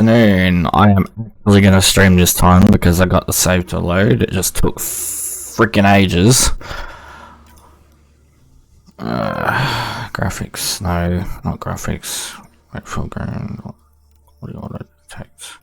Afternoon. I am actually going to stream this time because I got the save to load. It just took freaking ages. Graphics, no, not graphics. Wait for ground. What do you want to text?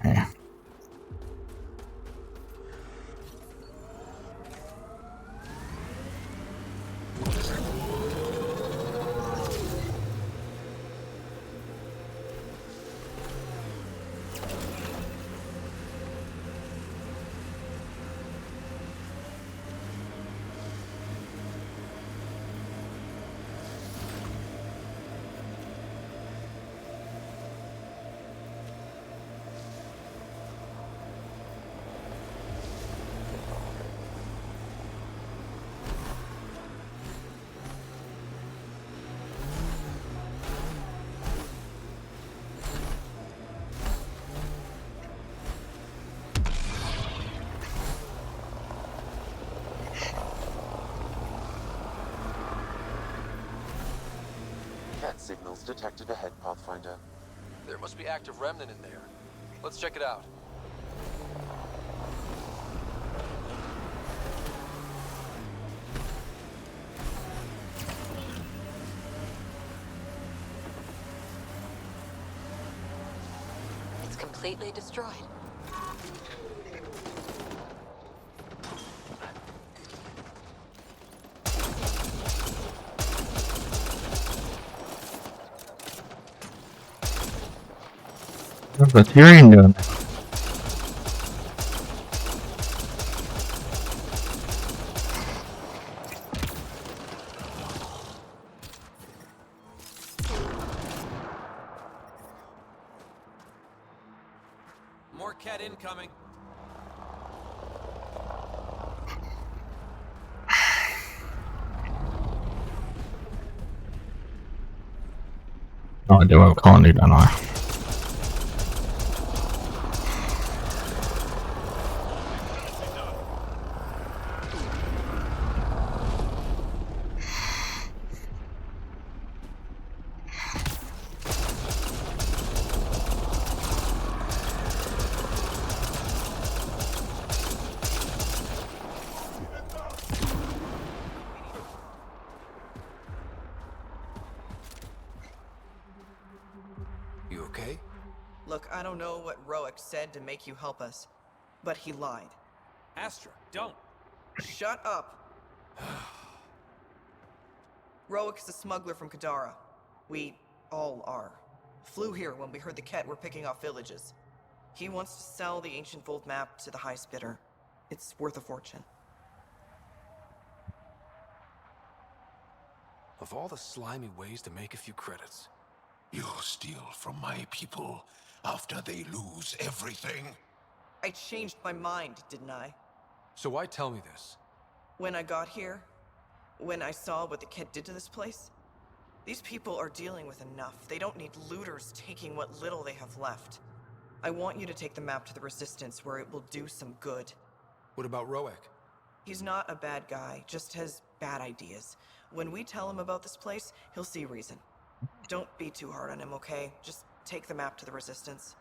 Yeah. Cat signals detected ahead, Pathfinder. There must be active remnant in there. Let's check it out. It's completely destroyed. What's the Tyrion doing? Hellcat incoming. No idea what I can't do, don't I? You okay? Look, I don't know what Roic said to make you help us, but he lied. Astra, don't. Shut up! Roic's a smuggler from Kadara. We all are. Flew here when we heard the Ket were picking off villages. He wants to sell the ancient Voeld map to the highest bidder. It's worth a fortune. Of all the slimy ways to make a few credits. You steal from my people after they lose everything? I changed my mind, didn't I? So why tell me this? When I got here, when I saw what the Ket did to this place, these people are dealing with enough. They don't need looters taking what little they have left. I want you to take the map to the Resistance where it will do some good. What about Roic? He's not a bad guy, just has bad ideas. When we tell him about this place, he'll see reason. Don't be too hard on him, okay? Just take the map to the Resistance.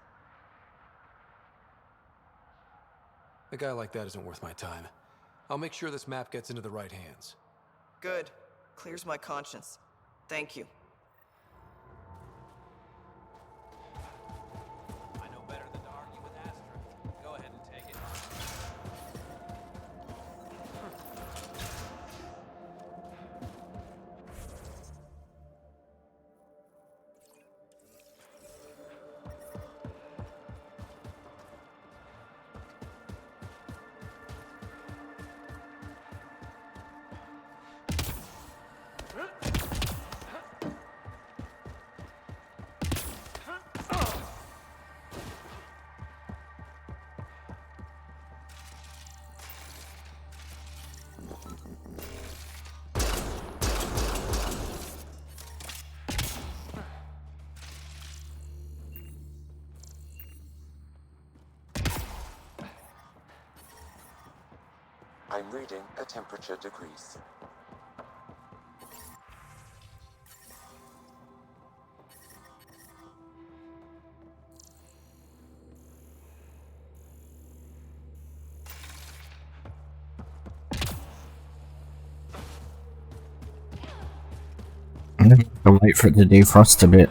A guy like that isn't worth my time. I'll make sure this map gets into the right hands. Good. Clears my conscience. Thank you. I know better than to argue with Astra. Go ahead and take it. I'm reading a temperature degrees. I'll wait for it to defrost a bit.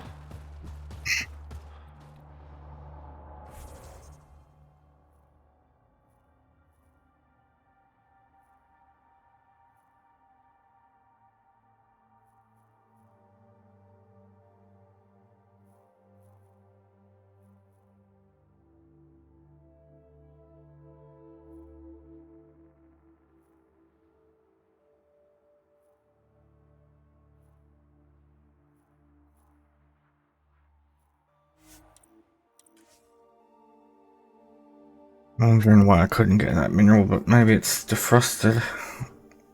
I'm wondering why I couldn't get that mineral, but maybe it's defrosted.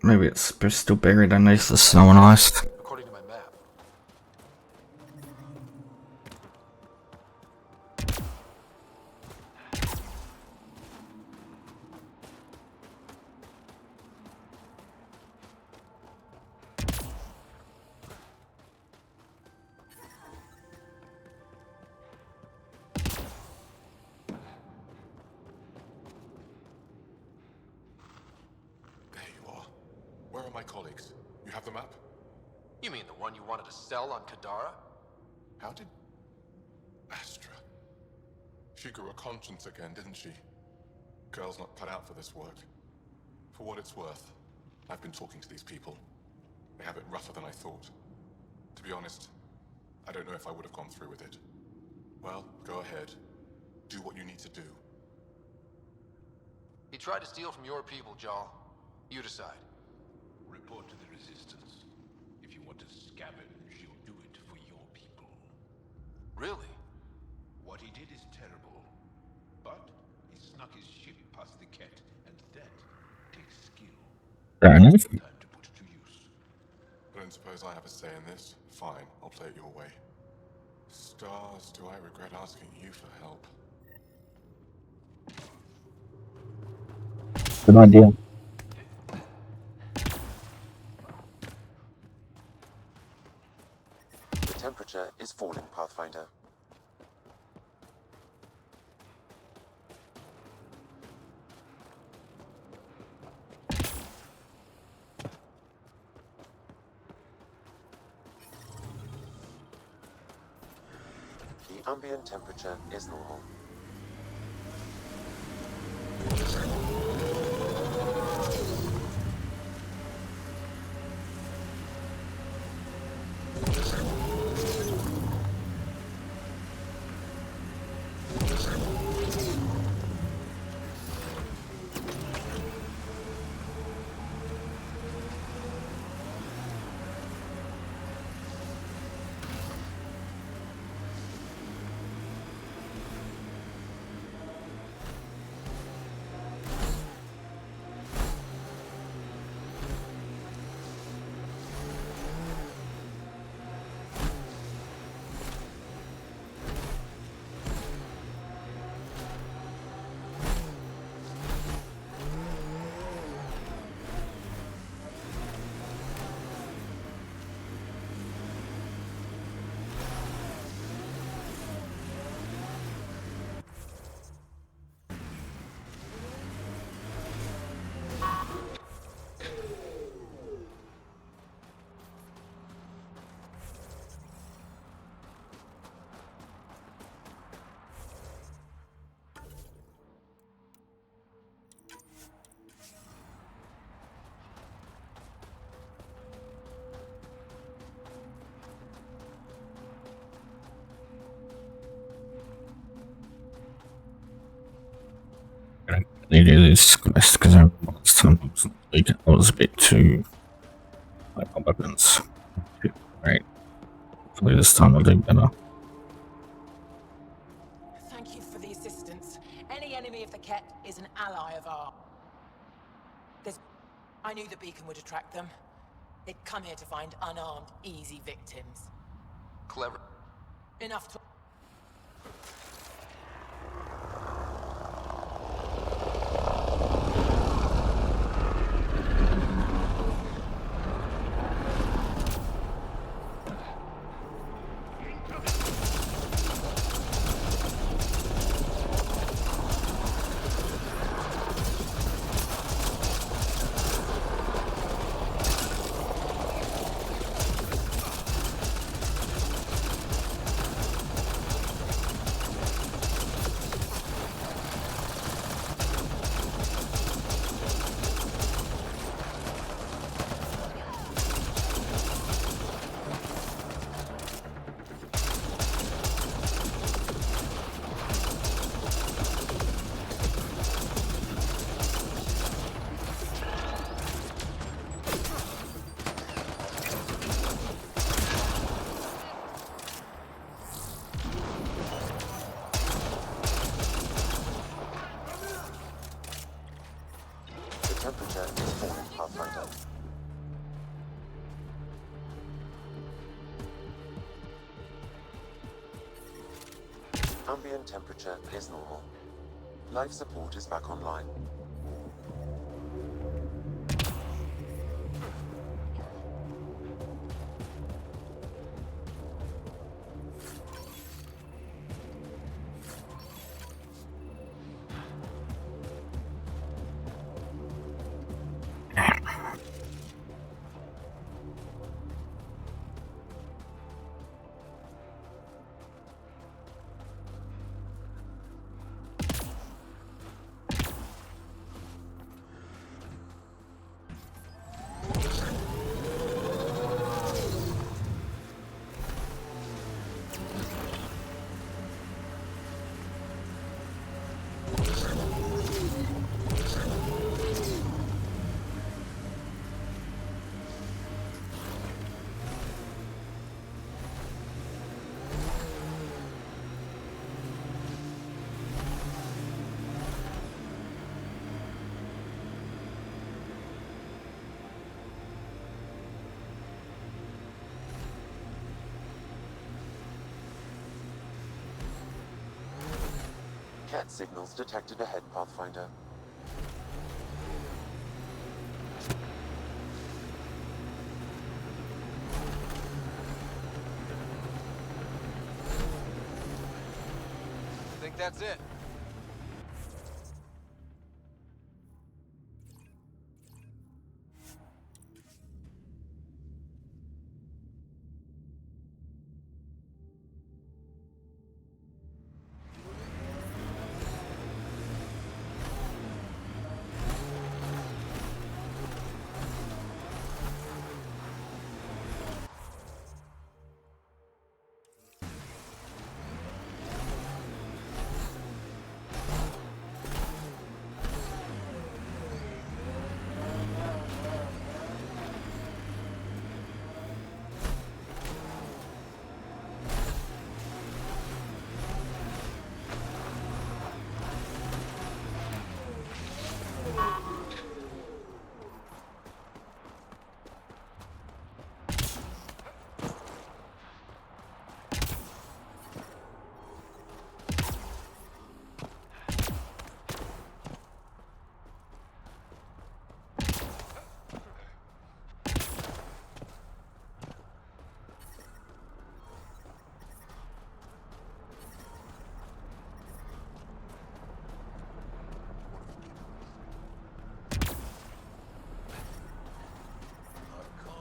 Maybe it's still buried underneath the snow and ice. According to my map. There you are. Where are my colleagues? You have the map? You mean the one you wanted to sell on Kadara? How did... Astra? She grew a conscience again, didn't she? Girl's not cut out for this work. For what it's worth, I've been talking to these people. They have it rougher than I thought. To be honest, I don't know if I would have gone through with it. Well, go ahead. Do what you need to do. He tried to steal from your people, Jarl. You decide. Report to the Resistance. If you want to scavenge, you'll do it for your people. Really? What he did is terrible, but Fair enough. Time to put it to use. I don't suppose I have a say in this. Fine, I'll play it your way. Stars, do I regret asking you for help? Good idea. The temperature is falling, Pathfinder. The ambient temperature is normal. They do this quest because last time I was a bit too like on weapons. Right. Hopefully this time I'll do better. Thank you for the assistance. Any enemy of the Ket is an ally of ours. I knew the beacon would attract them. They'd come here to find unarmed, easy victims. Clever. Enough to... Temperature is falling, Pathfinder. Ambient temperature is normal. Life support is back online. Cat signals detected ahead, Pathfinder. Think that's it?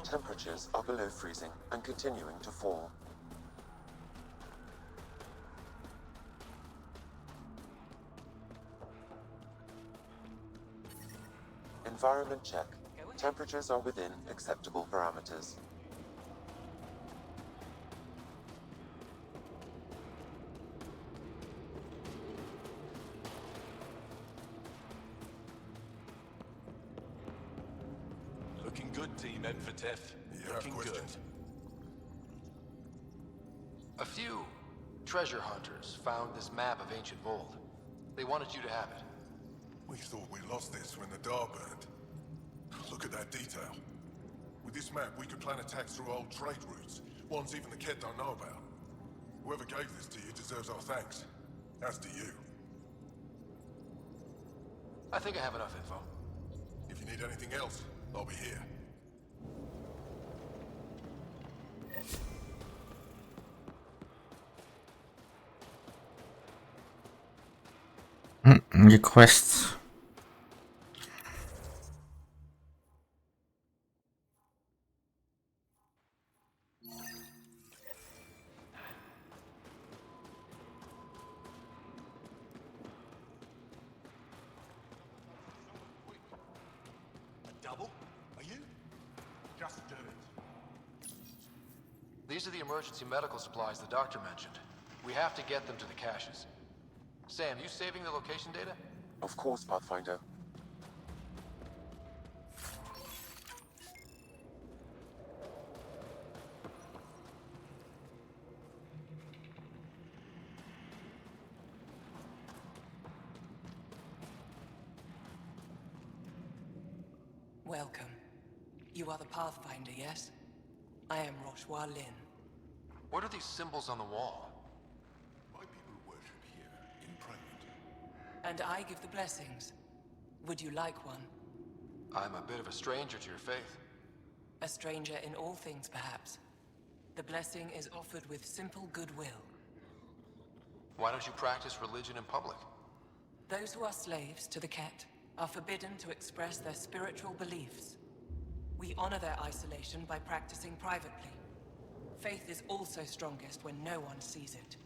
Temperatures are below freezing and continuing to fall. Environment check. Temperatures are within acceptable parameters. Looking good, Team Emphatef. Looking good. A few treasure hunters found this map of ancient Voeld. They wanted you to have it. We thought we lost this when the Dar burned. Look at that detail. With this map, we could plan attacks through old trade routes, ones even the Kett don't know about. Whoever gave this to you deserves our thanks. As do you. I think I have enough info. If you need anything else, I'll be here. Your quests. Double? Are you? Just do it. These are the emergency medical supplies the doctor mentioned. We have to get them to the caches. Sam, you saving the location data? Of course, Pathfinder. Welcome. You are the Pathfinder, yes? I am Roshua Lin. What are these symbols on the wall? My people worship here in private. And I give the blessings. Would you like one? I'm a bit of a stranger to your faith. A stranger in all things, perhaps. The blessing is offered with simple goodwill. Why don't you practice religion in public? Those who are slaves to the Kett are forbidden to express their spiritual beliefs. We honor their isolation by practicing privately. Faith is also strongest when no one sees it.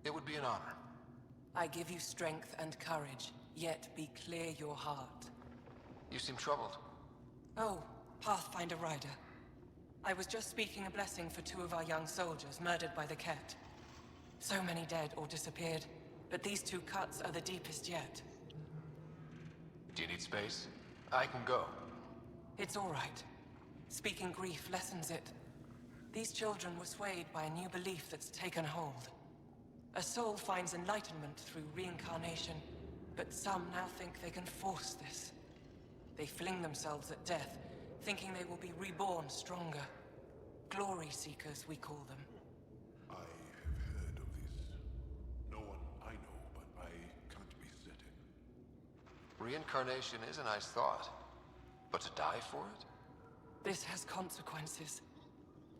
It would be an honor. I give you strength and courage, yet be clear your heart. You seem troubled. Oh, Pathfinder Rider. I was just speaking a blessing for 2 of our young soldiers murdered by the Kett. So many dead or disappeared, but these 2 cuts are the deepest yet. Do you need space? I can go. It's all right. Speaking grief lessens it. These children were swayed by a new belief that's taken hold. A soul finds enlightenment through reincarnation, but some now think they can force this. They fling themselves at death, thinking they will be reborn stronger. Glory seekers, we call them. I have heard of this. No one Reincarnation is a nice thought, but to die for it? This has consequences.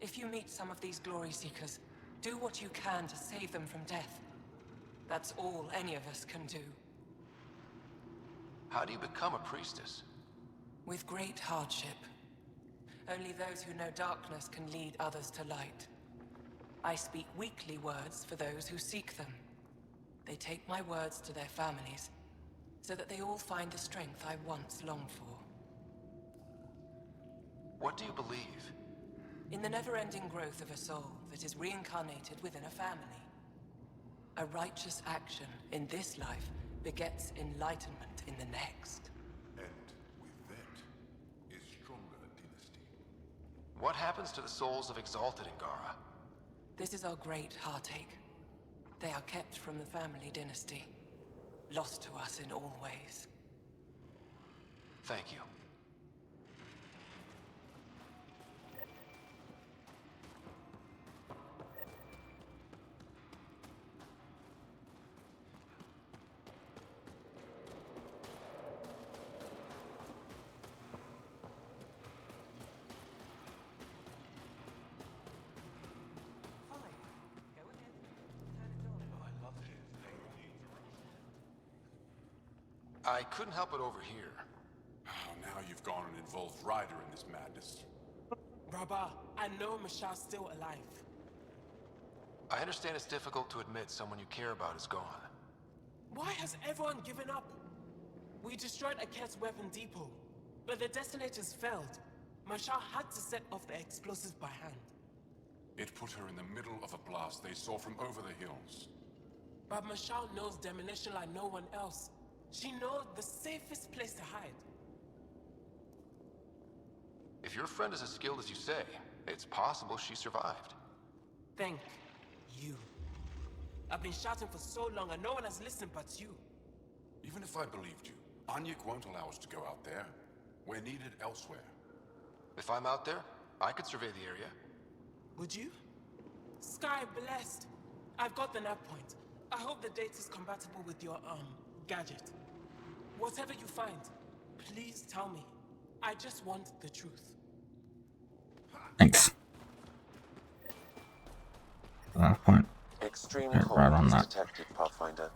If you meet some of these glory seekers, do what you can to save them from death. That's all any of us can do. How do you become a priestess? With great hardship. Only those who know darkness can lead others to light. I speak weakly words for those who seek them. They take my words to their families, so that they all find the strength I once longed for. What do you believe? In the never-ending growth of a soul that is reincarnated within a family. A righteous action in this life begets enlightenment in the next. And with that, is stronger dynasty. What happens to the souls of exalted Ingara? This is our great heartache. They are kept from the family dynasty. Lost to us in all ways. Thank you. I couldn't help it over here. Oh, now you've gone and involved Ryder in this madness. Baba, I know Michelle's still alive. I understand it's difficult to admit someone you care about is gone. Why has everyone given up? We destroyed Aket's weapon depot, but the detonators failed. Michelle had to set off the explosives by hand. It put her in the middle of a blast they saw from over the hills. But Michelle knows demolition like no one else. She knows the safest place to hide. If your friend is as skilled as you say, it's possible she survived. Thank you. I've been shouting for so long and no one has listened but you. Even if I believed you, Anyik won't allow us to go out there. We're needed elsewhere. If I'm out there, I could survey the area. Would you? Sky blessed. I've got the nav point. I hope the data's compatible with your, gadget. Whatever you find, please tell me. I just want the truth. Thanks. At that point. Extreme Yeah, cold right on is that. detected, Pathfinder.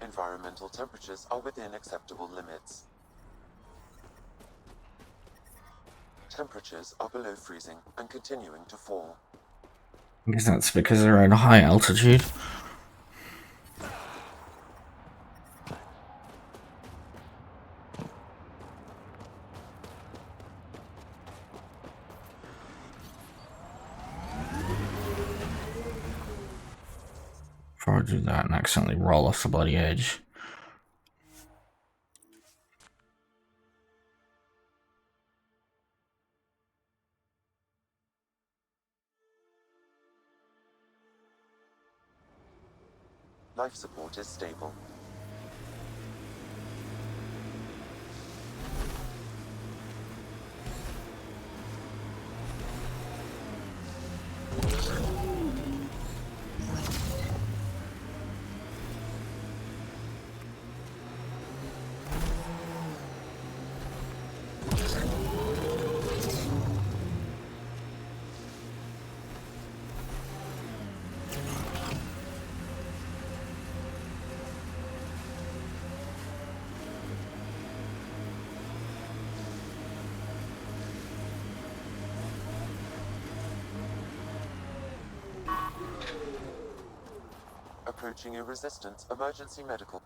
Environmental temperatures are within acceptable limits. Temperatures are below freezing and continuing to fall. I guess that's because they're at a high altitude. Before I do that and accidentally roll off the bloody edge. Life support is stable. Approaching a resistance emergency medical.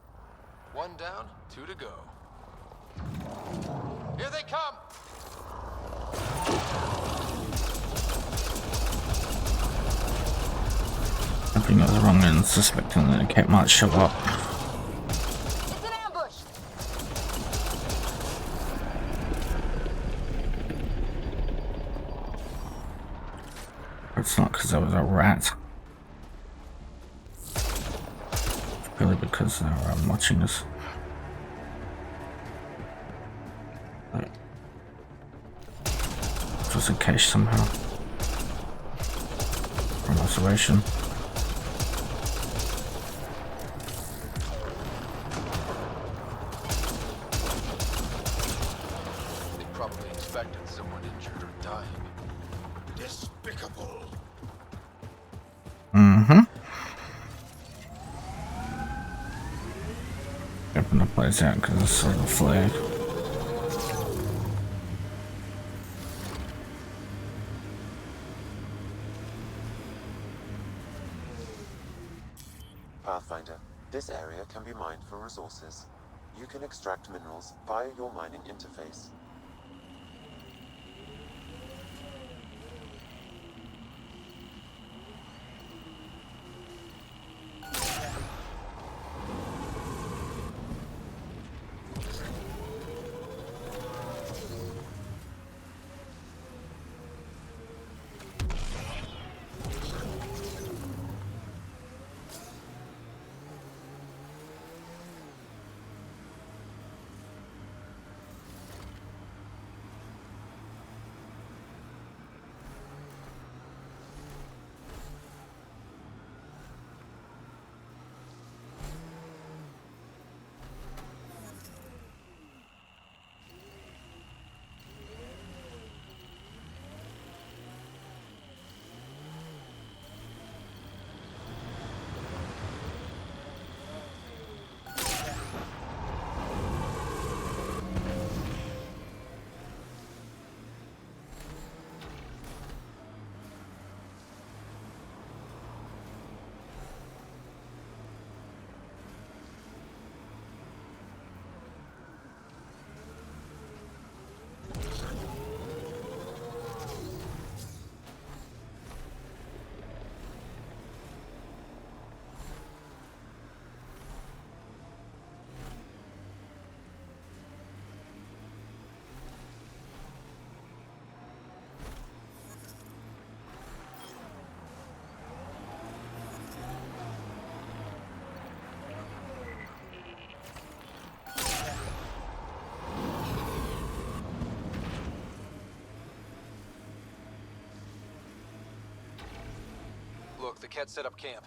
One down, two to go. Here they come! I think I was wrong in suspecting that the cat might show up. It's an ambush! It's not because I was a rat. It's really because they're watching us. It was a cache somehow. From observation. They probably expected someone injured or dying. Despicable. Mm-hmm. Open the place out because I saw the flag. Pathfinder, this area can be mined for resources. You can extract minerals via your mining interface. Look, the Ket set up camp.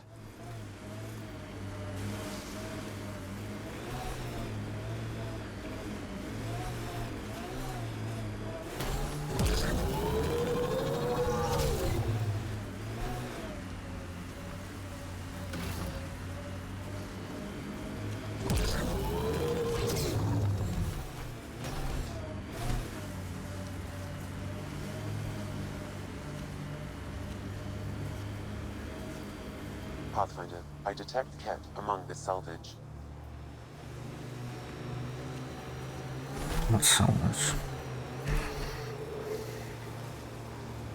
Pathfinder, I detect Ket among this salvage. Not salvage.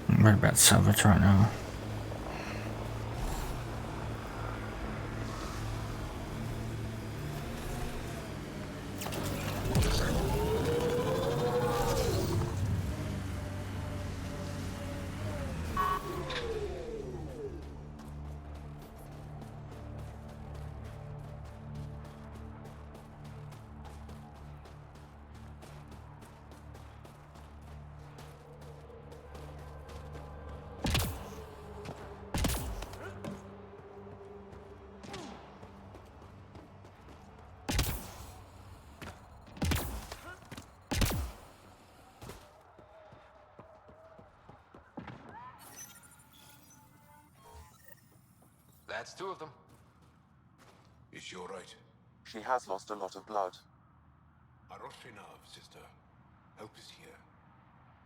I'm worried about salvage right now. That's two of them. Is she alright? She has lost a lot of blood. Aroshinav, sister. Help is here.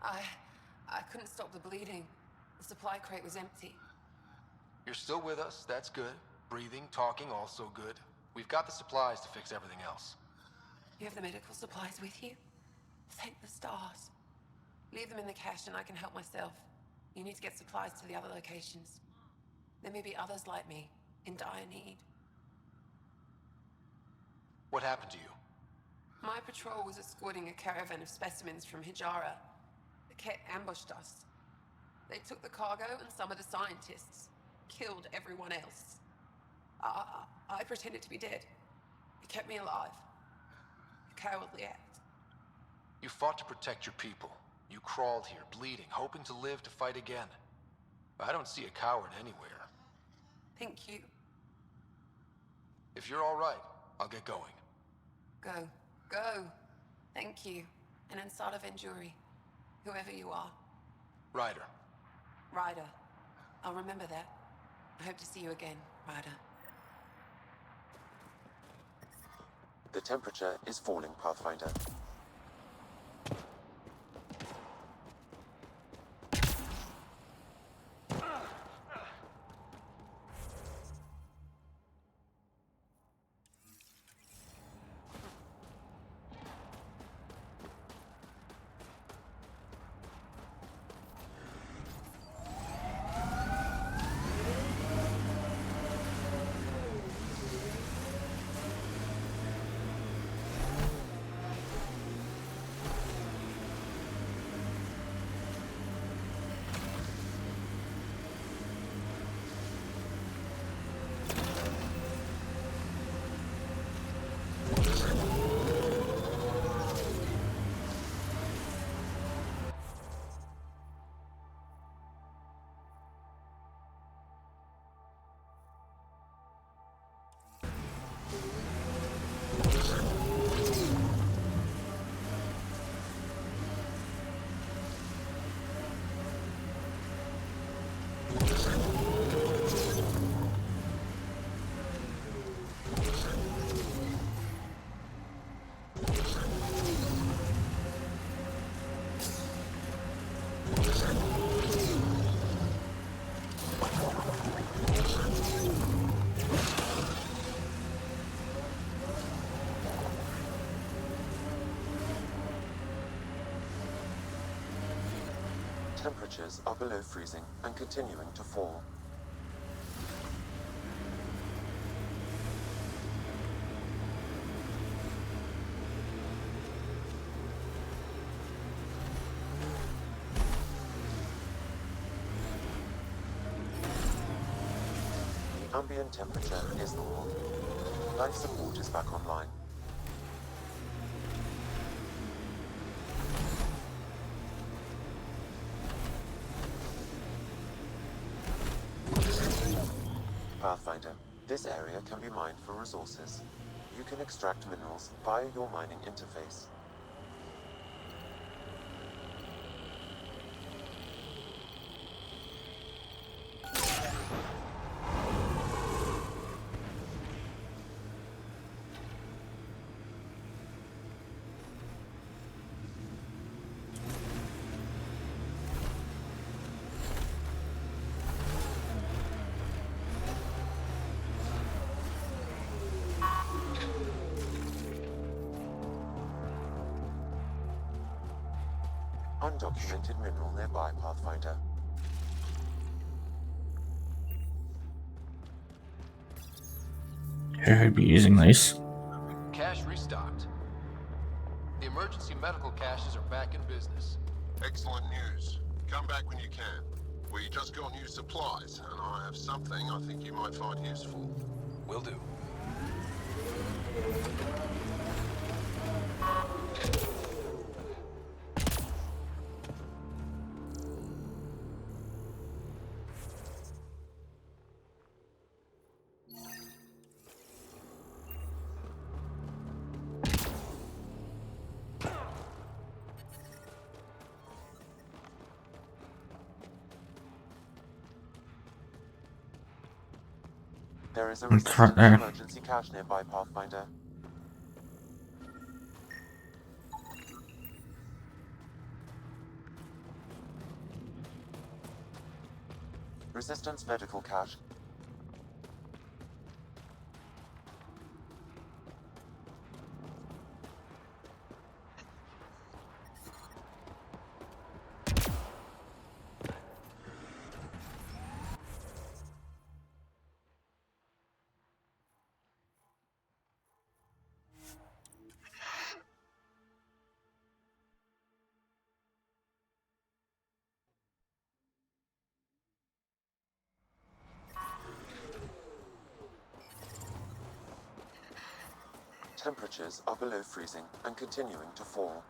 I couldn't stop the bleeding. The supply crate was empty. You're still with us, that's good. Breathing, talking, also good. We've got the supplies to fix everything else. You have the medical supplies with you? Thank the stars. Leave them in the cache and I can help myself. You need to get supplies to the other locations. There may be others like me, in dire need. What happened to you? My patrol was escorting a caravan of specimens from Hijara. The Ket ambushed us. They took the cargo and some of the scientists. Killed everyone else. I pretended to be dead. It kept me alive. A cowardly act. You fought to protect your people. You crawled here, bleeding, hoping to live to fight again. I don't see a coward anywhere. Thank you. If you're all right, I'll get going. Go. Go. Thank you. And inside of Enduri, whoever you are. Ryder. Ryder. I'll remember that. I hope to see you again, Ryder. The temperature is falling, Pathfinder. Temperatures are below freezing and continuing to fall. The ambient temperature is normal. Life support is back online. Pathfinder, this area can be mined for resources. You can extract minerals via your mining interface. Undocumented mineral nearby, Pathfinder. Should be using these. Cache restocked. The emergency medical caches are back in business. Excellent news. Come back when you can. We just got new supplies, and I have something I think you might find useful. Will do. There is a It's right resistance there. emergency cache nearby, Pathfinder. Resistance medical cache. Temperatures are below freezing and continuing to fall.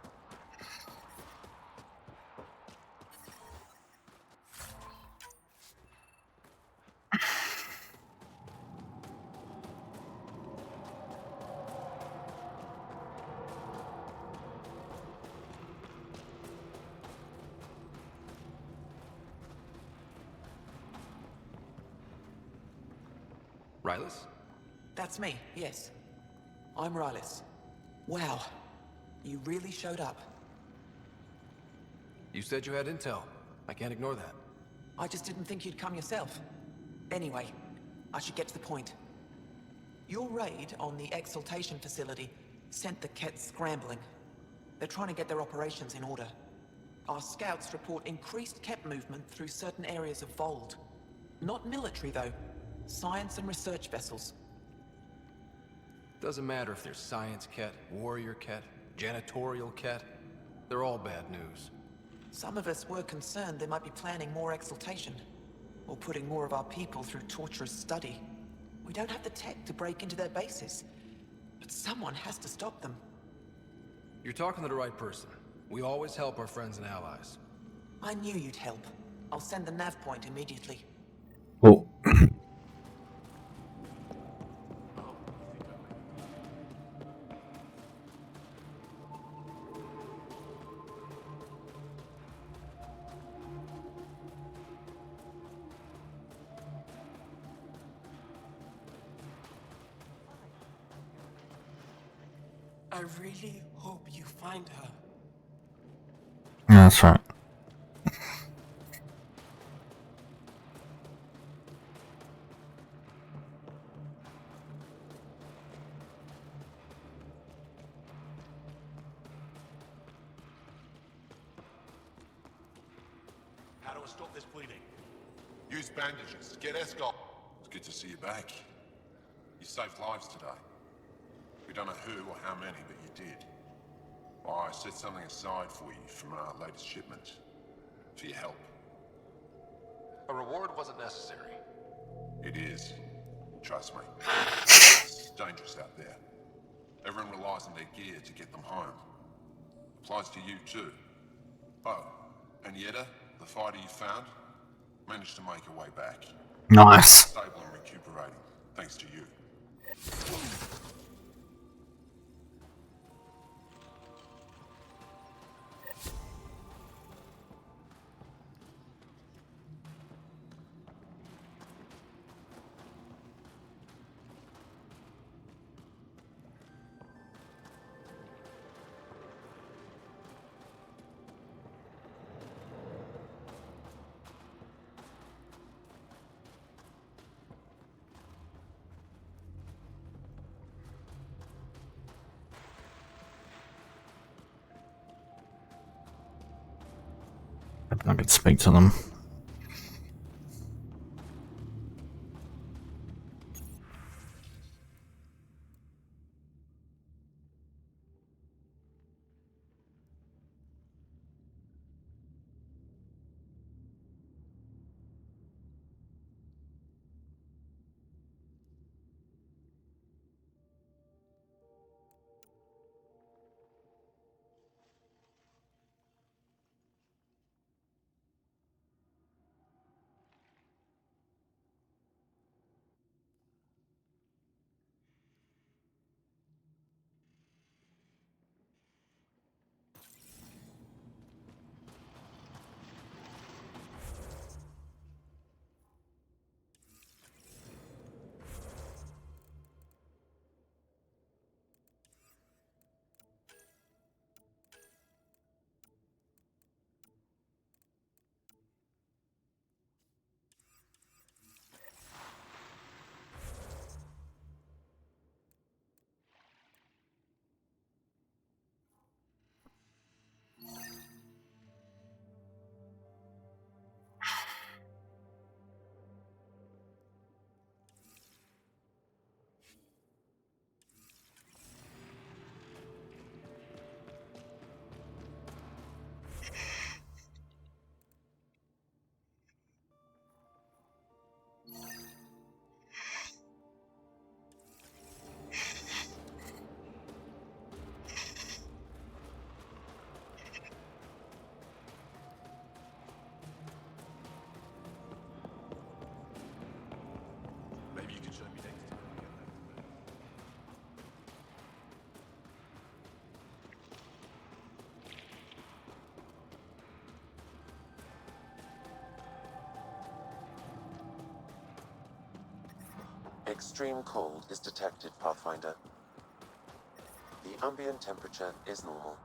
Rylas? That's me, yes. I'm Rylis. Wow. You really showed up. You said you had intel. I can't ignore that. I just didn't think you'd come yourself. Anyway, I should get to the point. Your raid on the exaltation facility sent the Kett scrambling. They're trying to get their operations in order. Our scouts report increased Kett movement through certain areas of Voeld. Not military, though. Science and research vessels. Doesn't matter if they're science Kett, warrior Kett, janitorial Kett. They're all bad news. Some of us were concerned they might be planning more exaltation, or putting more of our people through torturous study. We don't have the tech to break into their bases, but someone has to stop them. You're talking to the right person. We always help our friends and allies. I knew you'd help. I'll send the nav point immediately. Oh. I really hope you find her. Yeah, that's right. How do I stop this bleeding? Use bandages. Get Escort. It's good to see you back. You saved lives today. We don't know who or how many, but you did. Well, I set something aside for you from our latest shipment. For your help. A reward wasn't necessary. It is. Trust me. It's dangerous out there. Everyone relies on their gear to get them home. Applies to you too. Oh, and Yetta, the fighter you found, managed to make her way back. Nice. Stable and recuperating, thanks to you. I could speak to them. Extreme cold is detected, Pathfinder. The ambient temperature is normal.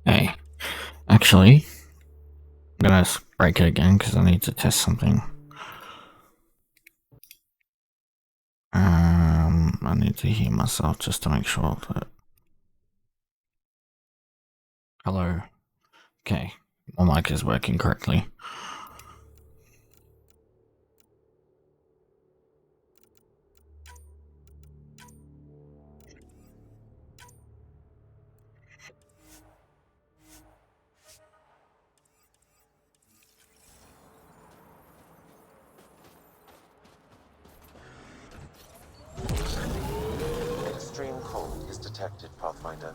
Hey, actually, I'm gonna break it again because I need to test something. I need to hear myself just to make sure that. Hello. Okay, my mic is working correctly. Extreme cold is detected, Pathfinder.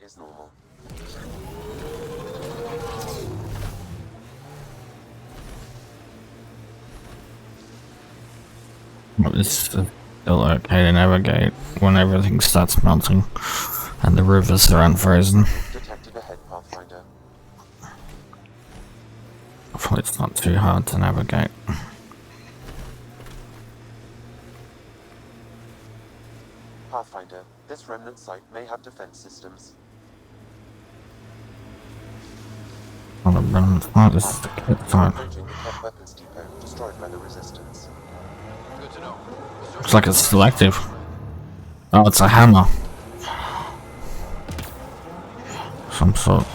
Is normal. It's still okay to navigate when everything starts melting and the rivers are unfrozen. Detected ahead, Pathfinder. Hopefully it's not too hard to navigate. Pathfinder, this remnant site may have defense systems. Not a remnant site, this is the kit site. Approaching the Kett weapons depot destroyed by the resistance. Good to know. Looks like it's selective. Oh, it's a hammer. Some sort.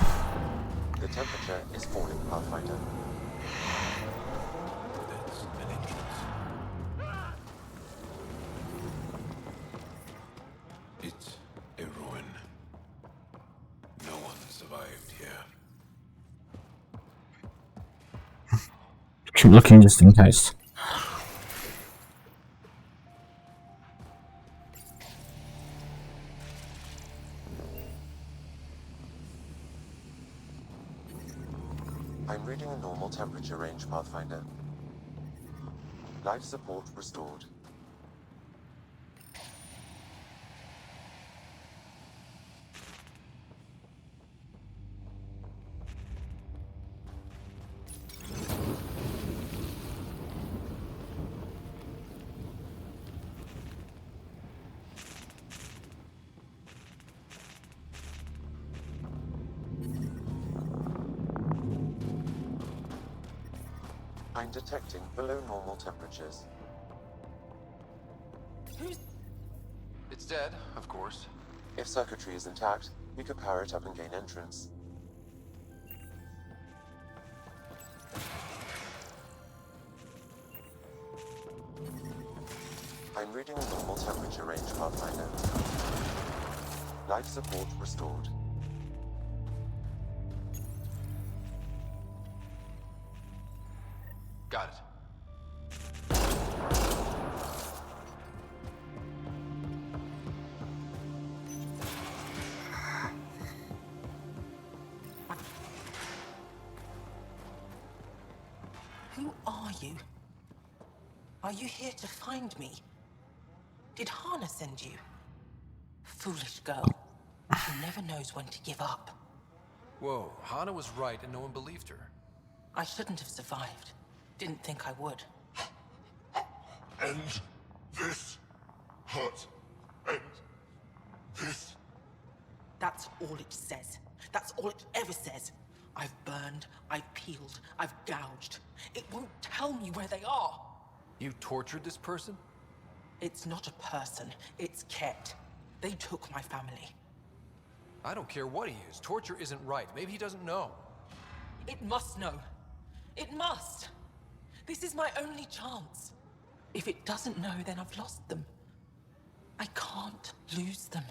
The temperature is falling, Pathfinder. That's an entrance. keep looking just in case. I'm reading a normal temperature range, Pathfinder. Life support restored. I'm detecting below normal temperatures. It's dead, of course. If circuitry is intact, we could power it up and gain entrance. I'm reading a normal temperature range, Pathfinder. Life support restored. Got it. Who are you? Are you here to find me? Did Hana send you? Foolish girl. She never knows when to give up. Whoa, Hana was right and no one believed her. I shouldn't have survived. Didn't think I would. End this hurt. End this. That's all it says. That's all it ever says. I've burned, I've peeled, I've gouged. It won't tell me where they are. You tortured this person? It's not a person, it's Ket. They took my family. I don't care what he is. Torture isn't right. Maybe he doesn't know. It must know. It must. This is my only chance. If it doesn't know, then I've lost them. I can't lose them.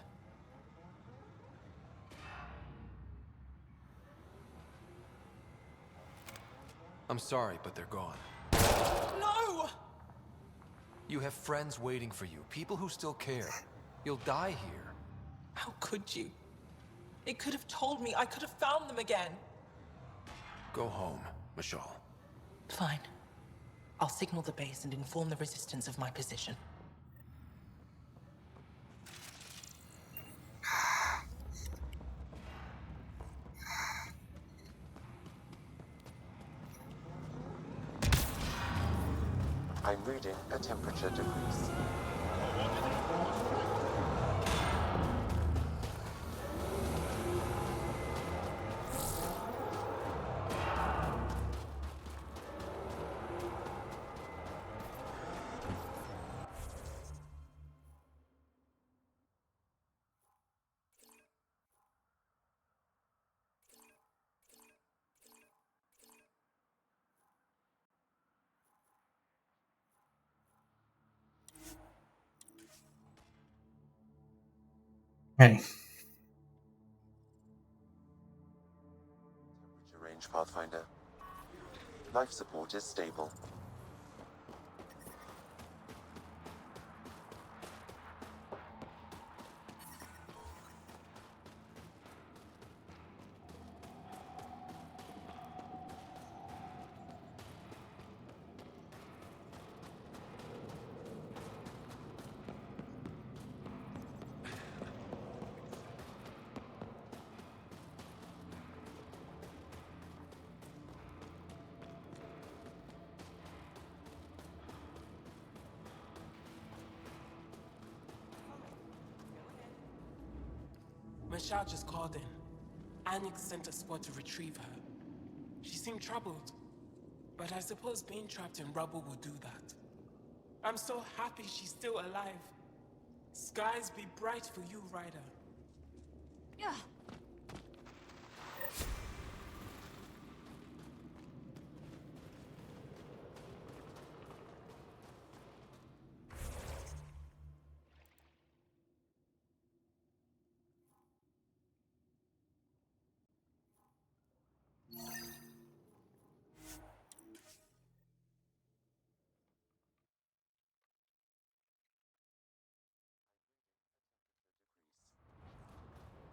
I'm sorry, but they're gone. No! You have friends waiting for you, people who still care. You'll die here. How could you? It could have told me. I could have found them again. Go home, Mashal. Fine. I'll signal the base and inform the Resistance of my position. I'm reading a temperature decrease. Okay. Temperature range, Pathfinder. Life support is stable. Michelle just called in. Anix sent a squad to retrieve her. She seemed troubled, but I suppose being trapped in rubble will do that. I'm so happy she's still alive. Skies be bright for you, Ryder. Yeah.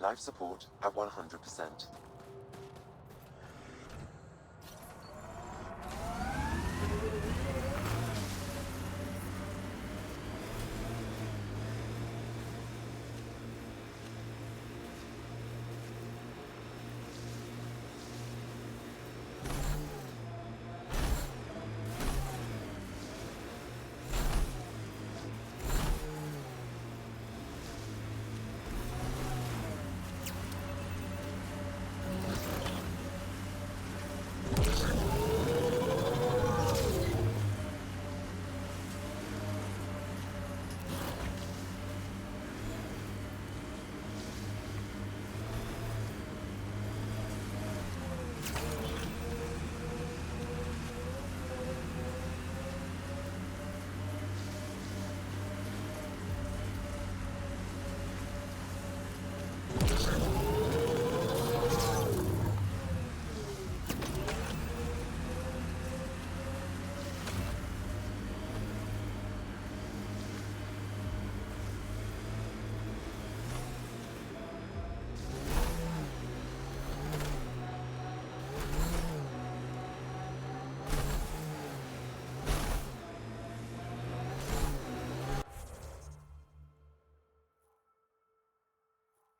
Life support at 100%.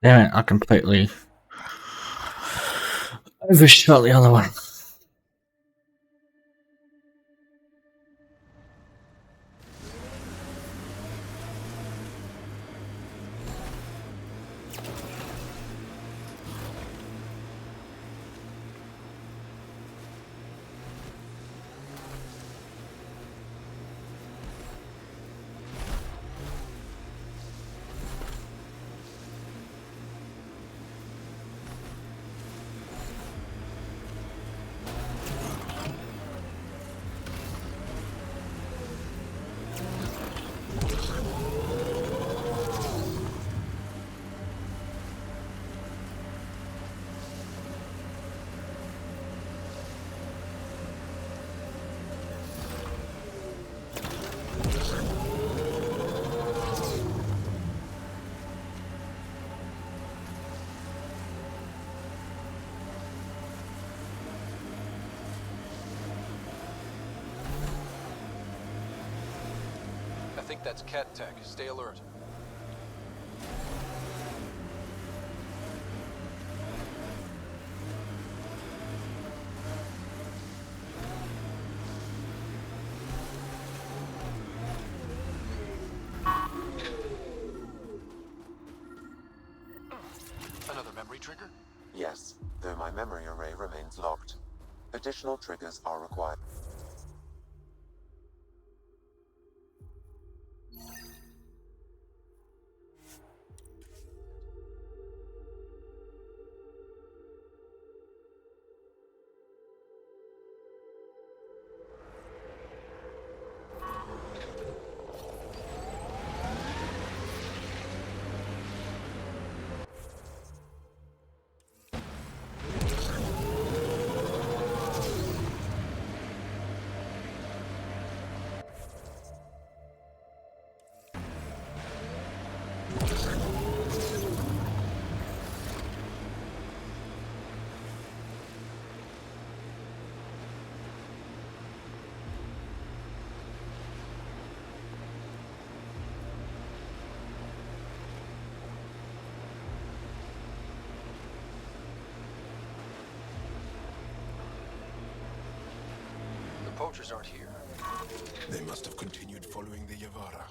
Damn it, I completely overshot the other one. I think that's Ket Tech. Stay alert. Another memory trigger? Yes, though my memory array remains locked. Additional triggers are required. The poachers aren't here. They must have continued following the Yavara.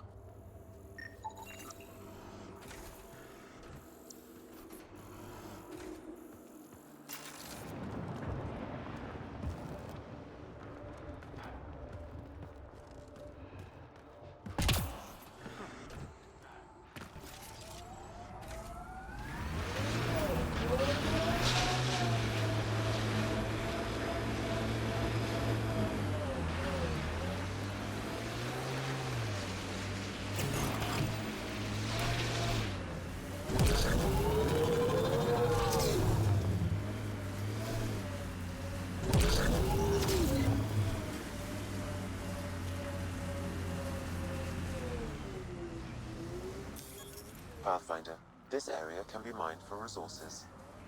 Pathfinder, This area can be mined for resources.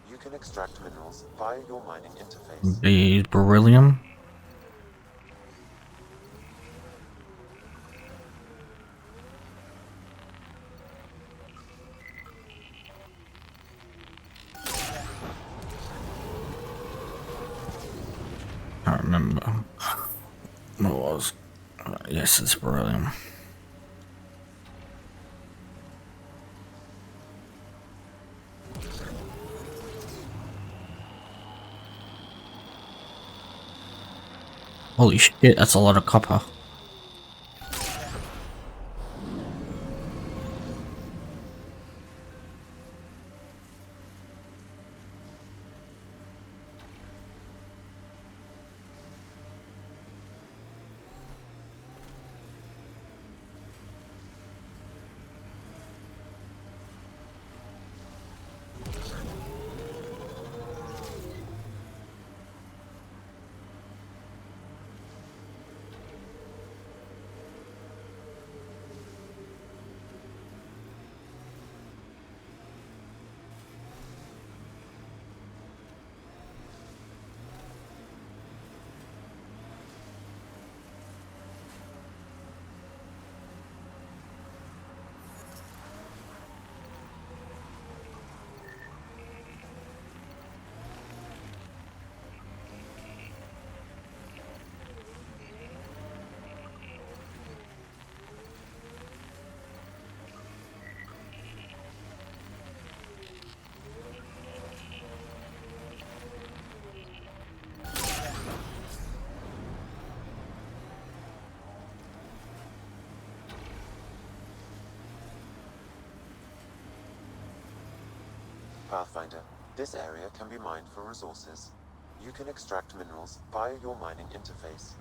You can extract minerals via your mining interface. The beryllium. I remember what it was. Yes, it's beryllium. Holy shit, that's a lot of copper. Pathfinder, this area can be mined for resources. You can extract minerals via your mining interface.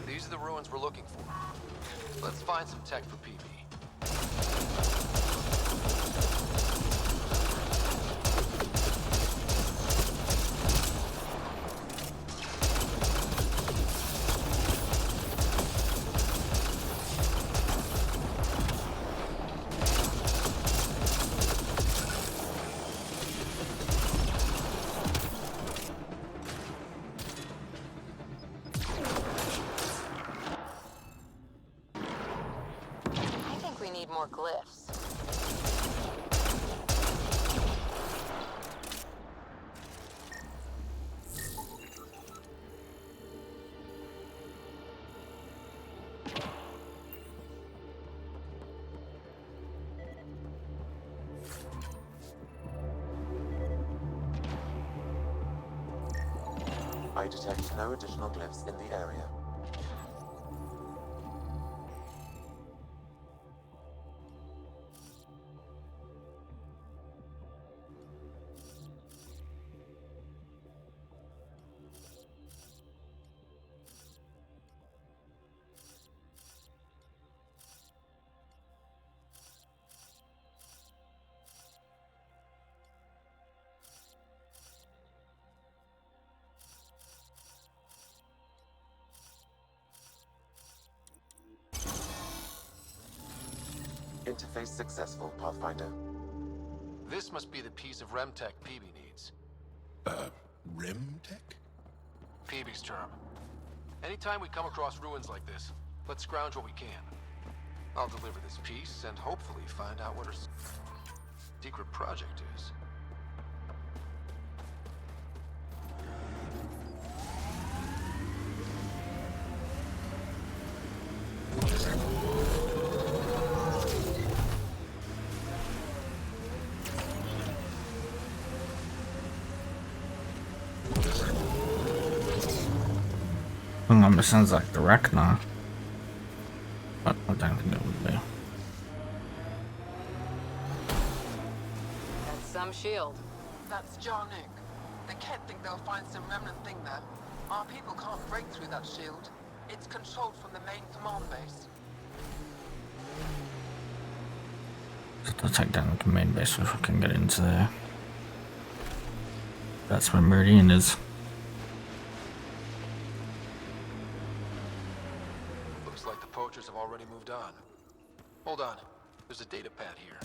These are the ruins we're looking for. Let's find some tech for PB. I think we need more glyphs. I detect no additional glyphs in the area. Interface successful, Pathfinder. This must be the piece of Remtech Peavy needs. Rim tech? Peavy's term. Anytime we come across ruins like this, let's scrounge what we can. I'll deliver this piece and hopefully find out what her secret project is. It sounds like the Rachnar. But I don't think it would be. That's some shield. That's Jarnik. The Kett think they'll find some remnant thing there. Our people can't break through that shield. It's controlled from the main command base. I'll take down the main base if I can get into there. That's where Meridian is. Looks like the poachers have already moved on. Hold on. There's a data pad here.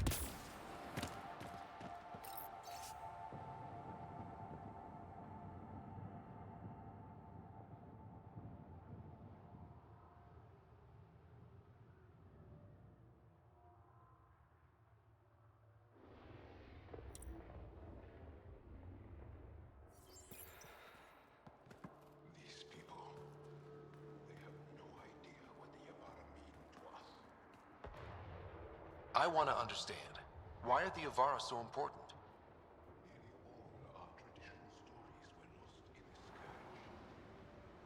These people, they have no idea what the Yavara mean to us. I want to understand. Why are the Avara so important? Nearly all our traditional stories were lost in the scourge,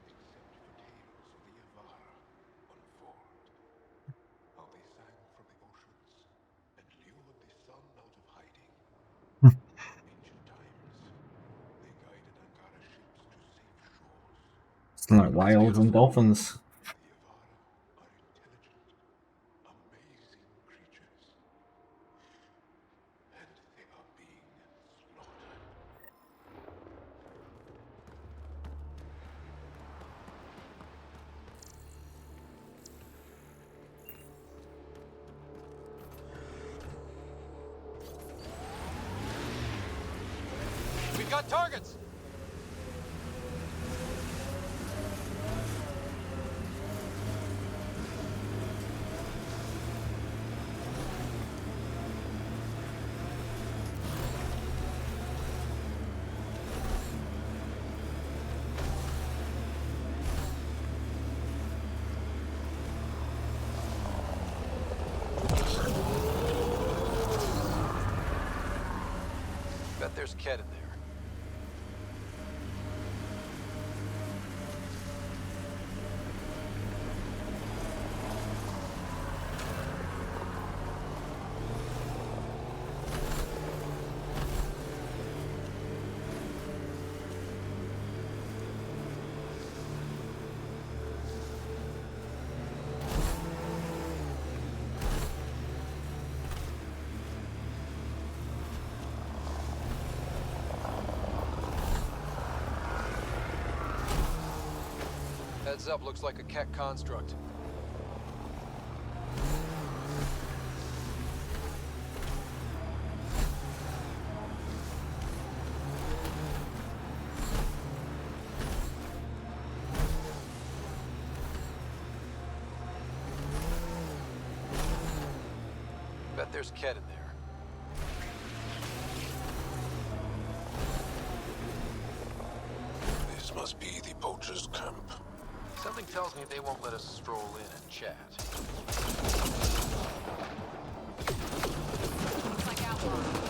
except for tales of the Yavara on Voeld. How they sang from the oceans and lured the sun out of hiding. Ancient times, they guided Ankara ships to safe shores. It's like whales and dolphins. The Yavara are intelligent, amazing creatures. And they are being slaughtered. We've got targets! Bet there's Kett in there. Heads up, looks like a Kett construct. Bet there's Kett in there. This must be the poacher's camp. Something tells me they won't let us stroll in and chat. Looks like outlaws.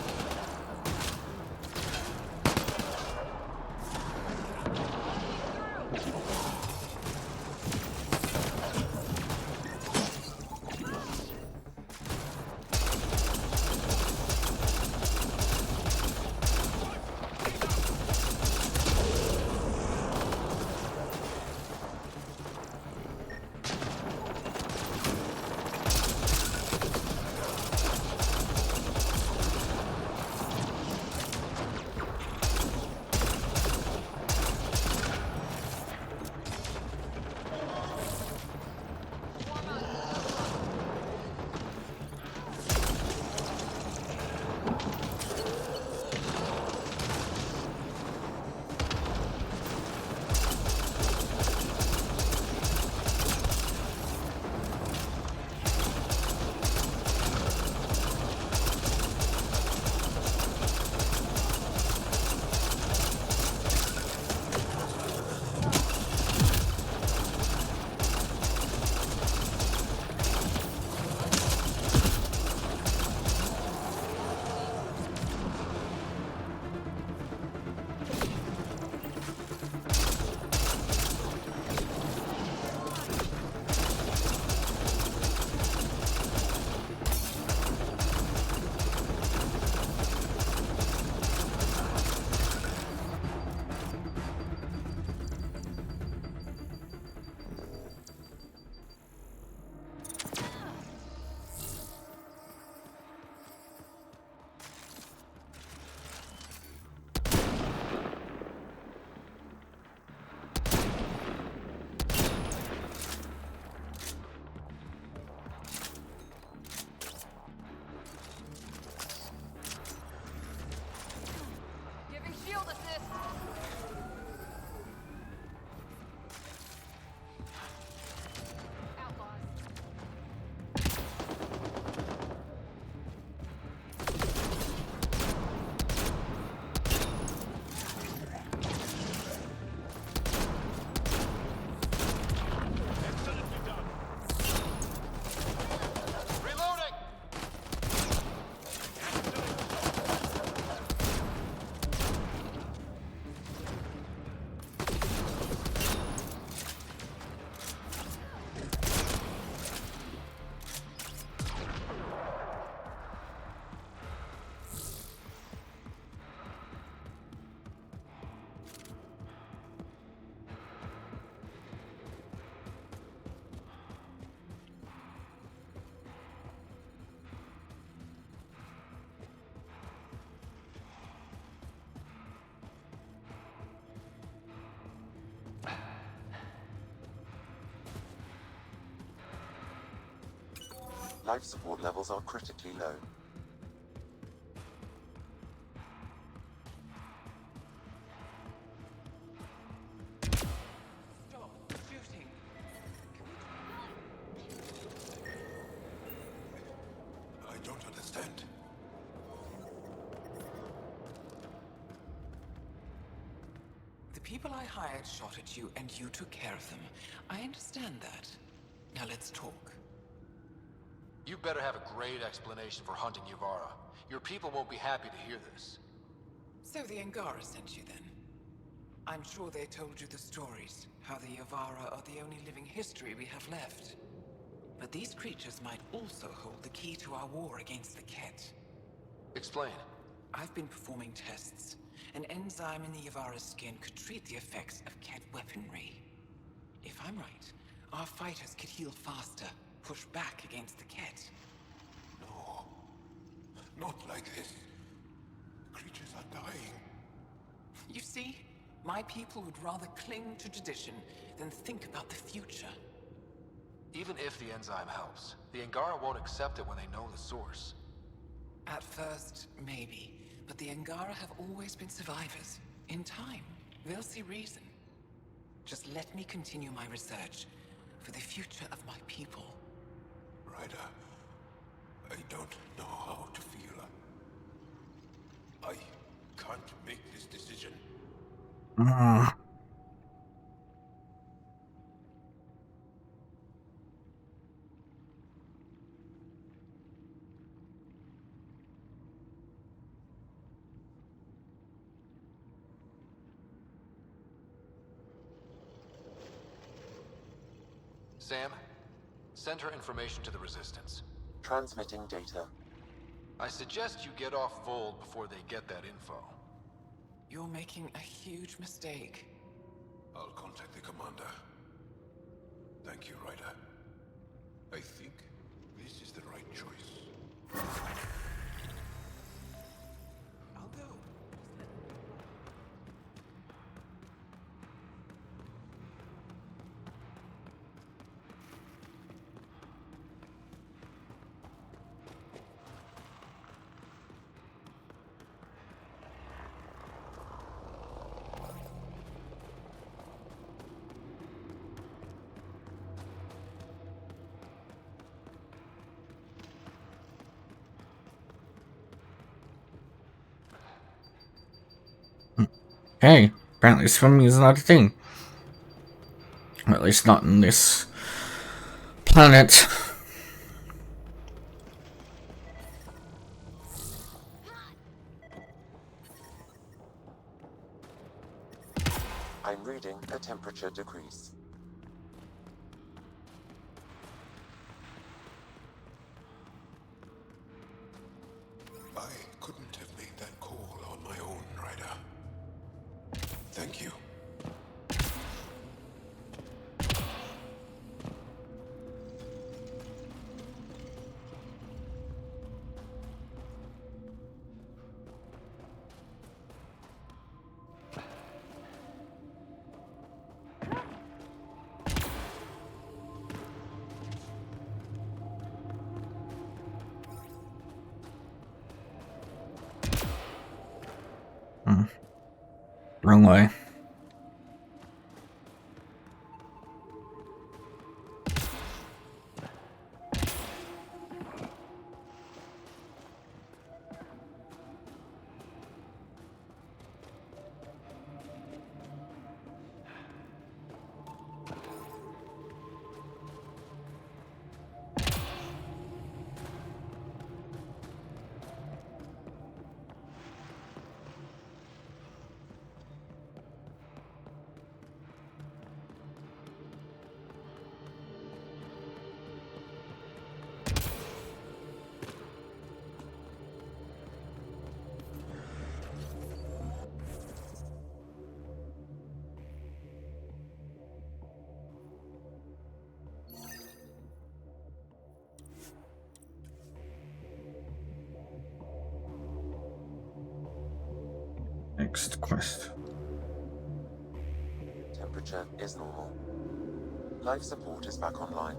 Shield assist. Outlaws. Reloading! Life support levels are critically low. Stop shooting. I don't understand. The people I hired shot at you, and you took care of them. I understand that. Now let's talk. You better have a great explanation for hunting Yavara. Your people won't be happy to hear this. So the Angara sent you then? I'm sure they told you the stories, how the Yavara are the only living history we have left. But these creatures might also hold the key to our war against the Ket. Explain. I've been performing tests. An enzyme in the Yavara's skin could treat the effects of Ket weaponry. If I'm right, our fighters could heal faster, push back against the Ket. No. Not like this. Creatures are dying. You see, my people would rather cling to tradition than think about the future. Even if the enzyme helps, the Angara won't accept it when they know the source. At first, maybe. But the Angara have always been survivors. In time, they'll see reason. Just let me continue my research for the future of my people. Ryder, I don't know how to feel. I can't make this decision. Ah. Sam, send her information to the Resistance. Transmitting data. I suggest you get off Voeld before they get that info. You're making a huge mistake. I'll contact the commander. Thank you, Ryder. I think this is the right choice. I'll go. Hey, apparently swimming is not a thing. Or at least not in this planet. I'm reading a temperature decrease. I couldn't have made that call on my own, Ryder. Thank you. Wrong way. Next quest. Temperature is normal. Life support is back online.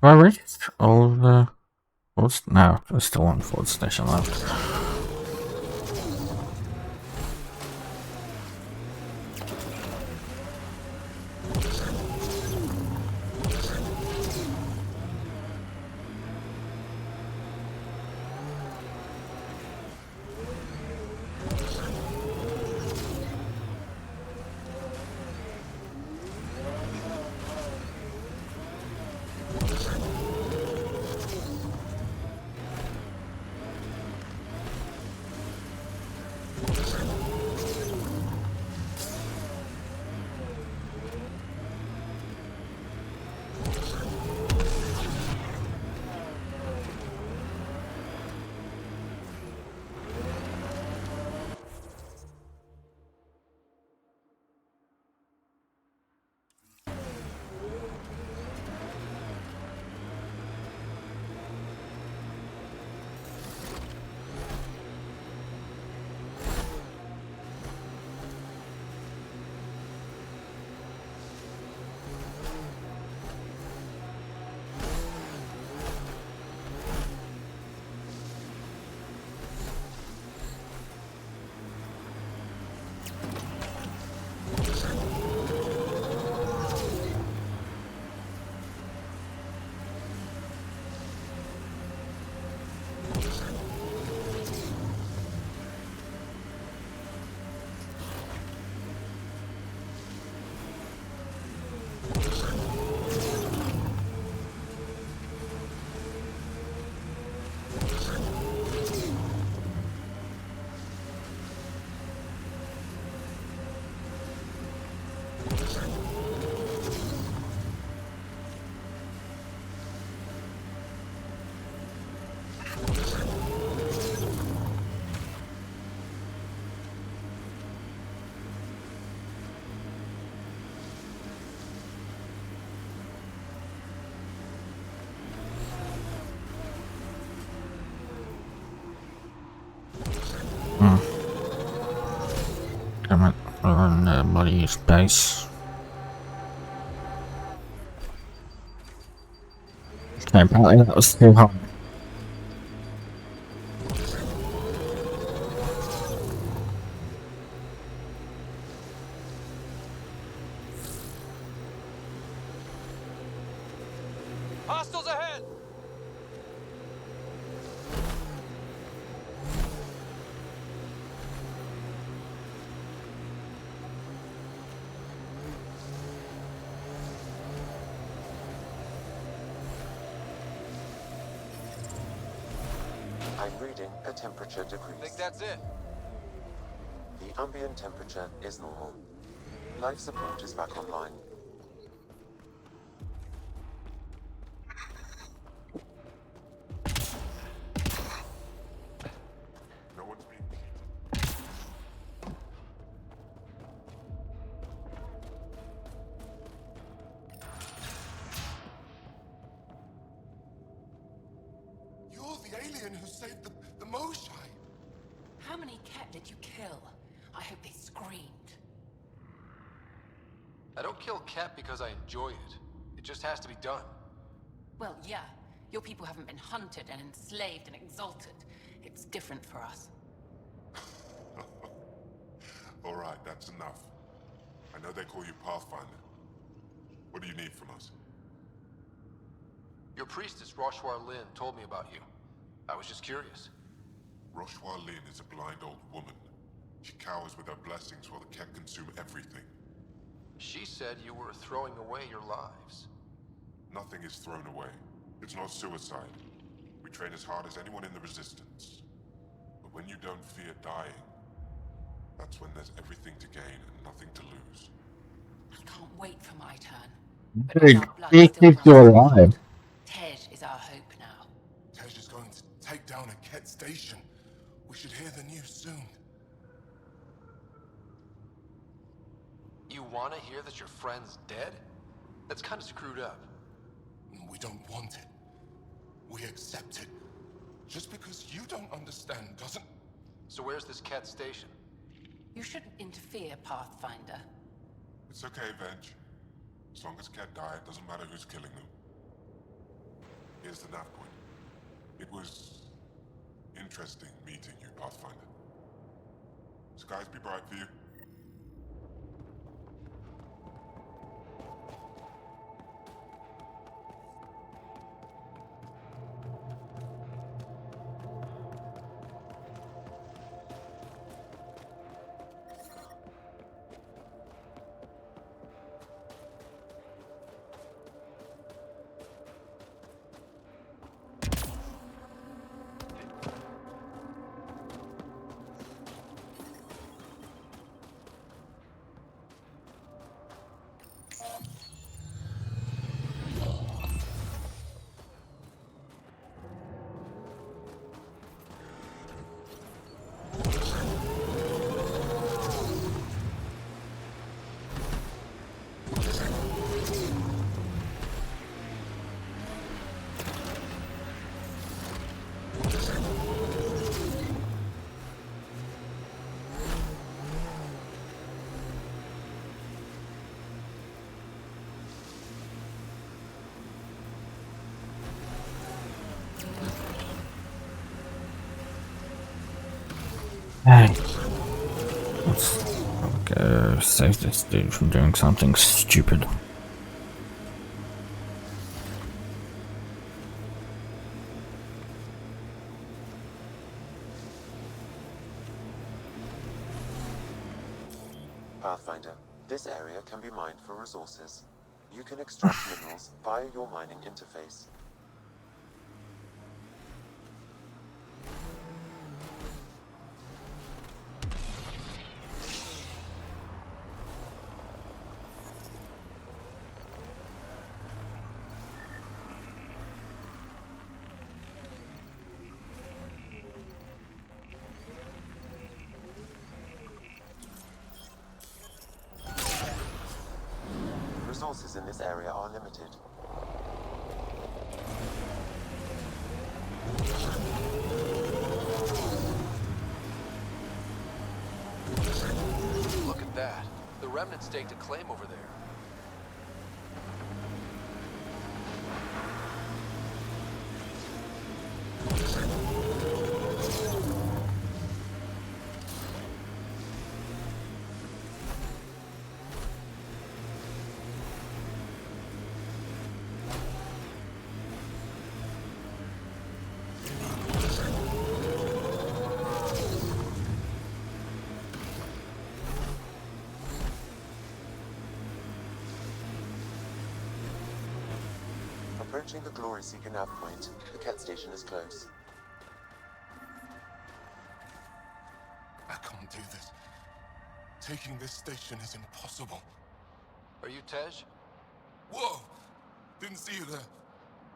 Have I reached all the Fords? No, there's still one Ford station left. Damn it, we're on the bloody base. Okay, apparently that was too hard. Hostiles ahead! I'm reading a temperature decrease. Think that's it? The ambient temperature is normal. Life support is back online. No one's being You're the alien who saved the Moshai. How many Ket did you kill? I hope they screamed. I don't kill Ket because I enjoy it. It just has to be done. Well, yeah. Your people haven't been hunted and enslaved and exalted. It's different for us. All right, that's enough. I know they call you Pathfinder. What do you need from us? Your priestess, Roshwar Lin, told me about you. I was just curious. Roshwar Lin is a blind old woman. She cowers with her blessings while the Ket consume everything. She said you were throwing away your lives. Nothing is thrown away. It's not suicide. We train as hard as anyone in the Resistance. But when you don't fear dying, that's when there's everything to gain and nothing to lose. I can't wait for my turn. Hey, our blood he still keeps you runs alive. cold. Tej is our hope now. Tej is going to take down a Ket station. We should hear the news soon. You want to hear that your friend's dead? That's kind of screwed up. We don't want it. We accept it. Just because you don't understand doesn't... So where's this Ket station? You shouldn't interfere, Pathfinder. It's okay, Venge. As long as Ket die, it doesn't matter who's killing them. Here's the nav point. It was... interesting meeting you, Pathfinder. Skies be bright for you. Hey. Let's go save this dude from doing something stupid. Pathfinder, this area can be mined for resources. You can extract minerals via your mining interface. Resources in this area are limited. Look at that. The remnant staked a claim over there. Approaching the Glory Seeker nav point, the Ket station is close. I can't do this. Taking this station is impossible. Are you Tej? Whoa! Didn't see you there.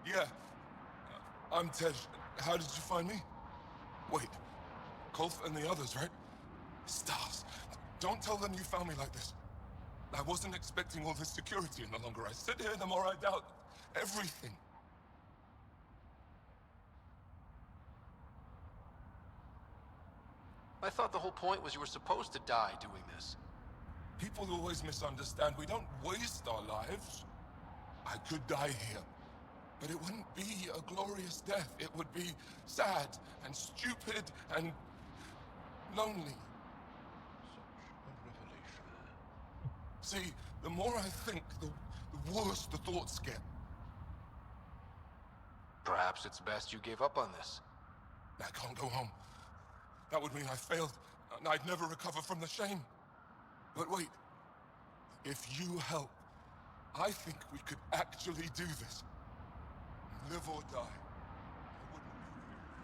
Yeah. I'm Tej. How did you find me? Wait. Kolf and the others, right? Stars. Don't tell them you found me like this. I wasn't expecting all this security, and the longer I sit here, the more I doubt everything. I thought the whole point was you were supposed to die doing this. People always misunderstand. We don't waste our lives. I could die here, but it wouldn't be a glorious death. It would be sad and stupid and lonely. See, the more I think, the worse the thoughts get. Perhaps it's best you gave up on this. I can't go home. That would mean I failed, and I'd never recover from the shame. But wait, if you help, I think we could actually do this. Live or die. I wouldn't leave you.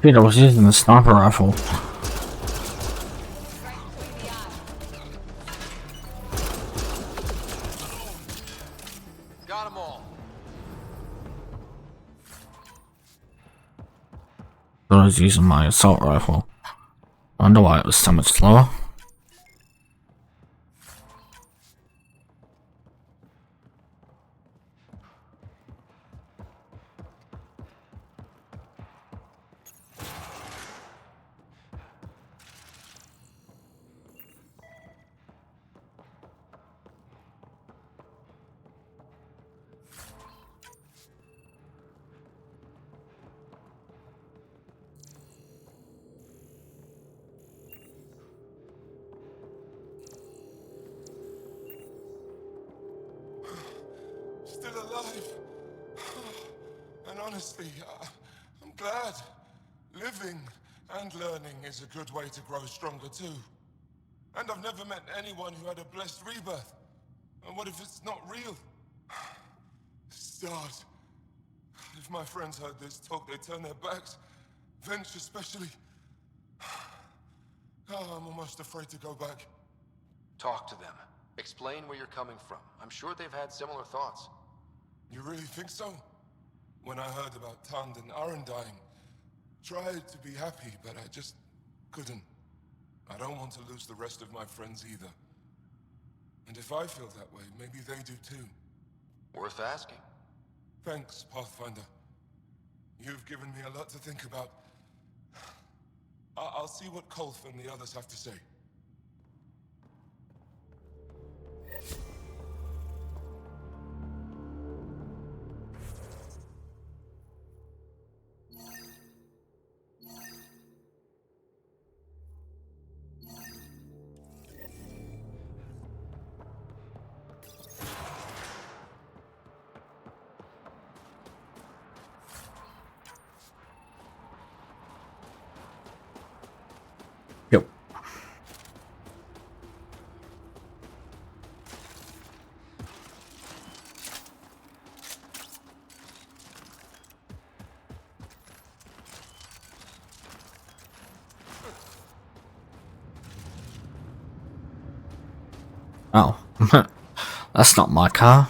Shit, I was using the sniper rifle. Got them all. Thought I was using my assault rifle. I wonder why it was so much slower. Still alive. And honestly, I'm glad. Living and learning is a good way to grow stronger too. And I've never met anyone who had a blessed rebirth. And what if it's not real? Stars. If my friends heard this talk, they'd turn their backs. Venture especially. Oh, I'm almost afraid to go back. Talk to them. Explain where you're coming from. I'm sure they've had similar thoughts. You really think so? When I heard about Tand and Aaron dying, tried to be happy, but I just couldn't. I don't want to lose the rest of my friends either. And if I feel that way, maybe they do too. Worth asking. Thanks, Pathfinder. You've given me a lot to think about. I'll see what Kolf and the others have to say. Yep. Oh, that's not my car.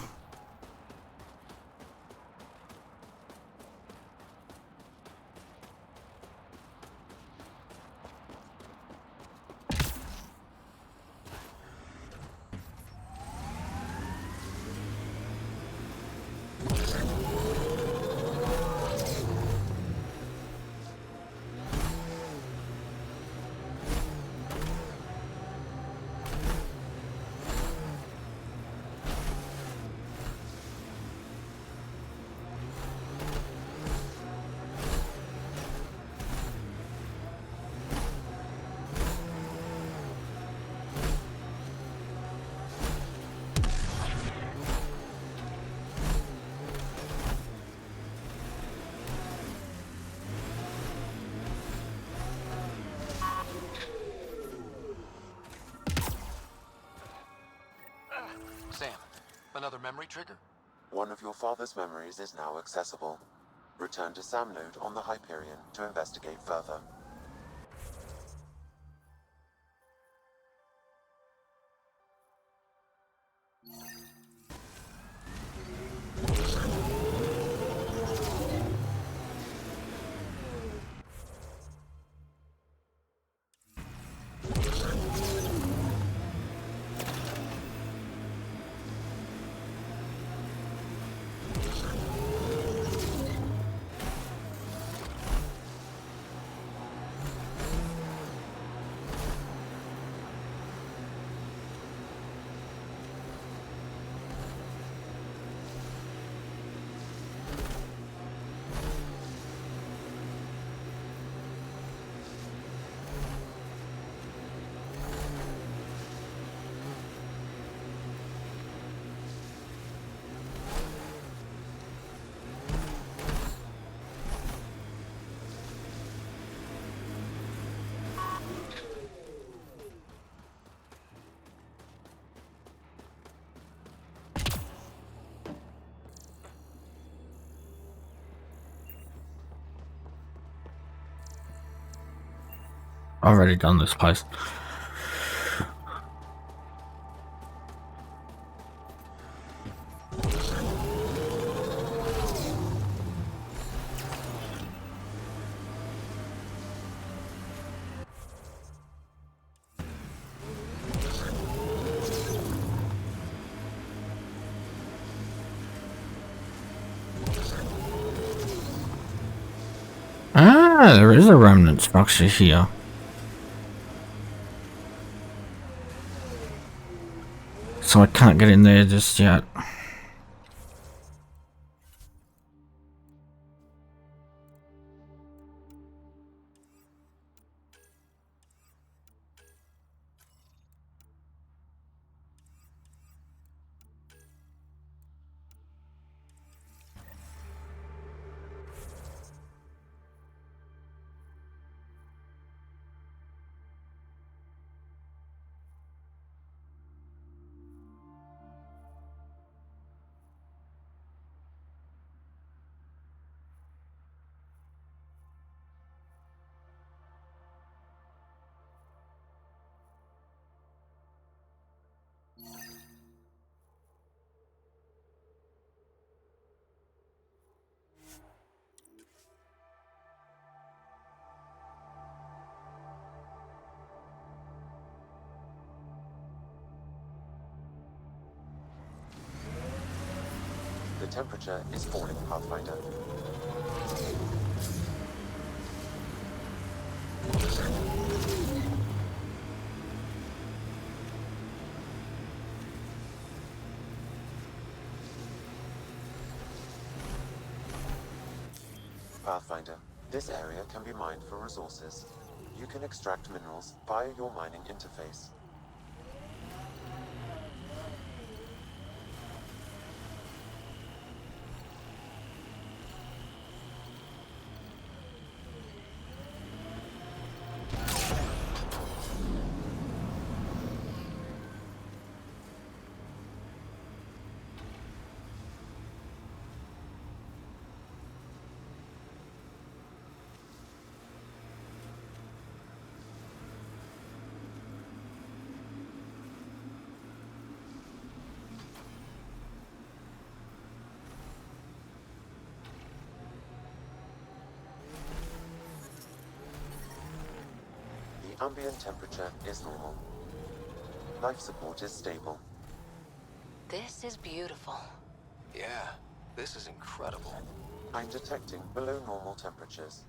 Sam, another memory trigger? One of your father's memories is now accessible. Return to Sam Node on the Hyperion to investigate further. Already done this place. Ah, there is a remnant structure here. So I can't get in there just yet. The temperature is falling, Pathfinder. Pathfinder, this area can be mined for resources. You can extract minerals via your mining interface. The ambient temperature is normal. Life support is stable. This is beautiful. Yeah, this is incredible. I'm detecting below normal temperatures.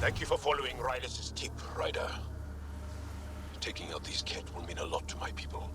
Thank you for following Rylis' tip, Ryder. Taking out these Kett will mean a lot to my people.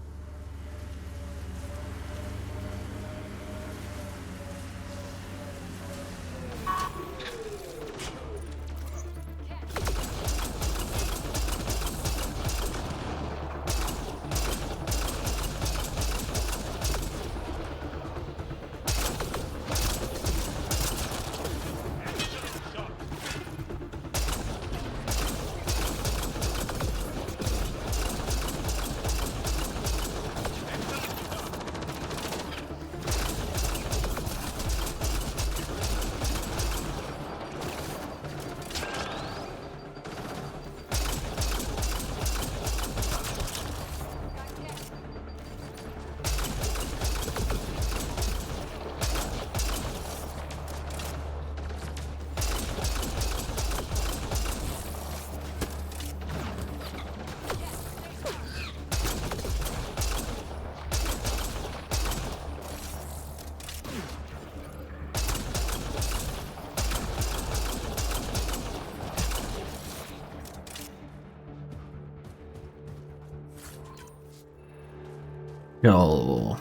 Yo.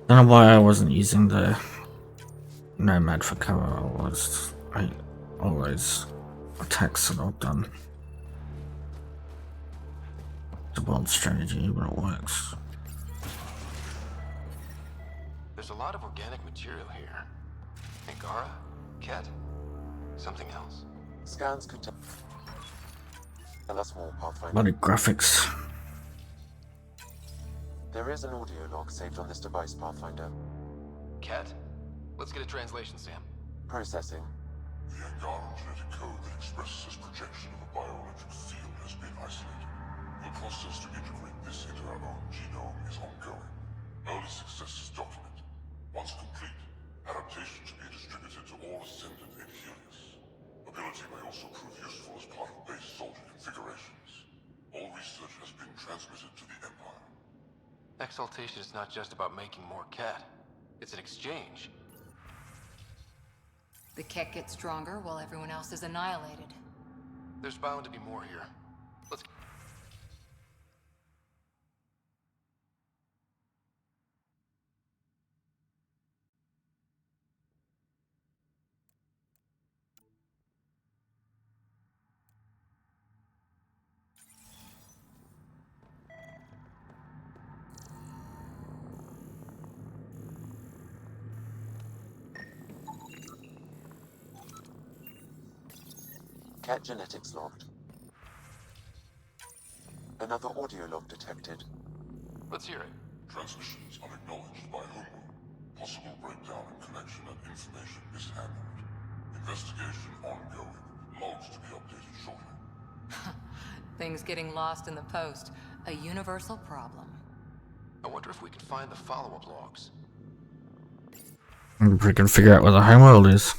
Don't know why I wasn't using the Nomad for cover. I always attacks are not done. It's a bold strategy, but it works. There's a lot of organic material here. Angara? Kett? Something else. Scans could tell us more, Pathfinder. Bloody graphics. There is an audio log saved on this device, Pathfinder. Kett? Let's get a translation, Sam. Processing. The Angara genetic code that expresses this projection of a bioelectric field has been isolated. The process to integrate this into our own genome is ongoing. Early success is documented. Once complete, adaptation should be distributed to all Ascendant and Helios. Ability may also prove useful as part of base soldier configurations. All research has been transmitted to the Empire. Exaltation is not just about making more Kett. It's an exchange. The Kett gets stronger while everyone else is annihilated. There's bound to be more here. Let's... Cat genetics logged. Another audio log detected. Let's hear it. Transmissions unacknowledged by Homeworld. Possible breakdown in connection and information mishandled. Investigation ongoing. Logs to be updated shortly. Things getting lost in the post. A universal problem. I wonder if we can find the follow-up logs. If we can figure out where the homeworld is.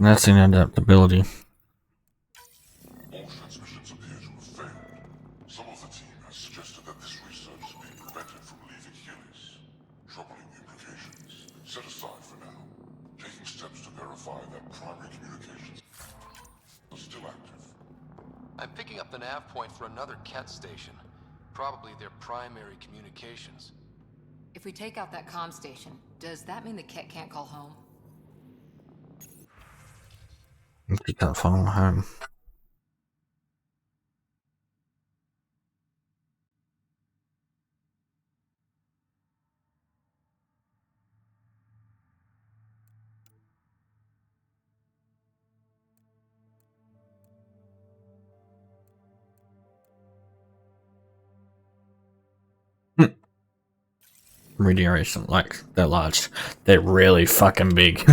That's an adaptability. All transmissions appear to have failed. Some of the team has suggested that this research is being prevented from leaving Helios. Troubling implications. Set aside for now. Taking steps to verify that primary communications are still active. I'm picking up the nav point for another Ket station. Probably their primary communications. If we take out that comm station, does that mean the Ket can't call home? He can't follow home. Radiation, like, they're large. They're really fucking big.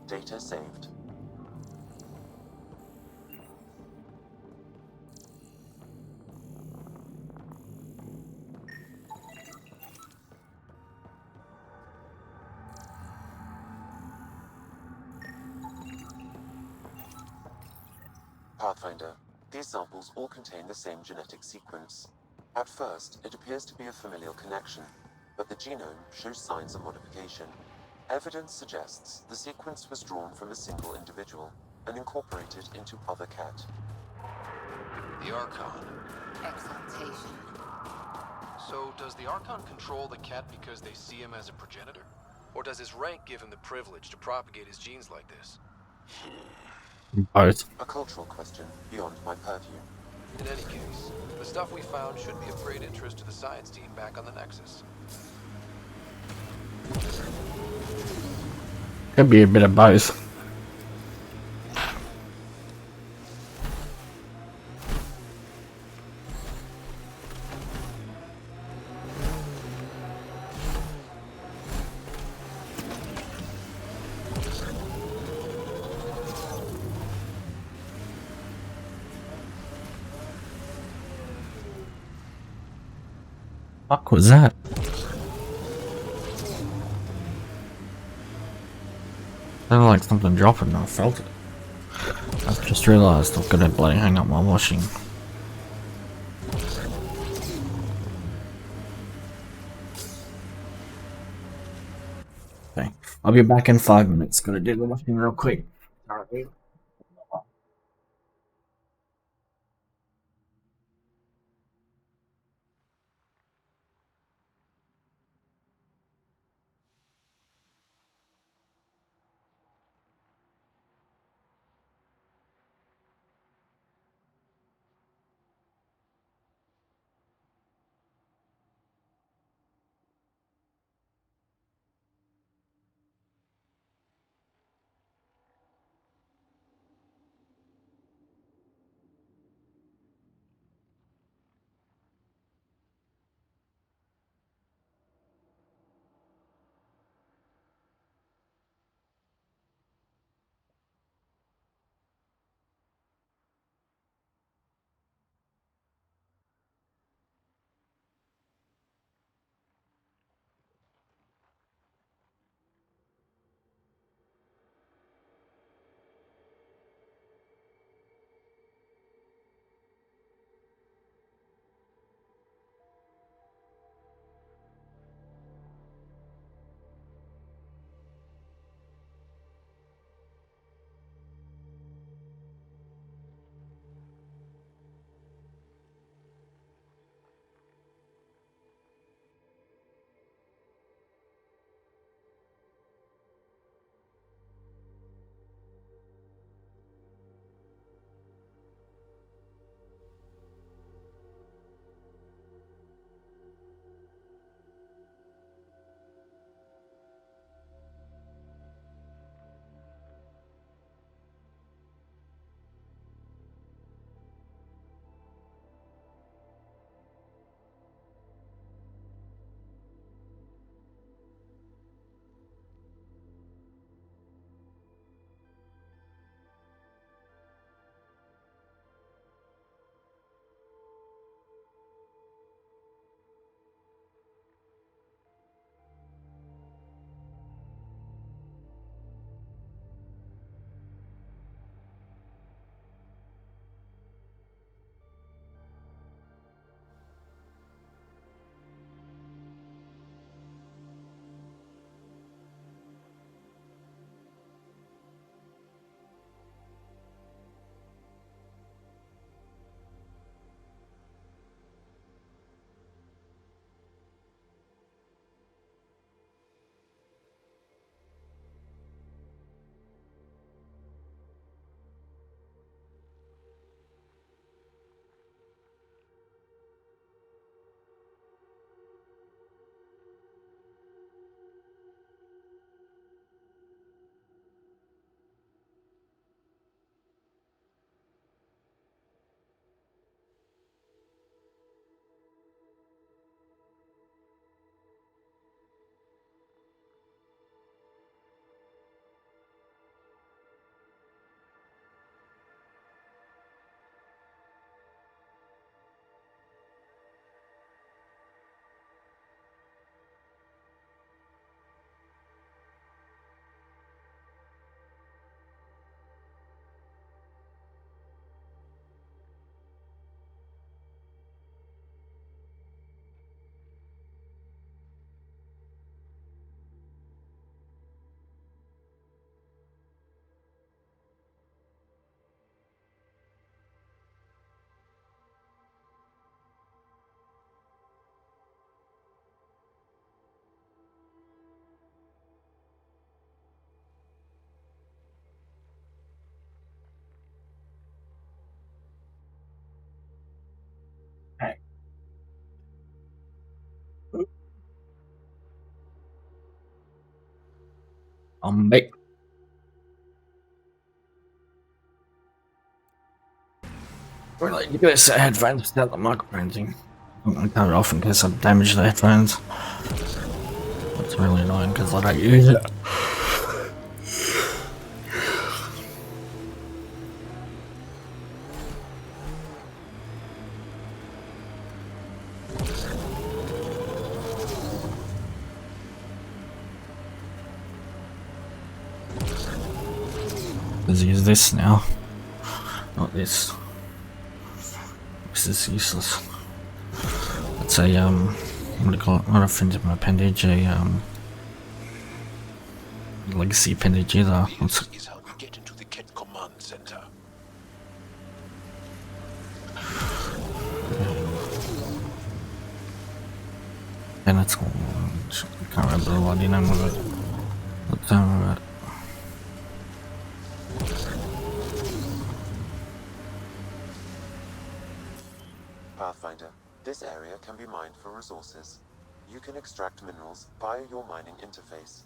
Data saved. Pathfinder, these samples all contain the same genetic sequence. At first, it appears to be a familial connection, but the genome shows signs of modification. Evidence suggests the sequence was drawn from a single individual and incorporated into other cat. The Archon. Exaltation. So, does the Archon control the Ket because they see him as a progenitor? Or does his rank give him the privilege to propagate his genes like this? Both. A cultural question beyond my purview. In any case, the stuff we found should be of great interest to the science team back on the Nexus. Could be a bit of both. Fuck was that? Sounded like something dropping and I felt it. I've just realised I've got to bloody hang up my washing. Okay, I'll be back in 5 minutes. Gotta do the washing real quick. Alright. Back. Really, you guys set headphones without the microphone thing. I cut it off in case I damage the headphones. That's really annoying because I don't use it. Let's use this now. Not this. This is useless. It's a what do you call it? Not a phantom appendage, a legacy appendage either. This is how we get into the Kett command center. And it's all I can't remember the bloody name of it. What's the name of it? Pathfinder, this area can be mined for resources. You can extract minerals via your mining interface.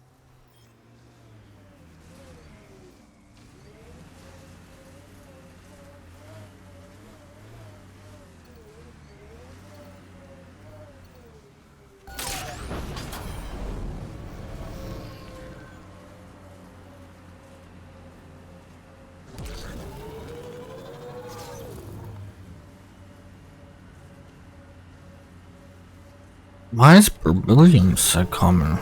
Why is beryllium so common?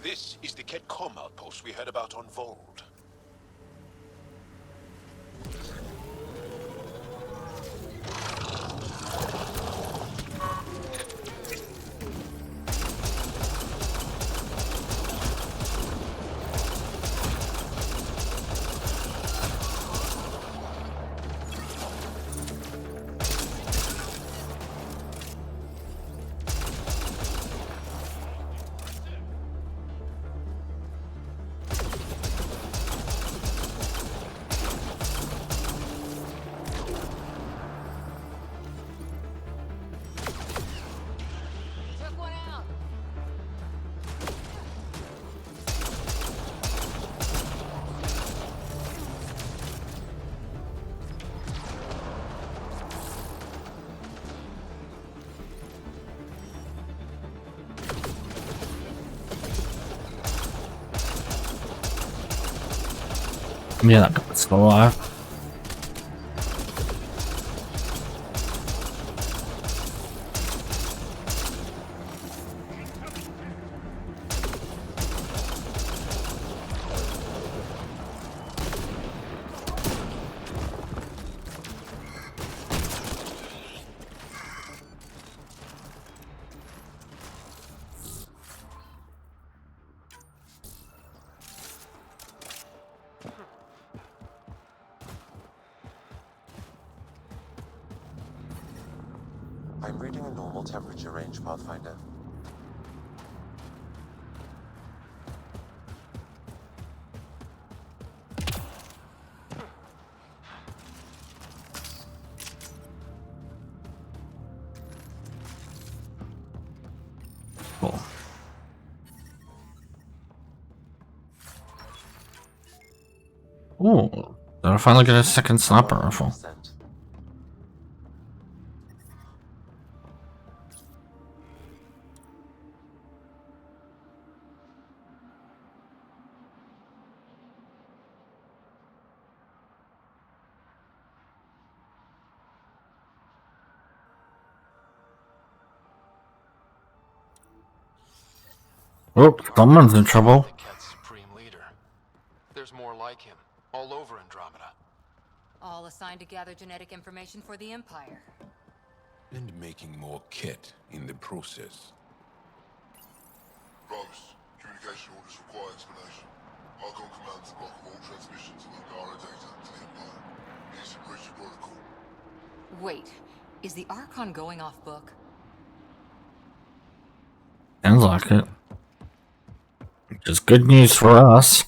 This is the Kett comm outpost we heard about on Voeld. Yeah, that guy's still alive. I'm reading a normal temperature range, Pathfinder. Cool. Ooh, did I finally get a second sniper rifle? 100%. Oh, someone's in trouble. The Kett's supreme leader. There's more like him, all over Andromeda. All assigned to gather genetic information for the Empire. And making more Kett in the process. Rose, communication orders require explanation. Archon commands block all transmissions of Angara data to the Empire. Needs to breach the protocol. Wait, is the Archon going off book? Sounds like it. Which is good news for us.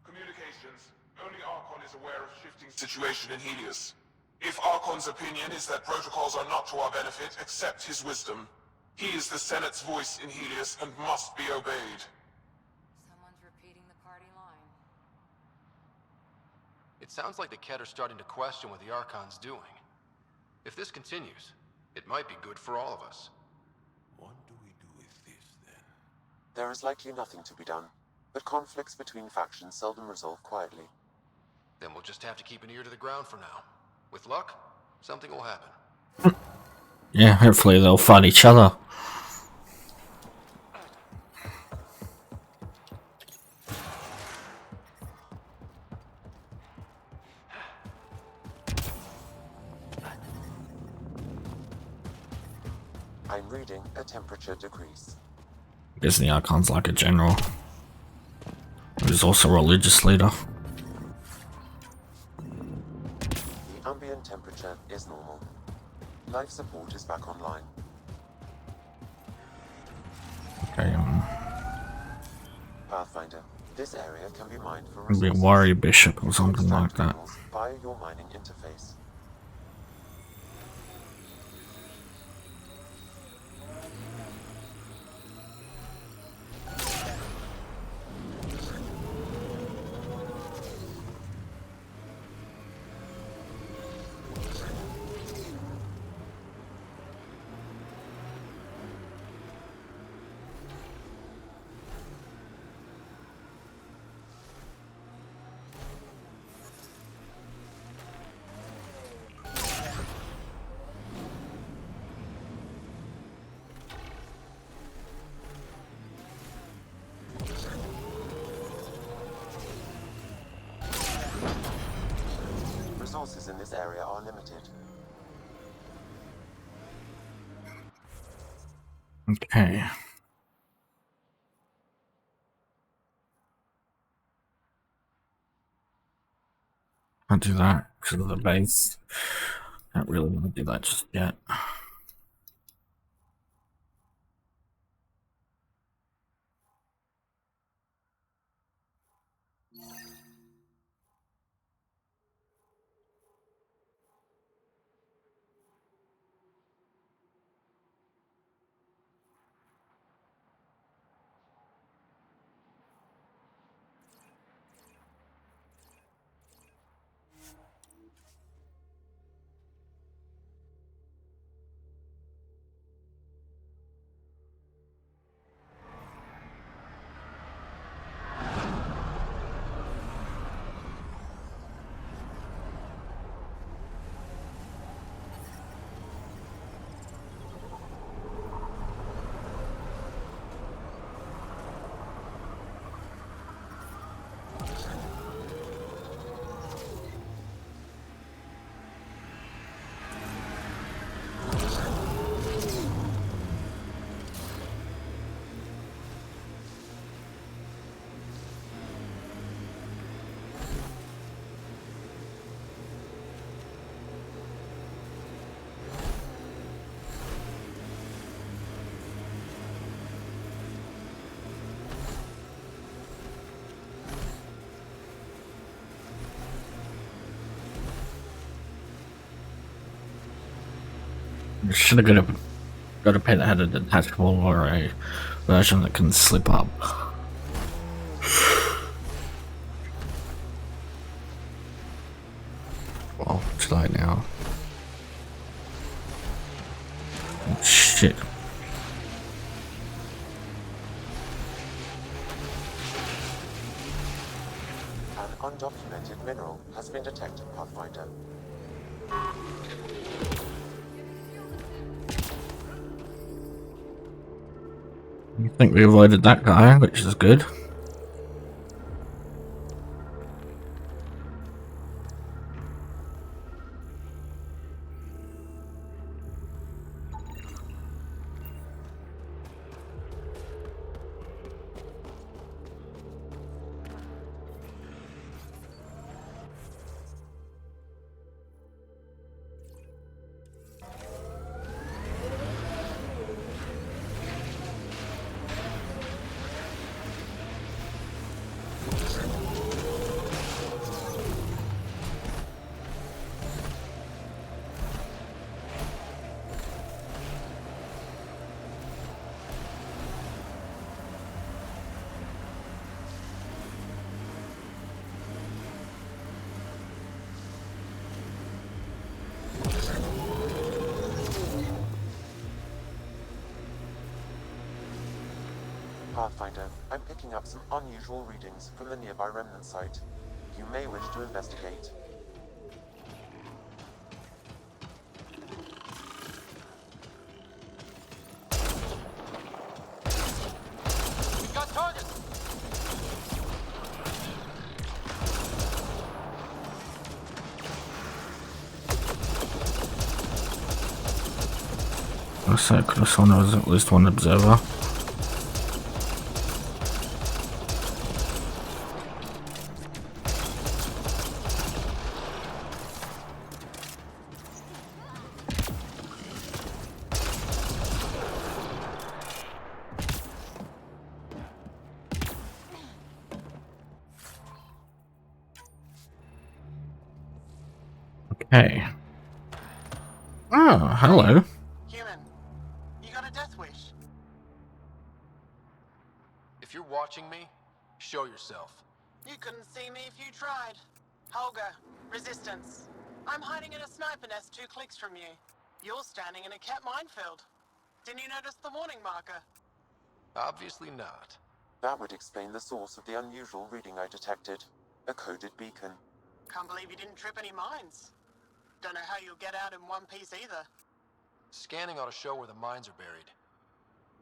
Communications. Only Archon is aware of shifting situation in Helios. If Archon's opinion is that protocols are not to our benefit, accept his wisdom. He is the Senate's voice in Helios and must be obeyed. Someone's repeating the party line. It sounds like the Kett are starting to question what the Archon's doing. If this continues, it might be good for all of us. What do we do with this, then? There is likely nothing to be done, but conflicts between factions seldom resolve quietly. Then we'll just have to keep an ear to the ground for now. With luck, something will happen. Yeah, hopefully they'll fight each other. I'm reading a temperature decrease. I guess the Archon's like a general. He's also a religious leader. The ambient temperature is normal. Life support is back online. Okay, Pathfinder, this area can be mined for maybe a resources. warrior bishop or something like Extract that. minerals via your mining interface. Resources in this area are limited. Okay. I'll do that because of the base. Don't really want to do that just yet. Should have got a pet that had a detachable or a version that can slip up. Well, too late now. Oh, shit. An undocumented mineral has been detected, Pathfinder. I think we avoided that guy, which is good. Pathfinder, I'm picking up some unusual readings from the nearby remnant site. You may wish to investigate. We've got targets! Looks like this one has at least one observer. Okay. Oh, hello. Human, you got a death wish? If you're watching me, show yourself. You couldn't see me if you tried. Holger, Resistance. I'm hiding in a sniper nest 2 clicks from you. You're standing in a cat minefield. Didn't you notice the warning marker? Obviously not. That would explain the source of the unusual reading I detected. A coded beacon. Can't believe you didn't trip any mines. Don't know how you'll get out in one piece either. Scanning ought to show where the mines are buried.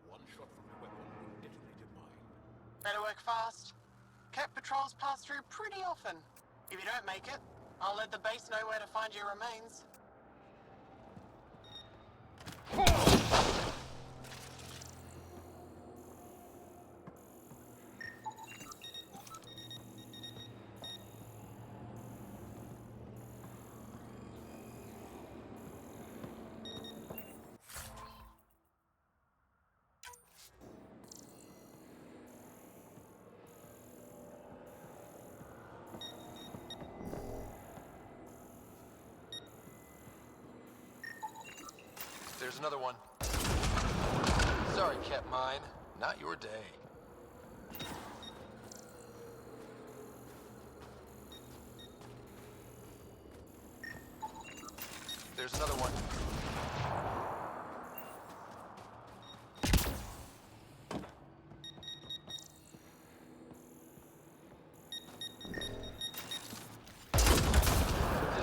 One shot from the weapon will detonate a mine. Better work fast. Cat patrols pass through pretty often. If you don't make it, I'll let the base know where to find your remains. There's another one. Sorry, Cat Mine. Not your day. There's another one.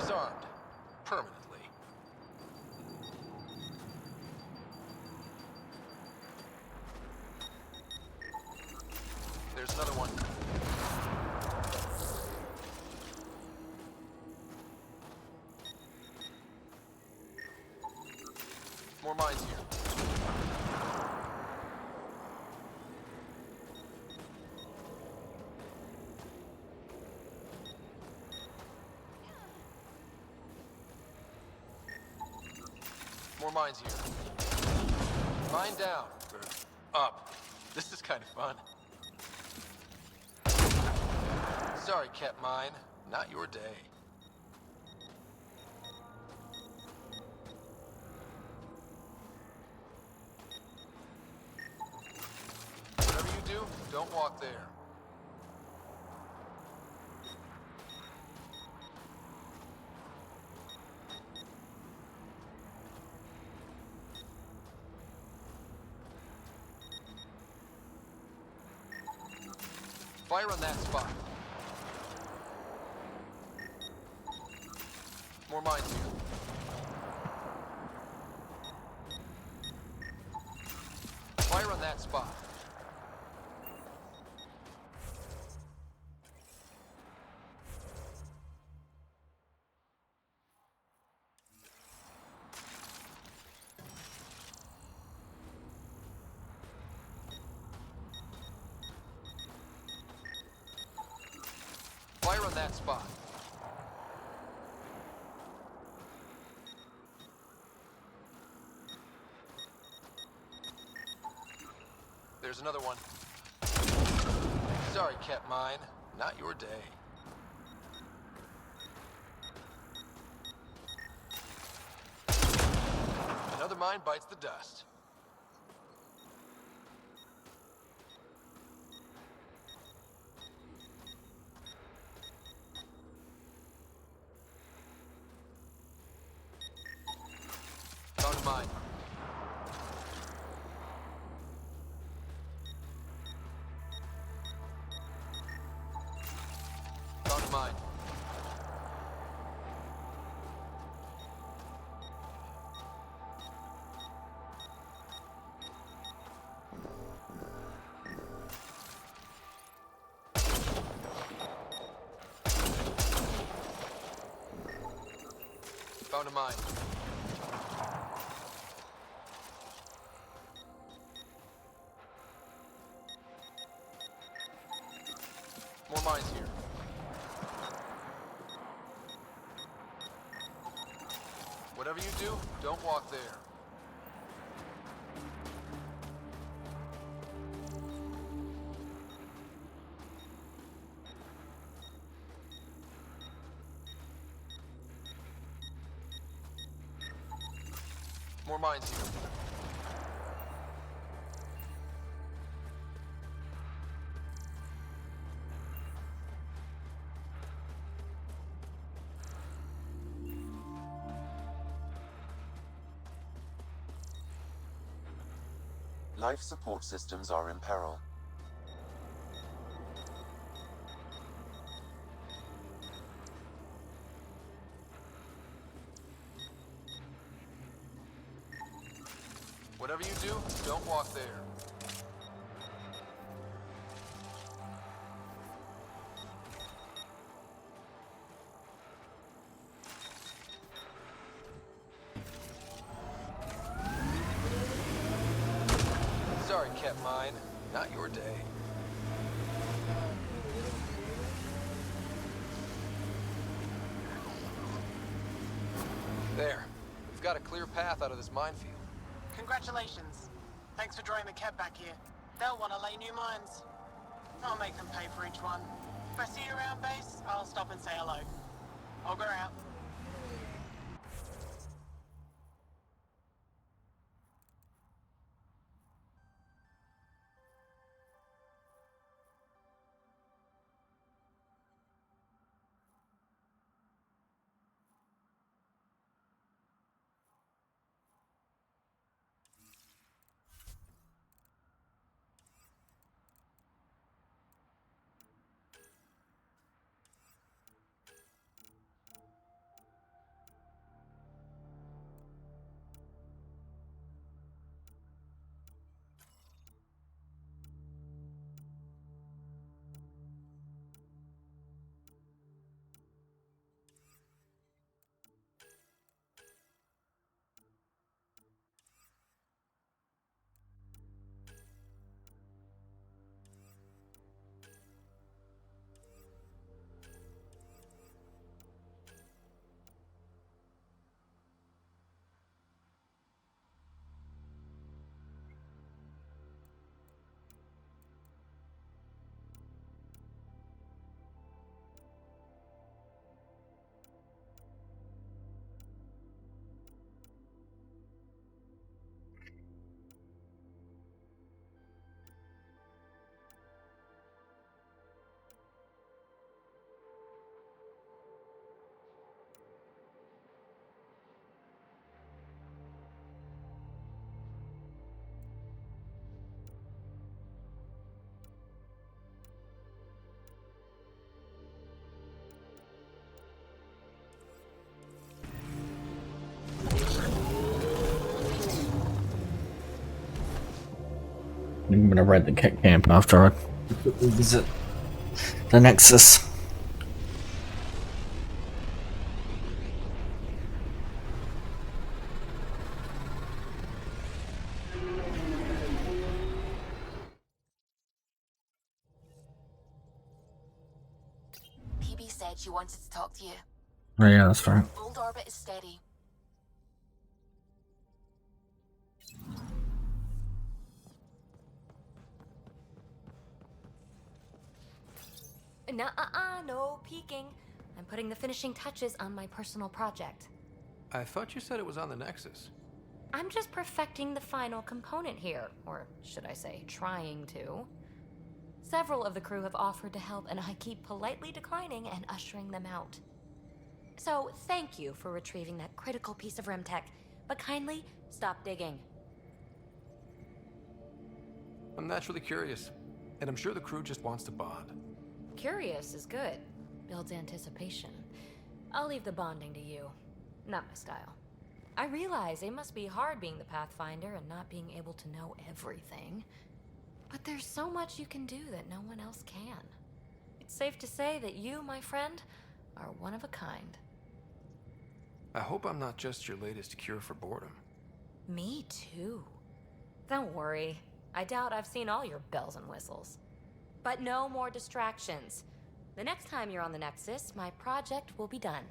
Disarmed. Permanently. There's another one. More mines here. More mines here. Mine down. Or up. This is kind of fun. Sorry, Cat Mine. Not your day. Whatever you do, don't walk there. Fire on that spot. More mines here. Fire on that spot. Fire on that spot. There's another one. Sorry, Cat Mine. Not your day. Another mine bites the dust. Found a mine. Found a mine. More mines here. Whatever you do, don't walk there. More mines here. Life support systems are in peril. Whatever you do, don't walk there. Sorry, Ket Mine. Not your day. There. We've got a clear path out of this minefield. Congratulations. Thanks for drawing the cab back here. They'll want to lay new mines. I'll make them pay for each one. If I see you around base, I'll stop and say hello. Ogre out. I'm gonna raid the Ket camp after I visit the Nexus. PB said she wanted to talk to you. Oh yeah, that's right. Voeld orbit is steady. No peeking. I'm putting the finishing touches on my personal project. I thought you said it was on the Nexus. I'm just perfecting the final component here, or should I say, trying to. Several of the crew have offered to help, and I keep politely declining and ushering them out. So, thank you for retrieving that critical piece of Remtech, but kindly stop digging. I'm naturally curious, and I'm sure the crew just wants to bond. Curious is good. Builds anticipation. I'll leave the bonding to you. Not my style. I realize it must be hard being the Pathfinder and not being able to know everything. But there's so much you can do that no one else can. It's safe to say that you, my friend, are one of a kind. I hope I'm not just your latest cure for boredom. Me too. Don't worry. I doubt I've seen all your bells and whistles. But no more distractions. The next time you're on the Nexus, my project will be done.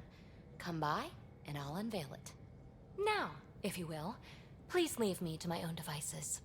Come by, and I'll unveil it. Now, if you will, please leave me to my own devices.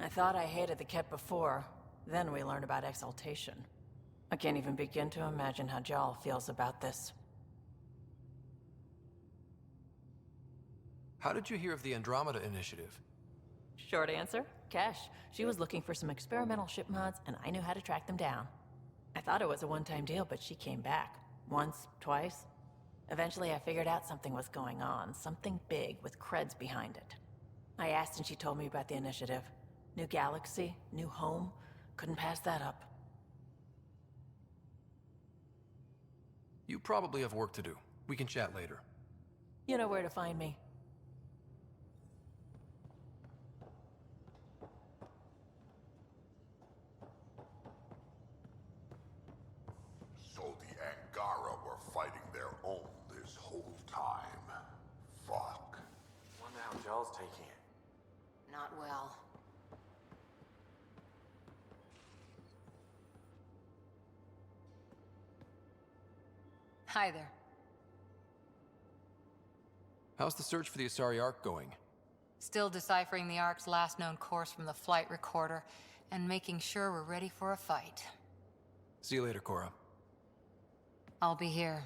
I thought I hated the Ket before. Then we learned about exaltation. I can't even begin to imagine how Jal feels about this. How did you hear of the Andromeda initiative? Short answer, Cash. She was looking for some experimental ship mods, and I knew how to track them down. I thought it was a one-time deal, but she came back. Once, twice. Eventually, I figured out something was going on. Something big with creds behind it. I asked and she told me about the initiative. New galaxy, new home. Couldn't pass that up. You probably have work to do. We can chat later. You know where to find me. So the Angara were fighting their own this whole time. Fuck. Wonder how Joel's taking it. Not well. Hi there. How's the search for the Asari Ark going? Still deciphering the Ark's last known course from the flight recorder and making sure we're ready for a fight. See you later, Cora. I'll be here.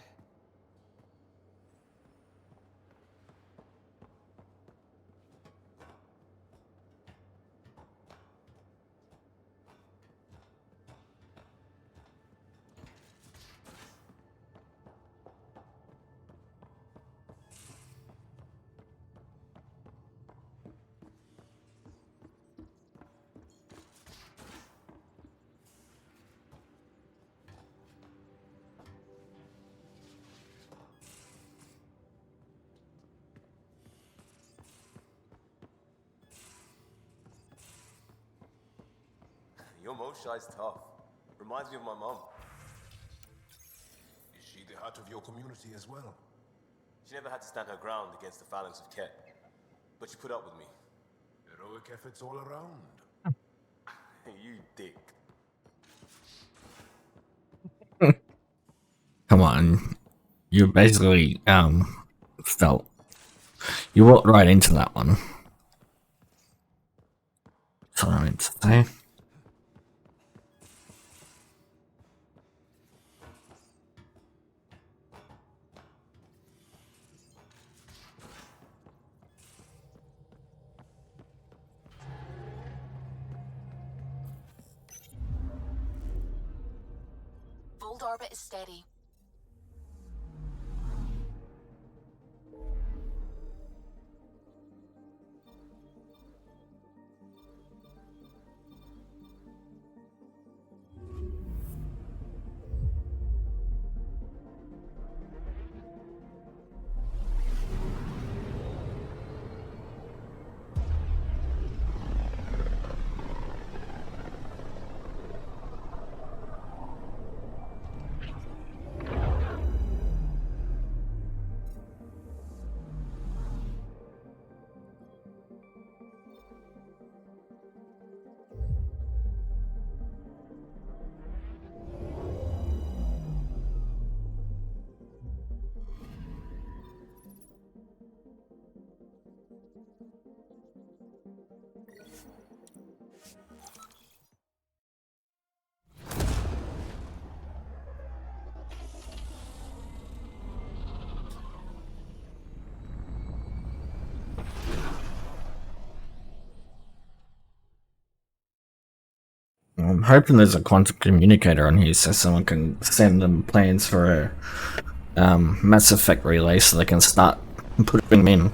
Your Moshai's tough. Reminds me of my mom. Is she the heart of your community as well? She never had to stand her ground against the phalanx of Ket. But she put up with me. Heroic efforts all around. You dick. Come on. You basically, felt. You walked right into that one. That's what I meant to say. Voeld orbit is steady. I'm hoping there's a quantum communicator on here so someone can send them plans for a Mass Effect relay so they can start putting them in.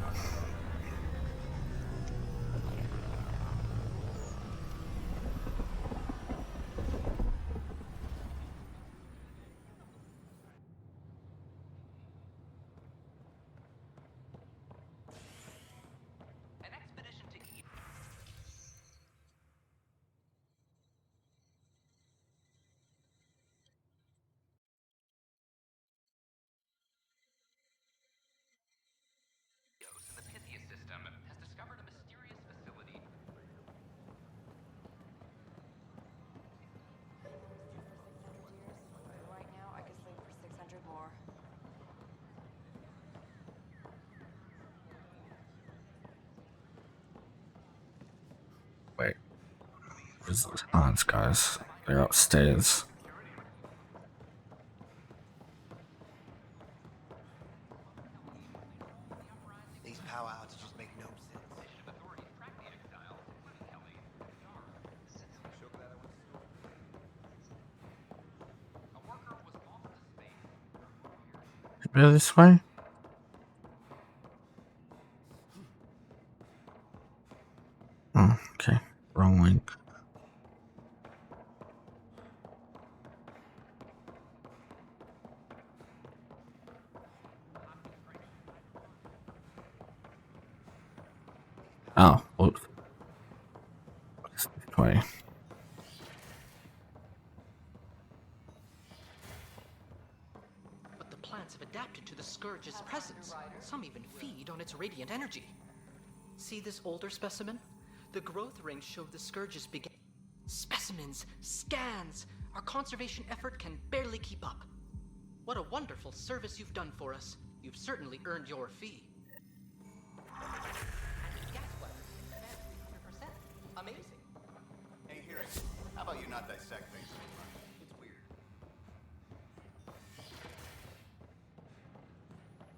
Wait. Where's those cons, guys? They're upstairs. These power outages Go this way? Oh, okay. Wrong way. Oh, oops. This way. But the plants have adapted to the Scourge's presence. Some even feed on its radiant energy. See this older specimen? The growth rings show the Scourge's began. Specimens, scans. Our conservation effort can barely keep up. What a wonderful service you've done for us. You've certainly earned your fee. Guess what? 100%. Amazing. Hey, hearing. How about you not dissect things so much? It's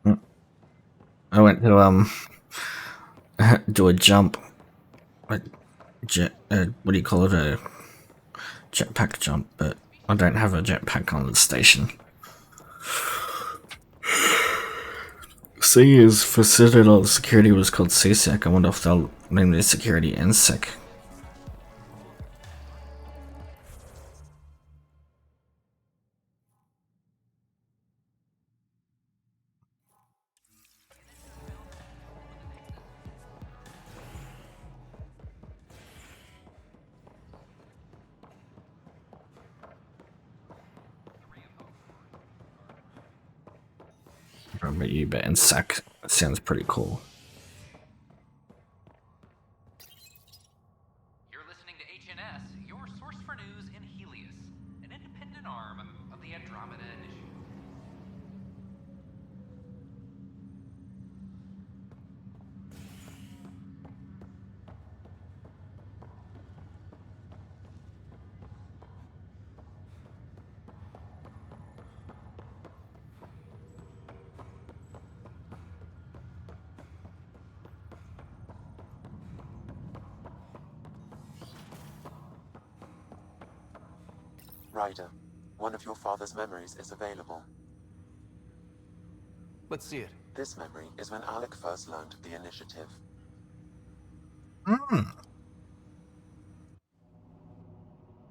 weird. I went to do a jump, what do you call it, a jetpack jump, but I don't have a jetpack on the station. C is for Citadel security was called CSEC. I wonder if they'll name their security NSEC. But you bet NSEC sounds pretty cool. You're listening to HNS, your source for news in Helios, an independent arm of the Andromeda Initiative. Ryder, one of your father's memories is available. Let's see it. This memory is when Alec first learned of the initiative.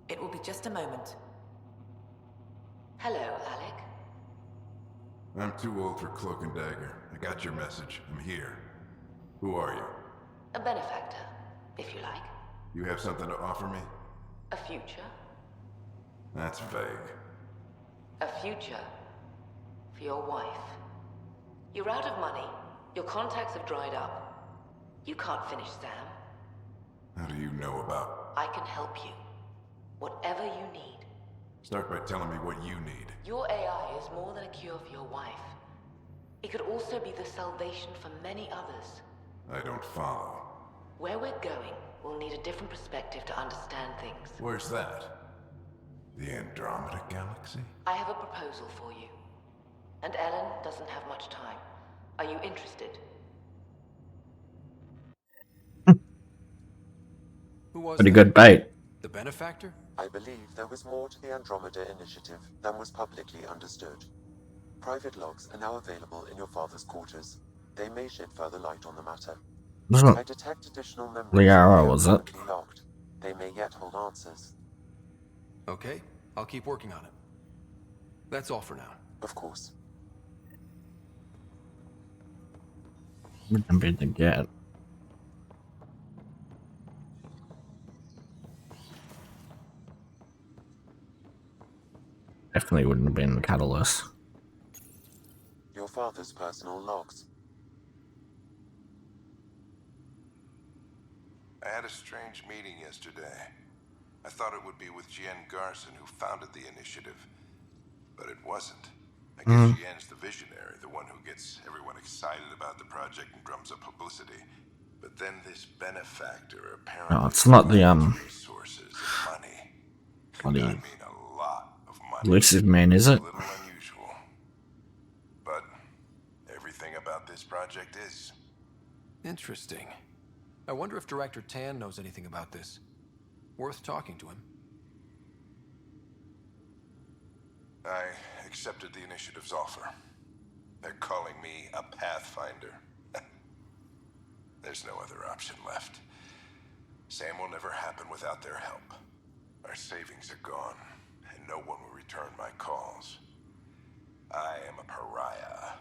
It will be just a moment. Hello, Alec. I'm too old for cloak and dagger. I got your message. I'm here. Who are you? A benefactor, if you like. You have something to offer me? A future. That's vague. A future for your wife. You're out of money. Your contacts have dried up. You can't finish Sam. How do you know about? I can help you. Whatever you need. Start by telling me what you need. Your AI is more than a cure for your wife. It could also be the salvation for many others. I don't follow. Where we're going, we'll need a different perspective to understand things. Where's that? The Andromeda Galaxy? I have a proposal for you. And Ellen doesn't have much time. Are you interested? Who was Pretty that? good bait. The benefactor? I believe there was more to the Andromeda Initiative than was publicly understood. Private logs are now available in your father's quarters. They may shed further light on the matter. Wasn't I detect additional memories Liara, was it? currently locked. They may yet hold answers. Okay, I'll keep working on it. That's all for now. Of course. Wouldn't be to get. Definitely wouldn't have been the catalyst. Your father's personal logs. I had a strange meeting yesterday. I thought it would be with Jien Garson, who founded the initiative. But it wasn't. I guess Jien's the visionary, the one who gets everyone excited about the project and drums up publicity. But then this benefactor apparently... No, it's not the, resources and money. bloody I mean, a lot of money. elusive man, is it? A little unusual. But everything about this project is. Interesting. I wonder if Director Tan knows anything about this. Worth talking to him. I accepted the initiative's offer. They're calling me a Pathfinder. There's no other option left. Sam will never happen without their help. Our savings are gone, and no one will return my calls. I am a pariah.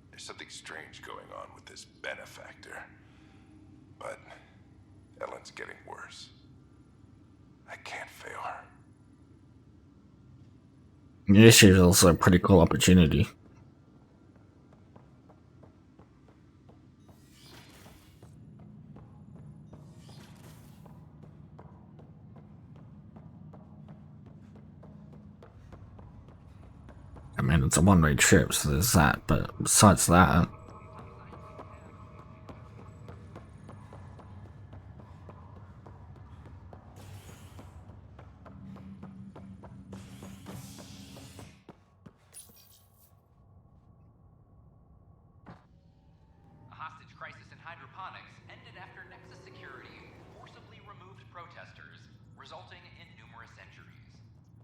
There's something strange going on with this benefactor. But Ellen's getting worse. I can't fail her. This is also a pretty cool opportunity. I mean, it's a one-way trip, so there's that, but besides that... A hostage crisis in hydroponics ended after Nexus Security forcibly removed protesters, resulting in numerous injuries.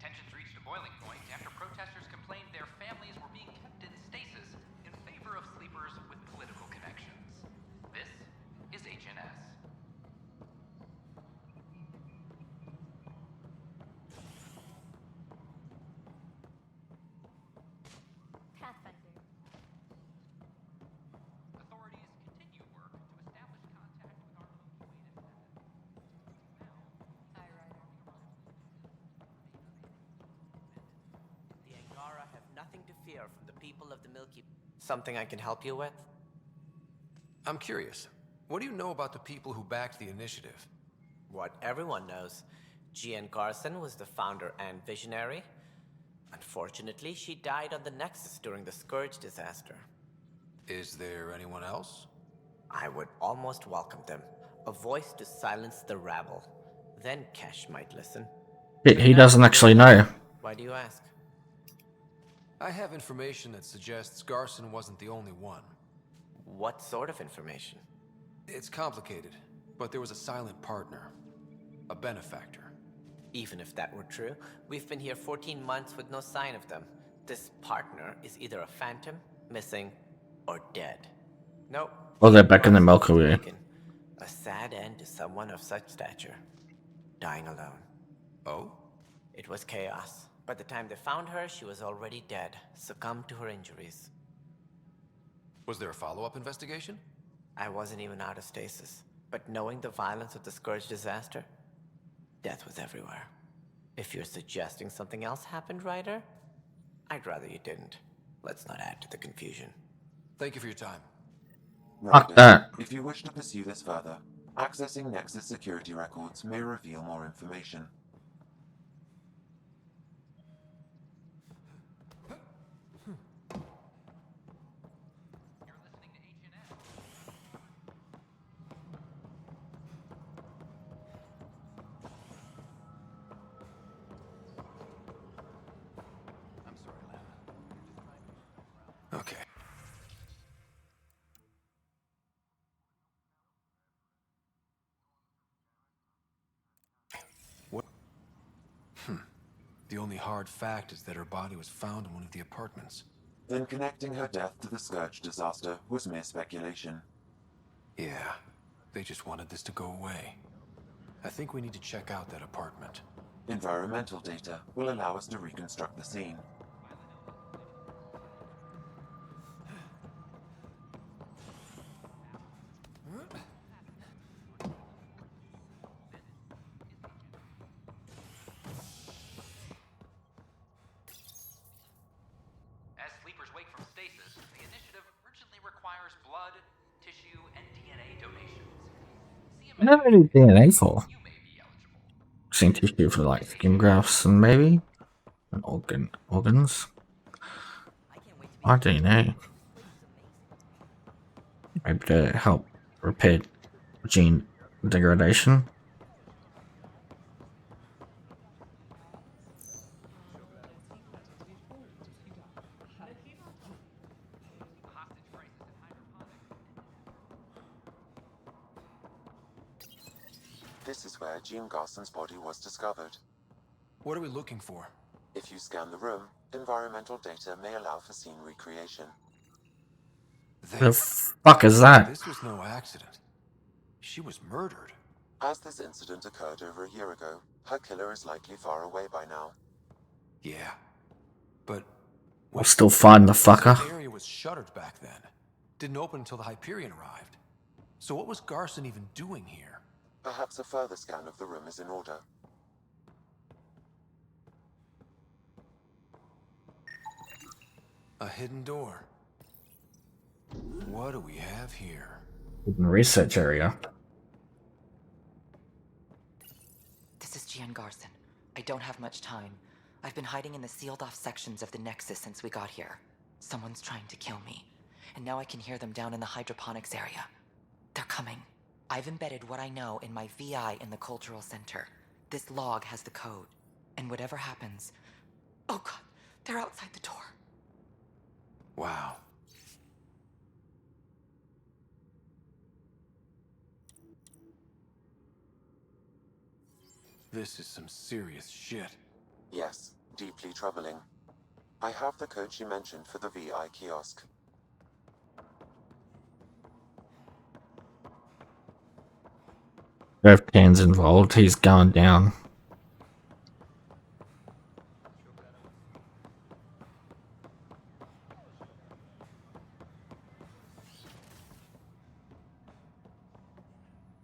Tensions reached a boiling point after protesters complained their families were being kept in stasis in favor of sleepers with political connections. This is HNS. Pathfinder. Authorities continue work to establish contact with our The Angara have nothing to fear from the people of the Milky... Something I can help you with? I'm curious. What do you know about the people who backed the initiative? What everyone knows. Jean Garson was the founder and visionary. Unfortunately, she died on the Nexus during the Scourge disaster. Is there anyone else? I would almost welcome them. A voice to silence the rabble. Then Kesh might listen. He doesn't actually know. Why do you ask? I have information that suggests Garson wasn't the only one. What sort of information? It's complicated, but there was a silent partner. A benefactor. Even if that were true, we've been here 14 months with no sign of them. This partner is either a phantom, missing, or dead. Nope. Well, they're back in the Milky Way. A sad end to someone of such stature. Dying alone. Oh? It was chaos. By the time they found her, she was already dead, succumbed to her injuries. Was there a follow-up investigation? I wasn't even out of stasis. But knowing the violence of the Scourge disaster, death was everywhere. If you're suggesting something else happened, Ryder, I'd rather you didn't. Let's not add to the confusion. Thank you for your time. Fuck that. If you wish to pursue this further, accessing Nexus security records may reveal more information. Okay. What? The only hard fact is that her body was found in one of the apartments. Then connecting her death to the Scourge disaster was mere speculation. Yeah, they just wanted this to go away. I think we need to check out that apartment. Environmental data will allow us to reconstruct the scene. As sleepers wake from stasis, the initiative urgently requires blood, tissue, and DNA donations. I never need DNA for. Seen tissue for like skin grafts and maybe and organs. Our DNA. Maybe to help repair gene degradation. This is where Jean Garson's body was discovered. What are we looking for? If you scan the room, Environmental data may allow for scene recreation. The fuck is that? This was no accident. She was murdered. As this incident occurred over a year ago, her killer is likely far away by now. Yeah. But I'll still find the fucker. The area was shuttered back then. Didn't open until the Hyperion arrived. So what was Garson even doing here? Perhaps a further scan of the room is in order. A hidden door. What do we have here? Hidden research area. This is Gian Garson. I don't have much time. I've been hiding in the sealed-off sections of the Nexus since we got here. Someone's trying to kill me. And now I can hear them down in the hydroponics area. They're coming. I've embedded what I know in my VI in the Cultural Center. This log has the code. And whatever happens... Oh god, they're outside the door. Wow. This is some serious shit. Yes, deeply troubling. I have the code she mentioned for the VI kiosk. If Dan's involved, he's going down.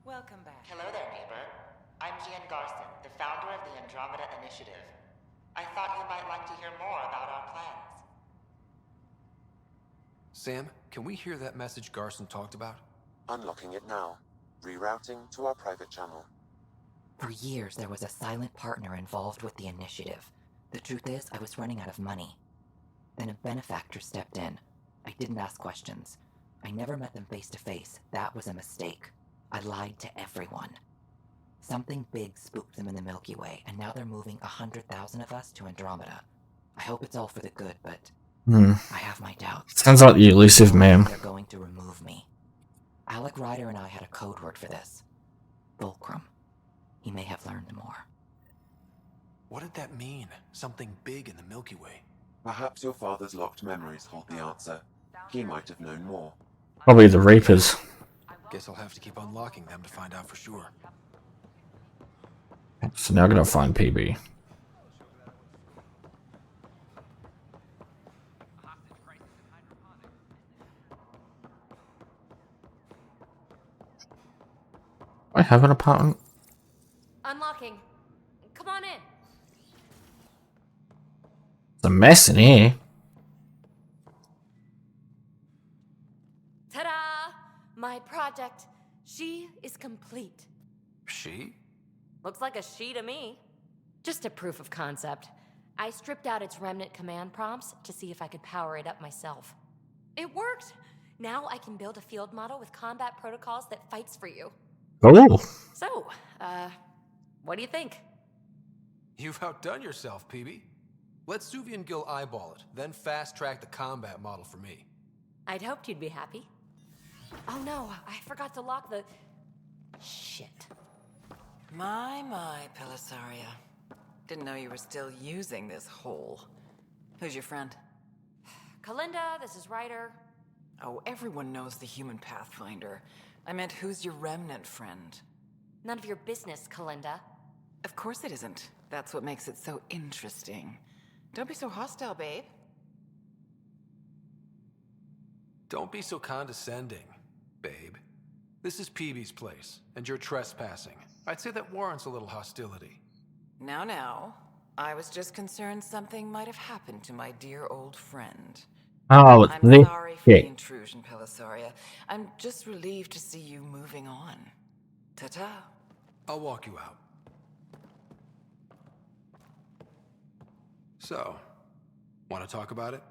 Welcome back. Hello there, neighbor. I'm Gian Garson, the founder of the Andromeda Initiative. I thought you might like to hear more about our plans. Sam, can we hear that message Garson talked about? Unlocking it now. Rerouting to our private channel. For years, there was a silent partner involved with the initiative. The truth is, I was running out of money. Then a benefactor stepped in. I didn't ask questions. I never met them face to face. That was a mistake. I lied to everyone. Something big spooked them in the Milky Way, and now they're moving 100,000 of us to Andromeda. I hope it's all for the good, but I have my doubts. Sounds like the elusive man. They're going to remove me. Alec Ryder and I had a code word for this. Fulcrum. He may have learned more. What did that mean? Something big in the Milky Way? Perhaps your father's locked memories hold the answer. He might have known more. Probably the Reapers. Guess I'll have to keep unlocking them to find out for sure. So now I'm gonna find PB. I have an apartment. Unlocking. Come on in. It's a mess in here. Ta-da! My project. She is complete. She? Looks like a she to me. Just a proof of concept. I stripped out its remnant command prompts to see if I could power it up myself. It worked! Now I can build a field model with combat protocols that fights for you. Oh. So, what do you think? You've outdone yourself, PB. Let Suvi and Gil eyeball it, then fast-track the combat model for me. I'd hoped you'd be happy. Oh no, I forgot to lock the... Shit. My, Pelisaria. Didn't know you were still using this hole. Who's your friend? Kalinda, this is Ryder. Oh, everyone knows the human Pathfinder. I meant, who's your remnant friend? None of your business, Kalinda. Of course it isn't. That's what makes it so interesting. Don't be so hostile, babe. Don't be so condescending, babe. This is PB's place, and you're trespassing. I'd say that warrants a little hostility. Now. I was just concerned something might have happened to my dear old friend. Oh, I'm this sorry for the shit. intrusion, Pelisaria. I'm just relieved to see you moving on. Ta-ta. I'll walk you out. So, want to talk about it?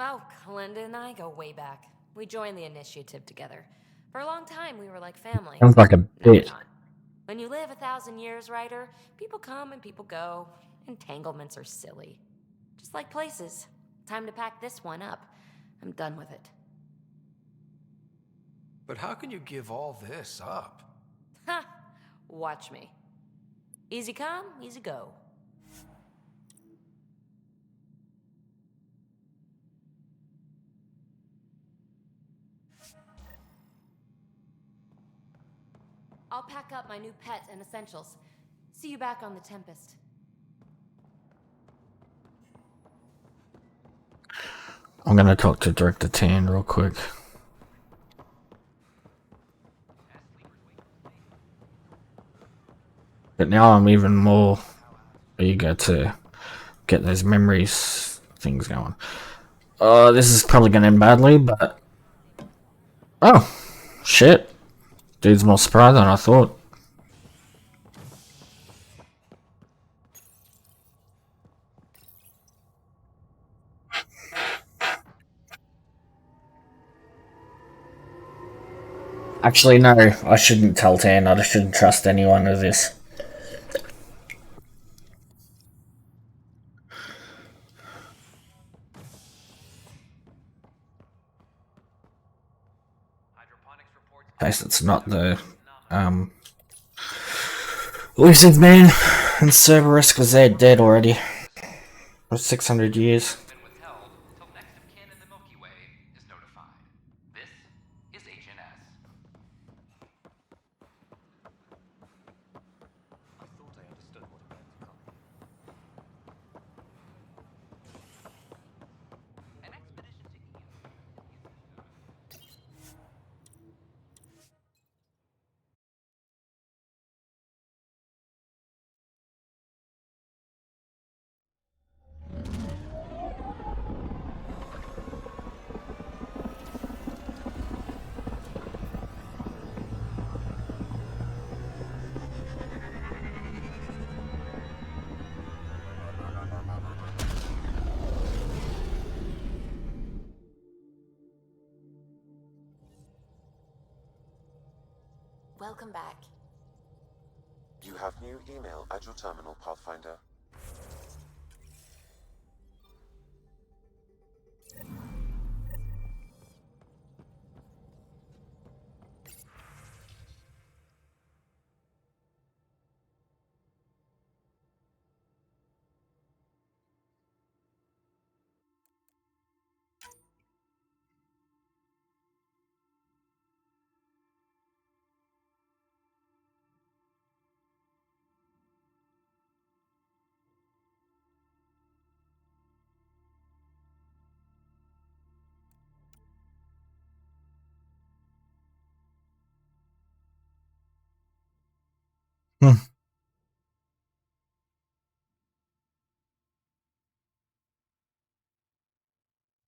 Oh, Kalinda and I go way back. We joined the initiative together. For a long time, we were like family. Sounds like a Now we're bitch. not. When you live 1,000 years, Ryder, people come and people go. Entanglements are silly. Just like places. Time to pack this one up. I'm done with it. But how can you give all this up? Ha! Watch me. Easy come, easy go. I'll pack up my new pet and essentials. See you back on the Tempest. I'm gonna talk to Director Tan real quick. But now I'm even more eager to get those memories things going. This is probably gonna end badly, but... Oh! Shit! Dude's more surprised than I thought. Actually, no, I shouldn't tell Tan. I shouldn't trust anyone with this. In case it's not the, Lucid Man and Cerberus, because they're dead already. For 600 years. Welcome back. You have new email at your terminal, Pathfinder.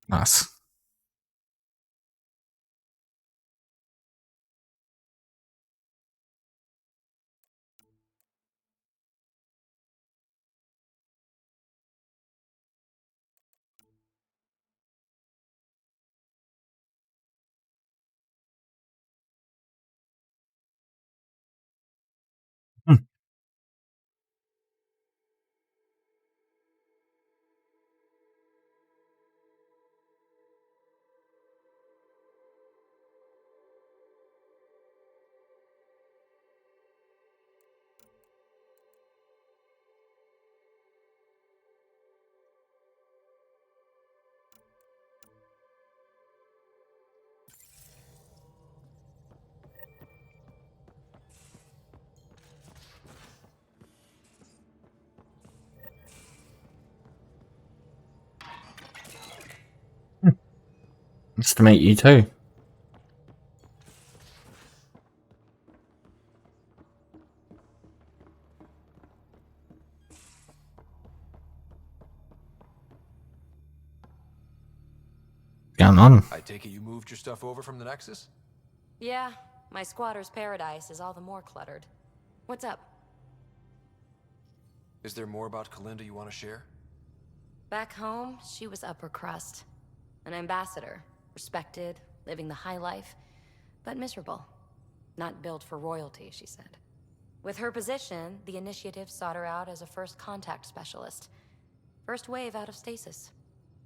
Nice. Nice to meet you too. Going on? I take it you moved your stuff over from the Nexus? Yeah, my squatter's paradise is all the more cluttered. What's up? Is there more about Kalinda you want to share? Back home, she was upper crust. An ambassador. Respected, living the high life, but miserable. Not built for royalty, she said. With her position, the initiative sought her out as a first contact specialist. First wave out of stasis.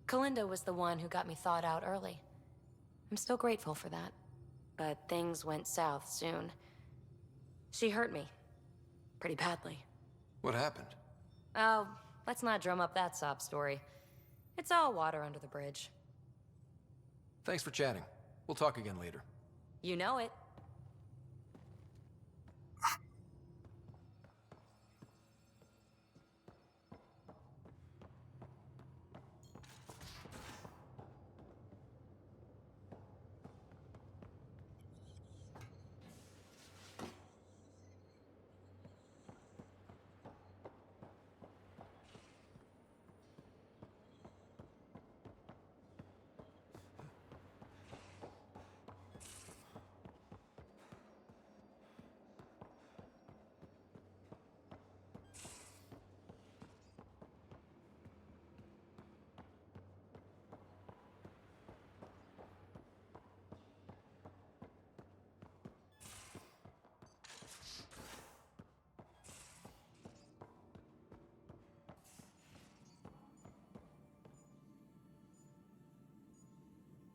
Kalinda was the one who got me thawed out early. I'm still grateful for that. But things went south soon. She hurt me. Pretty badly. What happened? Oh, let's not drum up that sob story. It's all water under the bridge. Thanks for chatting. We'll talk again later. You know it.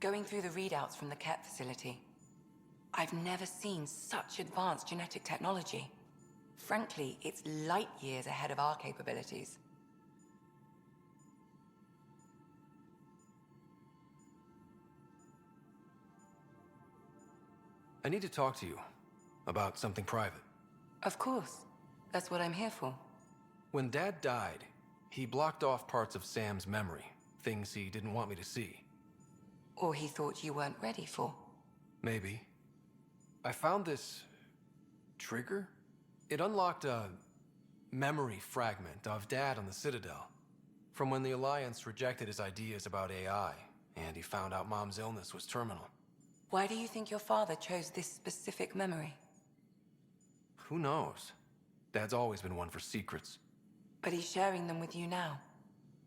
Going through the readouts from the Ket facility, I've never seen such advanced genetic technology. Frankly, it's light years ahead of our capabilities. I need to talk to you about something private. Of course. That's what I'm here for. When Dad died, he blocked off parts of Sam's memory, things he didn't want me to see. Or he thought you weren't ready for. Maybe. I found this trigger. It unlocked a memory fragment of Dad on the Citadel, from when the Alliance rejected his ideas about AI, and he found out Mom's illness was terminal. Why do you think your father chose this specific memory? Who knows? Dad's always been one for secrets. But he's sharing them with you now.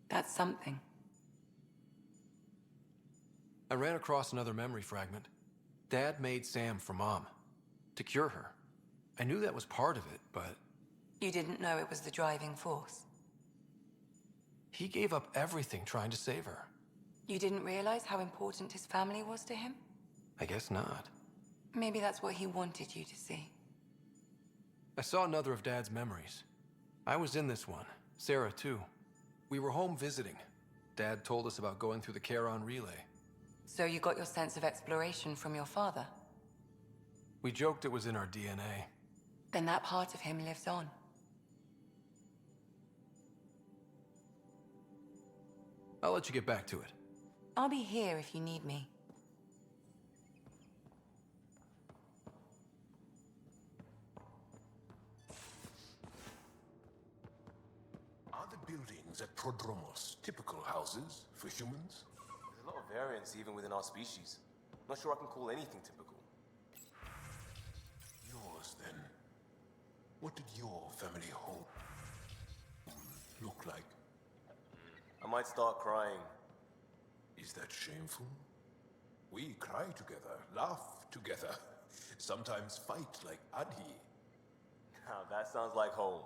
That's something. I ran across another memory fragment. Dad made Sam for Mom, to cure her. I knew that was part of it, but... You didn't know it was the driving force? He gave up everything trying to save her. You didn't realize how important his family was to him? I guess not. Maybe that's what he wanted you to see. I saw another of Dad's memories. I was in this one. Sarah, too. We were home visiting. Dad told us about going through the Charon relay. So you got your sense of exploration from your father? We joked it was in our DNA. Then that part of him lives on. I'll let you get back to it. I'll be here if you need me. Are the buildings at Prodromos typical houses for humans? There's a lot of variance even within our species. Not sure I can call anything typical. Yours, then. What did your family home look like? I might start crying. Is that shameful? We cry together, laugh together, sometimes fight like Adhi. Now that sounds like home.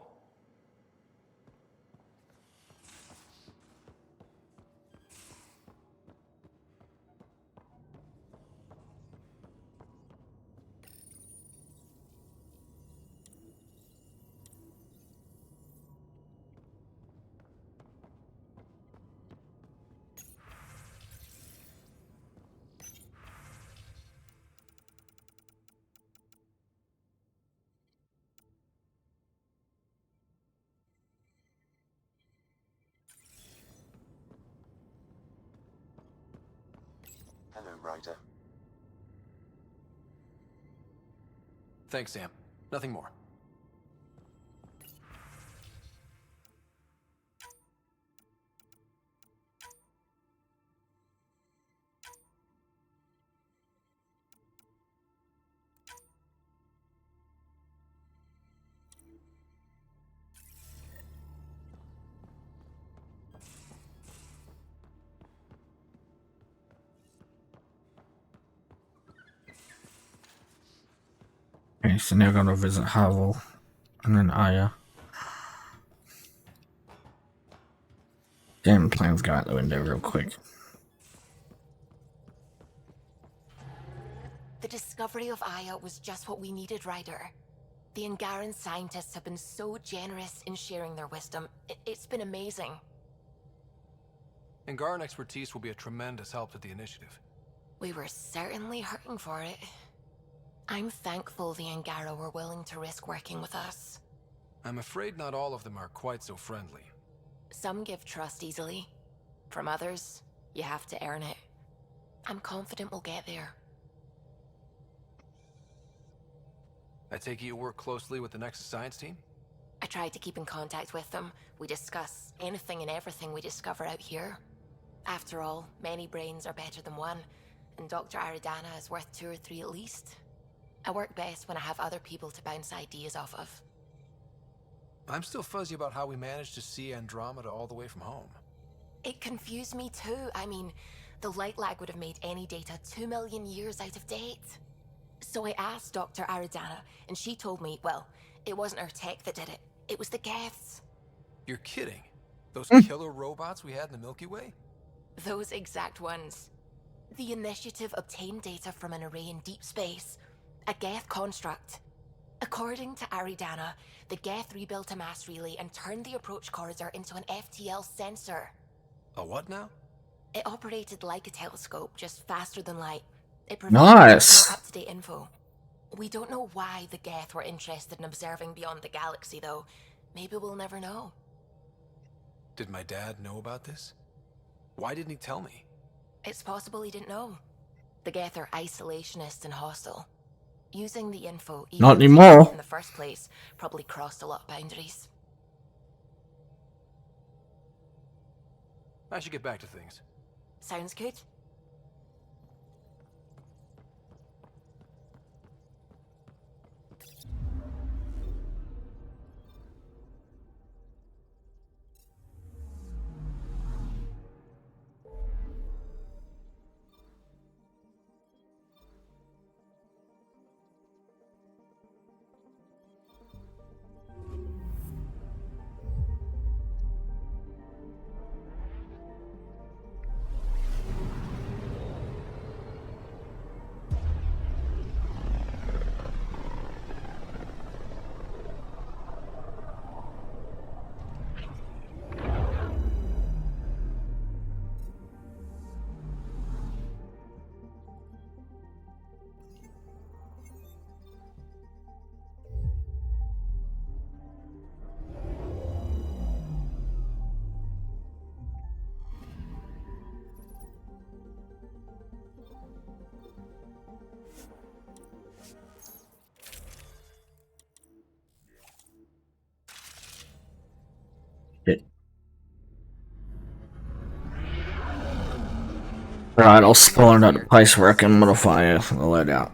Hello, Ryder. Thanks, Sam. Nothing more. Okay, so now we're gonna visit Havel and then Aya. Game plans go out the window real quick. The discovery of Aya was just what we needed, Ryder. The Angaran scientists have been so generous in sharing their wisdom. It's been amazing. Angaran expertise will be a tremendous help to the initiative. We were certainly hurting for it. I'm thankful the Angara were willing to risk working with us. I'm afraid not all of them are quite so friendly. Some give trust easily. From others, you have to earn it. I'm confident we'll get there. I take it you work closely with the Nexus Science team? I tried to keep in contact with them. We discuss anything and everything we discover out here. After all, many brains are better than one, and Dr. Aridana is worth 2 or 3 at least. I work best when I have other people to bounce ideas off of. I'm still fuzzy about how we managed to see Andromeda all the way from home. It confused me too. I mean, the light lag would have made any data 2 million years out of date. So I asked Dr. Aridana, and she told me, well, it wasn't her tech that did it. It was the Geths. You're kidding? Those killer robots we had in the Milky Way? Those exact ones. The Initiative obtained data from an array in deep space, a Geth construct. According to Aridana, the Geth rebuilt a mass relay and turned the approach corridor into an FTL sensor. A what now? It operated like a telescope, just faster than light. It provided more Nice. up-to-date info. We don't know why the Geth were interested in observing beyond the galaxy, though. Maybe we'll never know. Did my dad know about this? Why didn't he tell me? It's possible he didn't know. The Geth are isolationist and hostile. Using the info Not even anymore. in the first place probably crossed a lot of boundaries. I should get back to things. Sounds good. Alright, I'll spawn at the place where I can modify the loadout.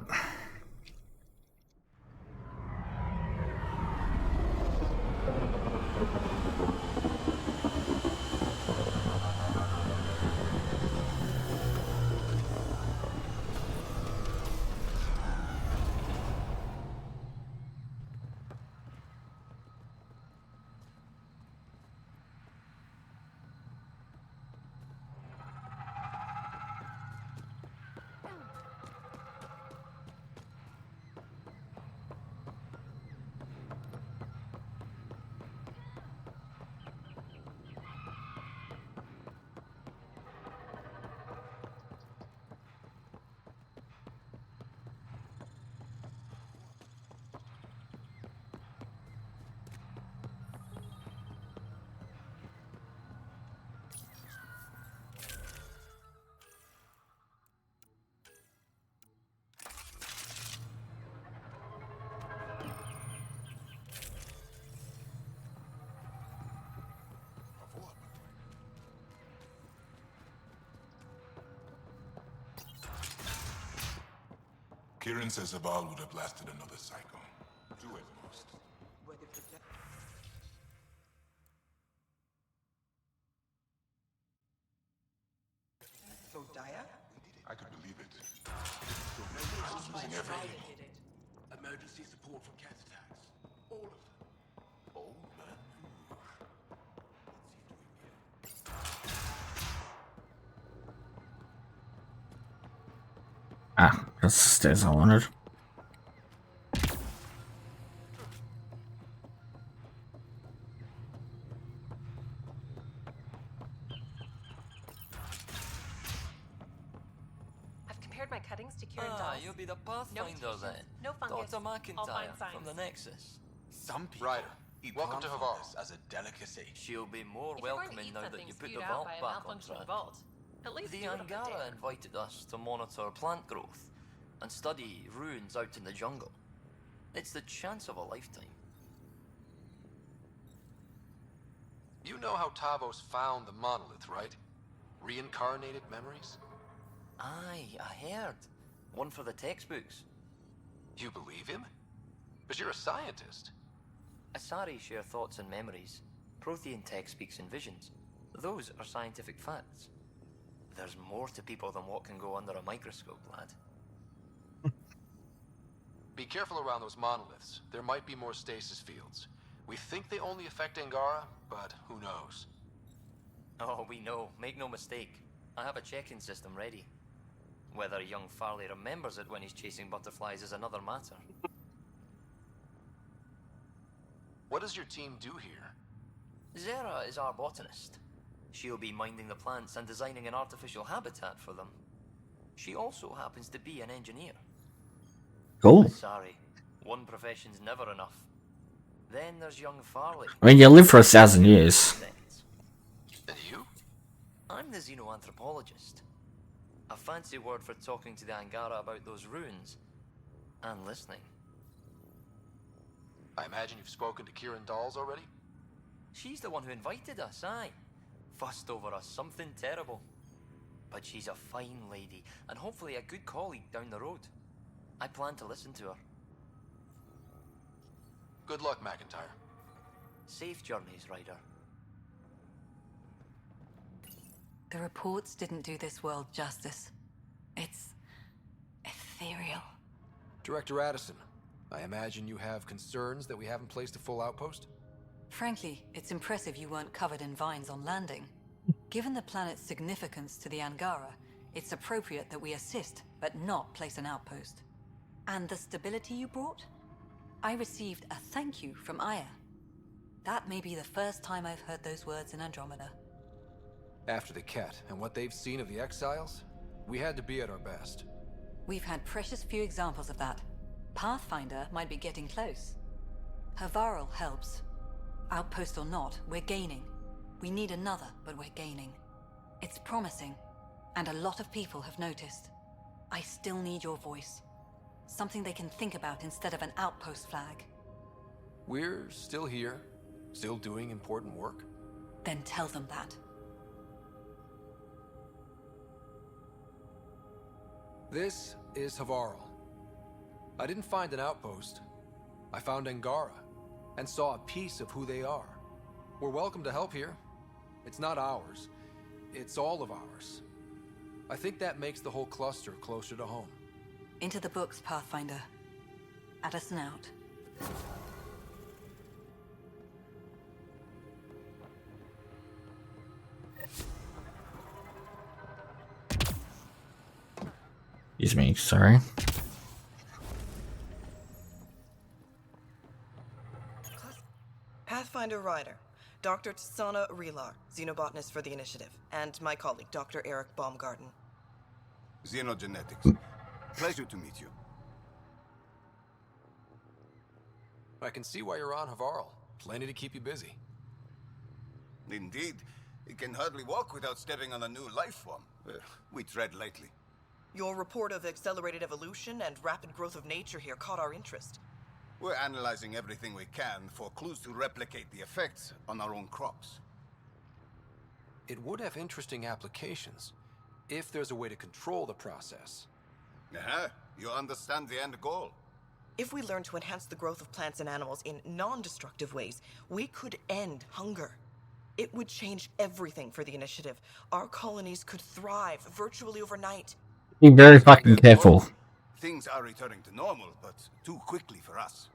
Kieran says the ball would have lasted another cycle. Two at most. So Daya? I could believe it. I was losing everything. Emergency support from cat attacks. All of them. Old man. Ah, that's the stairs I wanted. I've compared my cuttings to Kieran Ah, dolls. you'll be the No Pathfinder mutations, then. no fungus, Dr. all fine McIntyre signs. from the Nexus. Some people Ryder, eat welcome to plant Havar. fungus as a delicacy. She'll be more If you're going to welcoming eat now that something you put spewed the out vault by a back on malfunctioning track. vault, at least The do it if it's Angara there. invited us to monitor plant growth and study ruins out in the jungle. It's the chance of a lifetime. You know how Tavos found the monolith, right? Reincarnated memories? Aye, I heard. One for the textbooks. You believe him? But you're a scientist. Asari share thoughts and memories. Prothean tech speaks in visions. Those are scientific facts. There's more to people than what can go under a microscope, lad. Be careful around those monoliths. There might be more stasis fields. We think they only affect Angara, but who knows? Oh, we know. Make no mistake. I have a check-in system ready. Whether young Farley remembers it when he's chasing butterflies is another matter. What does your team do here? Zera is our botanist. She'll be minding the plants and designing an artificial habitat for them. She also happens to be an engineer. Cool. Sorry, one profession's never enough. Then there's young Farley. I mean, you live for 1,000 years. And you? I'm the xenoanthropologist. A fancy word for talking to the Angara about those ruins. And listening. I imagine you've spoken to Kieran Dawes already? She's the one who invited us, aye. Fussed over us something terrible. But she's a fine lady, and hopefully a good colleague down the road. I plan to listen to her. Good luck, McIntyre. Safe journeys, Ryder. The reports didn't do this world justice. It's ethereal. Director Addison, I imagine you have concerns that we haven't placed a full outpost? Frankly, it's impressive you weren't covered in vines on landing. Given the planet's significance to the Angara, it's appropriate that we assist, but not place an outpost. And the stability you brought? I received a thank you from Aya. That may be the first time I've heard those words in Andromeda. After the Ket and what they've seen of the Exiles, we had to be at our best. We've had precious few examples of that. Pathfinder might be getting close. Havarl helps. Outpost or not, we're gaining. We need another, but we're gaining. It's promising, and a lot of people have noticed. I still need your voice. Something they can think about instead of an outpost flag. We're still here, still doing important work. Then tell them that. This is Havarl. I didn't find an outpost. I found Angara, and saw a piece of who they are. We're welcome to help here. It's not ours. It's all of ours. I think that makes the whole cluster closer to home. Into the books, Pathfinder. Addison out. Excuse me, sorry. Pathfinder Ryder, Dr. Tsana Relar, xenobotanist for the Initiative, and my colleague, Dr. Eric Baumgarten. Xenogenetics. Pleasure to meet you. I can see why you're on Havarl. Plenty to keep you busy. Indeed. You can hardly walk without stepping on a new life form. We tread lightly. Your report of accelerated evolution and rapid growth of nature here caught our interest. We're analyzing everything we can for clues to replicate the effects on our own crops. It would have interesting applications, if there's a way to control the process. You understand the end goal. If we learn to enhance the growth of plants and animals in non-destructive ways, we could end hunger. It would change everything for the Initiative. Our colonies could thrive virtually overnight. Be very fucking careful. Things are returning to normal, but too quickly for us.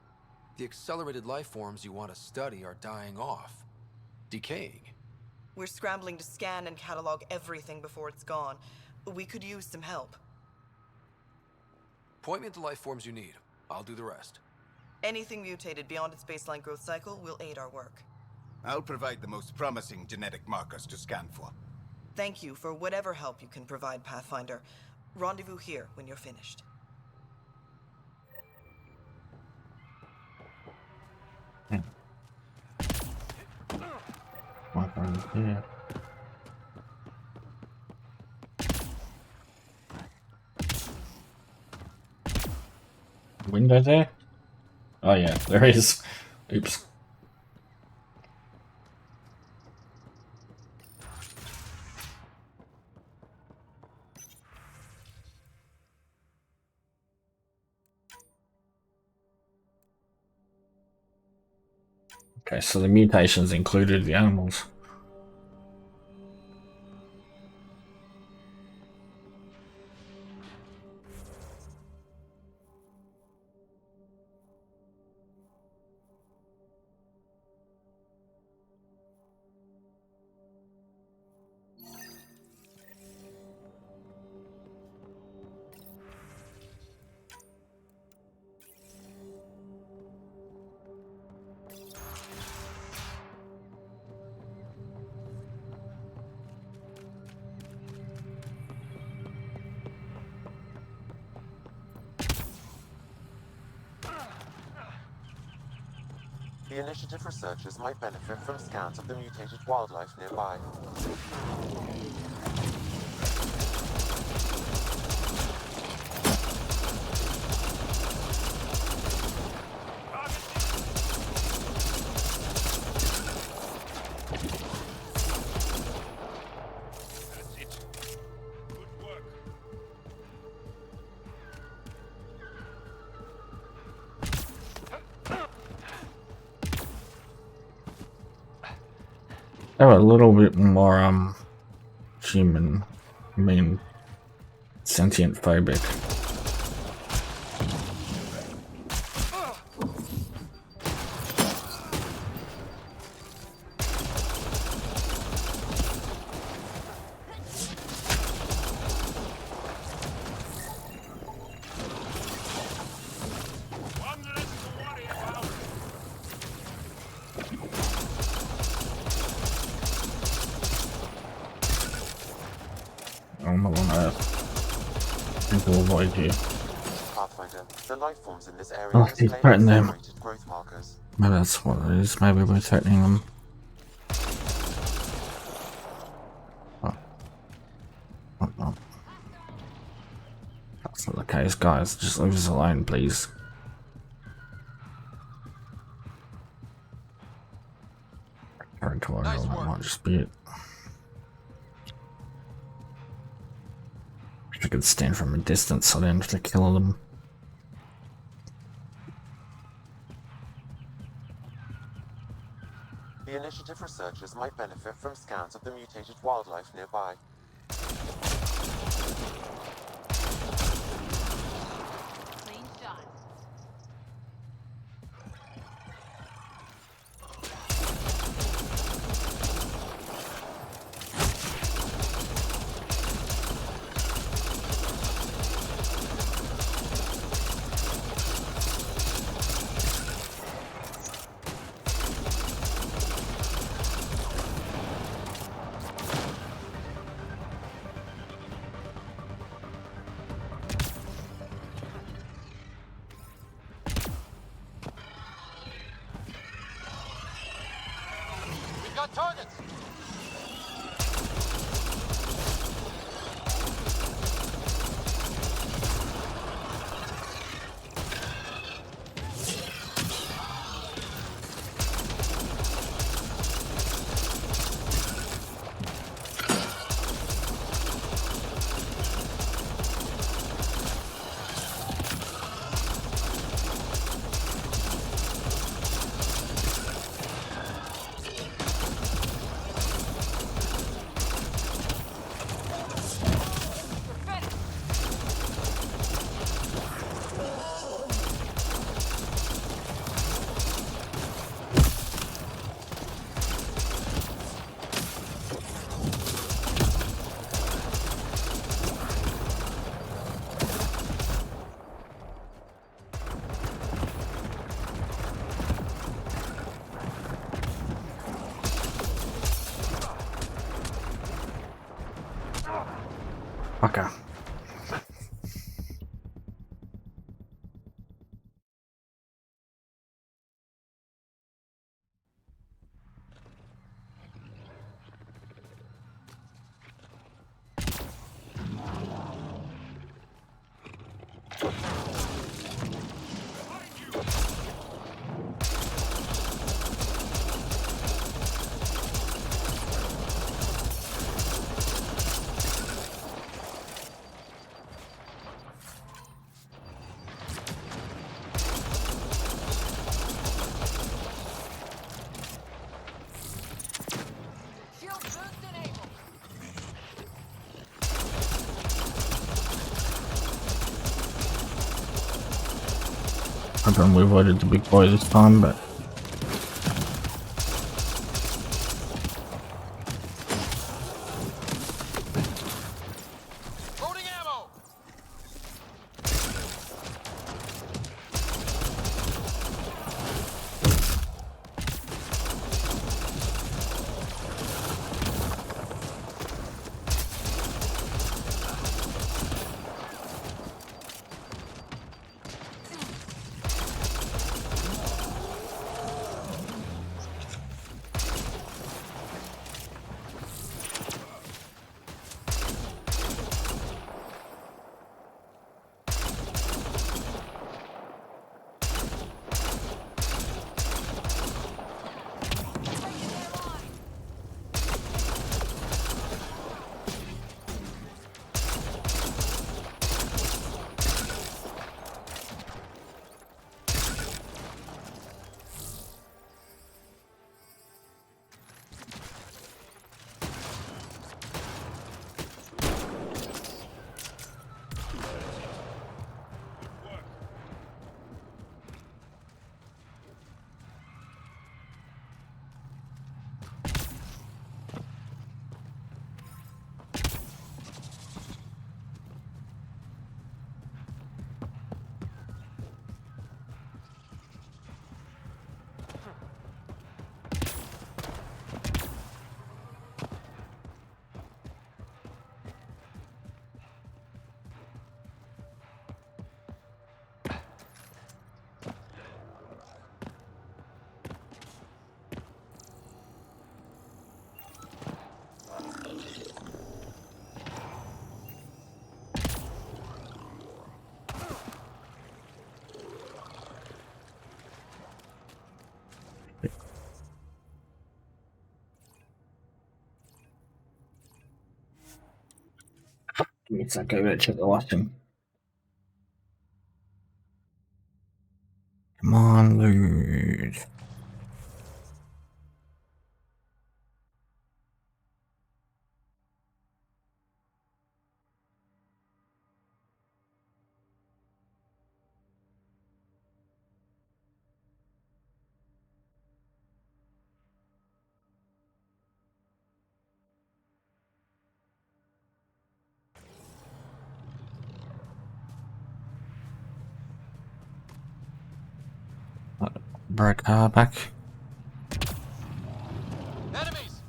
The accelerated life forms you want to study are dying off. Decaying. We're scrambling to scan and catalog everything before it's gone. We could use some help. Point me at the life forms you need. I'll do the rest. Anything mutated beyond its baseline growth cycle will aid our work. I'll provide the most promising genetic markers to scan for. Thank you for whatever help you can provide, Pathfinder. Rendezvous here when you're finished. Yeah. Window there? Oh yeah, there is. Oops. Okay, so the mutations included the animals. The initiative researchers might benefit from scans of the mutated wildlife nearby. They're a little bit more human, I mean sentient phobic. I'm on Earth. And to avoid you. Pathfinder, the life forms in this area Oh, he's display threatening them. accelerated growth markers. Maybe that's what it is. Maybe we're threatening them. Oh. Oh. That's not the case, guys. Just leave us alone, please. Territorial, that might just be it. If I could stand from a distance, so I didn't have to kill them. The initiative researchers might benefit from scans of the mutated wildlife nearby. Clean shot. We've got targets! Okay. Hoping we avoided the big boy this time, but Give me a sec, go check the washing. Come on, dude. Bird car back. Enemies!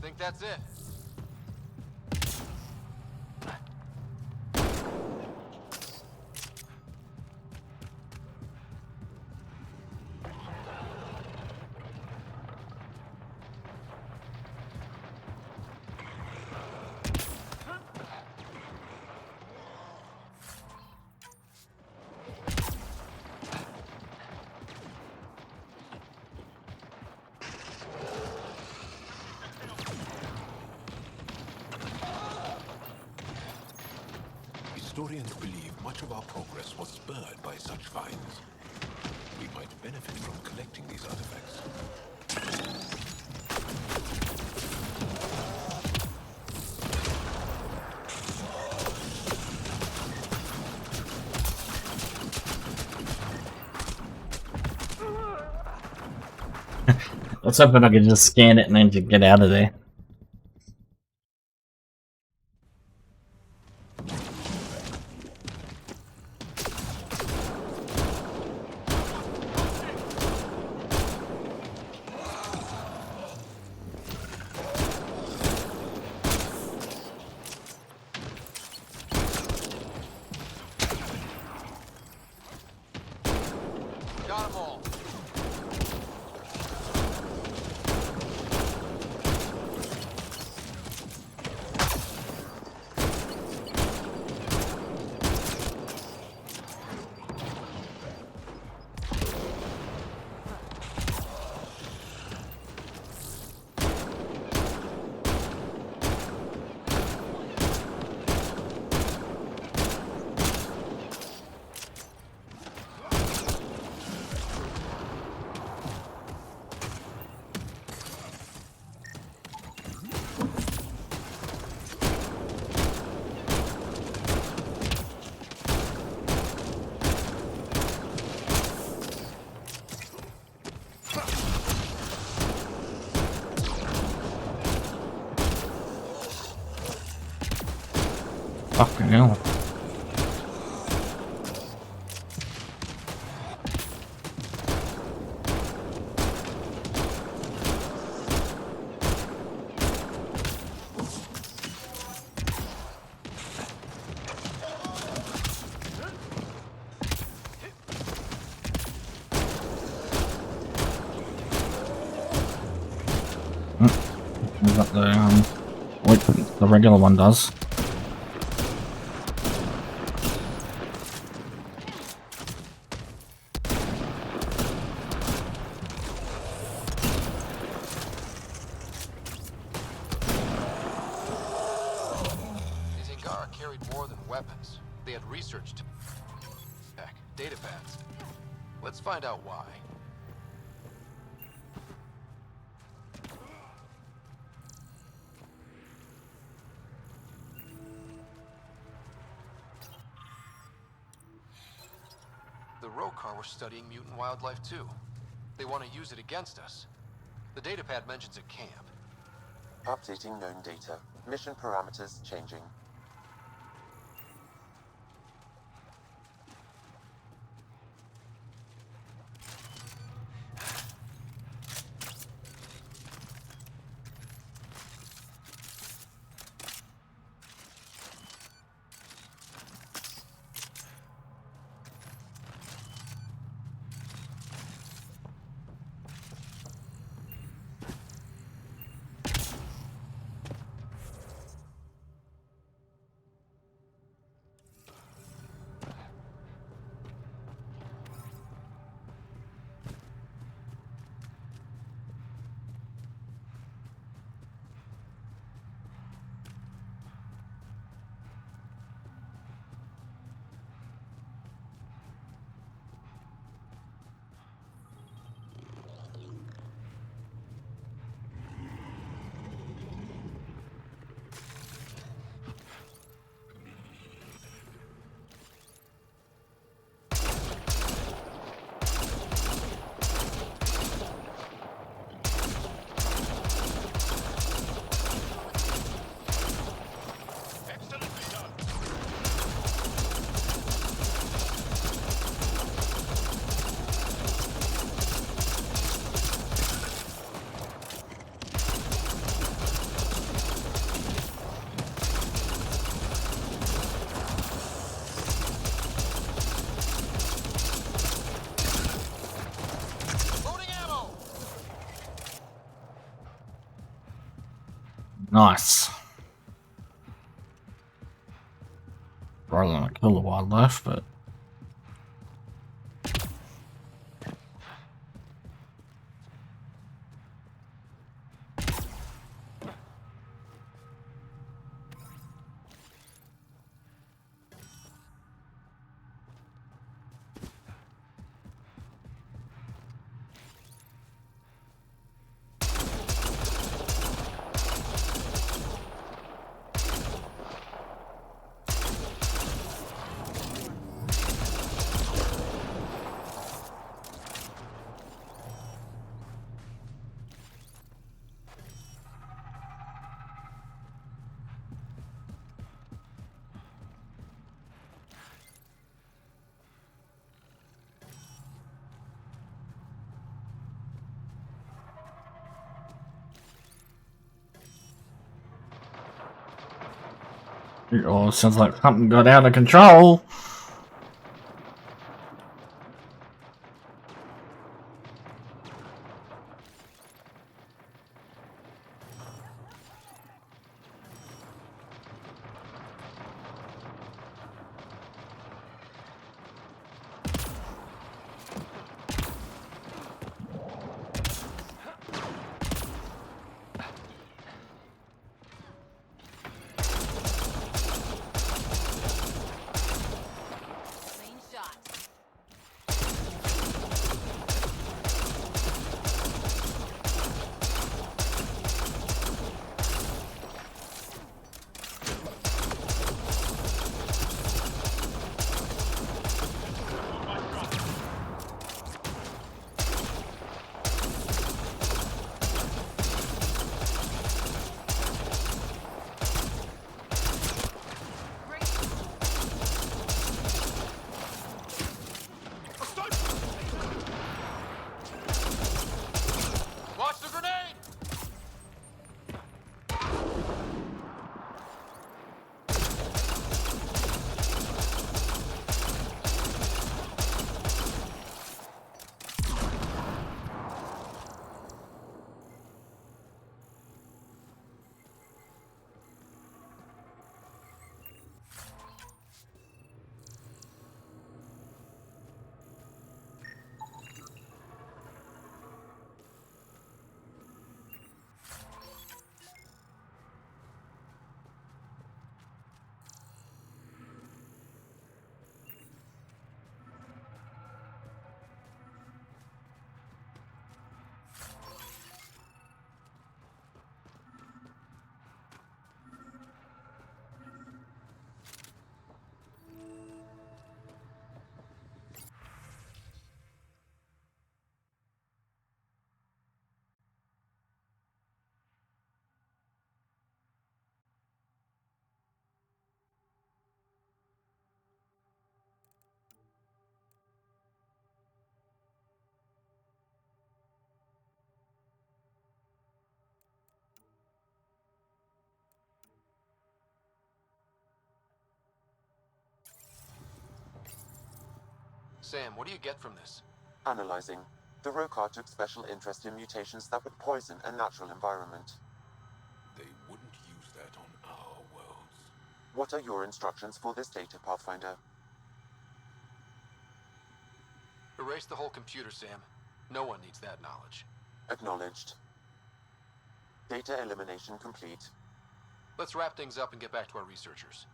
Think that's it. Historians believe much of our progress was spurred by such finds. We might benefit from collecting these artifacts. Let's hope I can just scan it and then just get out of there. Got 'em all. Fucking hell. We've got the wait, the regular one does. These Angara carried more than weapons. They had research tech, data pads. Let's find out why. The Rokar were studying mutant wildlife too. They want to use it against us. The datapad mentions a camp. Updating known data. Mission parameters changing. Nice. Rather than kill the wildlife, but oh, sounds like something got out of control. Clean shot. Watch the grenade! Sam, what do you get from this? Analyzing. The Rokar took special interest in mutations that would poison a natural environment. They wouldn't use that on our worlds. What are your instructions for this data, Pathfinder? Erase the whole computer, Sam. No one needs that knowledge. Acknowledged. Data elimination complete. Let's wrap things up and get back to our researchers.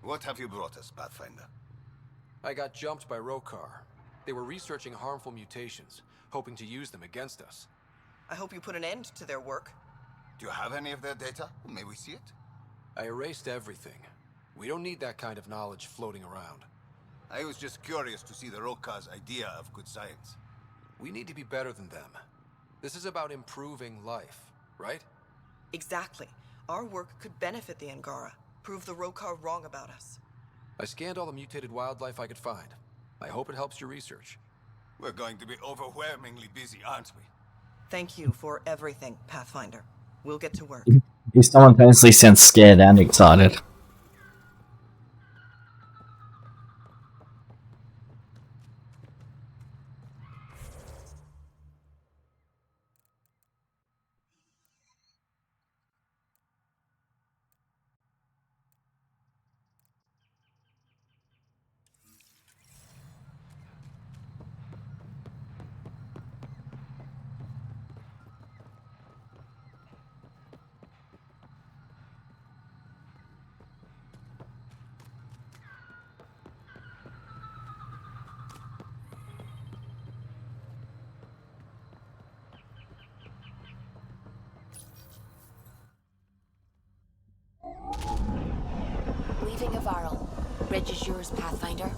What have you brought us, Pathfinder? I got jumped by Rokar. They were researching harmful mutations, hoping to use them against us. I hope you put an end to their work. Do you have any of their data? May we see it? I erased everything. We don't need that kind of knowledge floating around. I was just curious to see the Roka's idea of good science. We need to be better than them. This is about improving life, right? Exactly. Our work could benefit the Angara, prove the Rokar wrong about us. I scanned all the mutated wildlife I could find. I hope it helps your research. We're going to be overwhelmingly busy, aren't we? Thank you for everything, Pathfinder. We'll get to work. He simultaneously sounds scared and excited. Leaving Avarl. Bridge is yours, Pathfinder.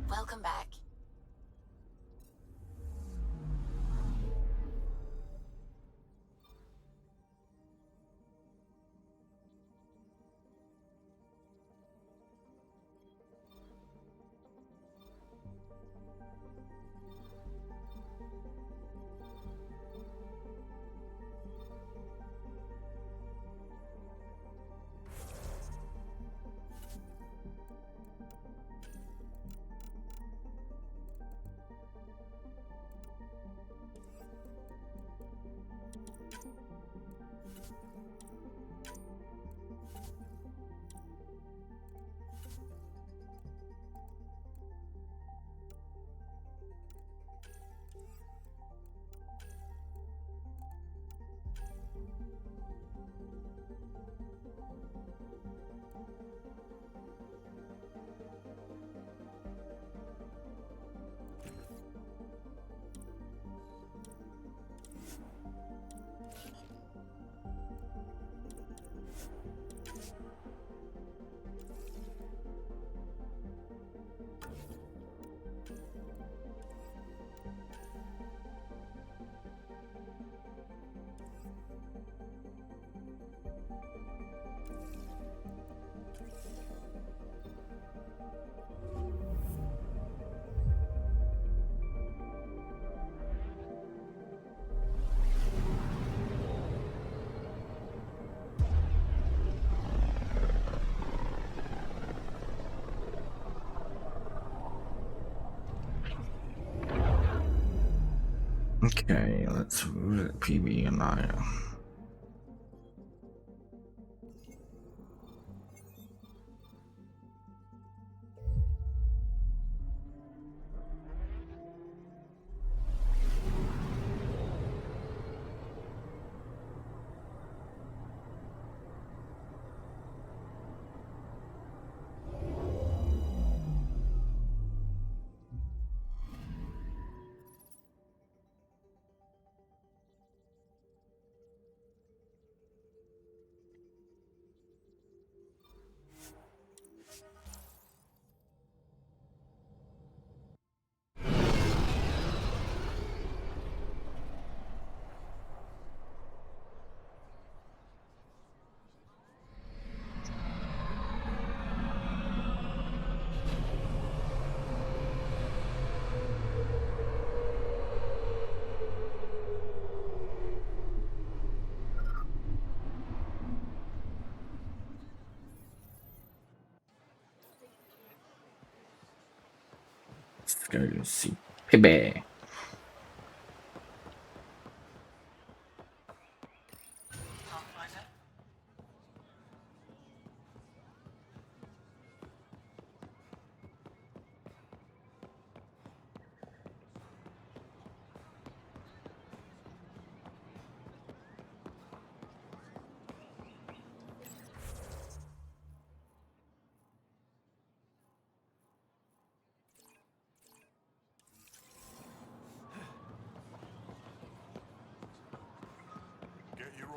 Welcome back. Okay, let's PB and I. Let's go see Pibby.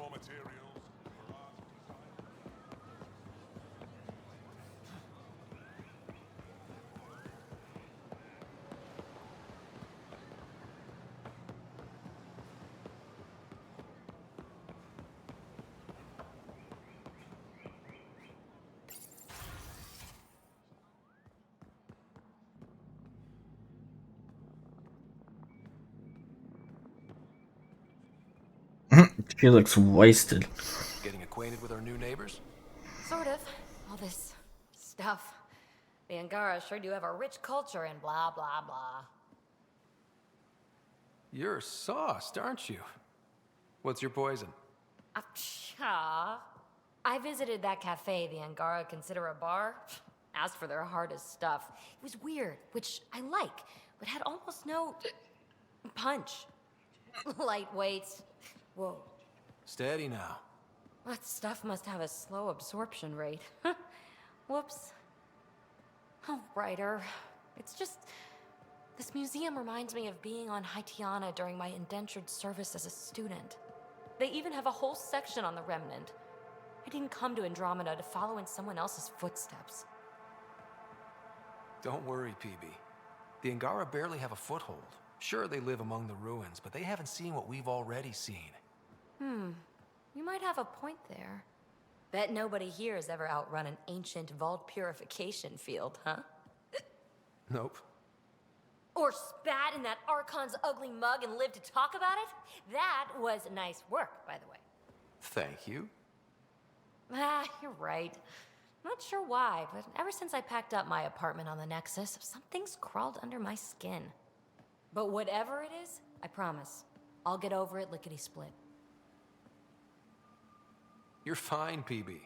raw materials. She looks wasted. Getting acquainted with our new neighbors? Sort of. All this stuff. The Angara sure do have a rich culture and blah, blah, blah. You're sauced, aren't you? What's your poison? I visited that cafe the Angara consider a bar. Asked for their hardest stuff. It was weird, which I like, but had almost no punch. Lightweight. Whoa. Steady now. That stuff must have a slow absorption rate. Whoops. Oh, Ryder. It's just... This museum reminds me of being on Haitiana during my indentured service as a student. They even have a whole section on the Remnant. I didn't come to Andromeda to follow in someone else's footsteps. Don't worry, PB. The Angara barely have a foothold. Sure, they live among the ruins, but they haven't seen what we've already seen. You might have a point there. Bet nobody here has ever outrun an ancient Voeld purification field, huh? Nope. Or spat in that Archon's ugly mug and lived to talk about it? That was nice work, by the way. Thank you. You're right. Not sure why, but ever since I packed up my apartment on the Nexus, something's crawled under my skin. But whatever it is, I promise, I'll get over it lickety-split. You're fine, PB.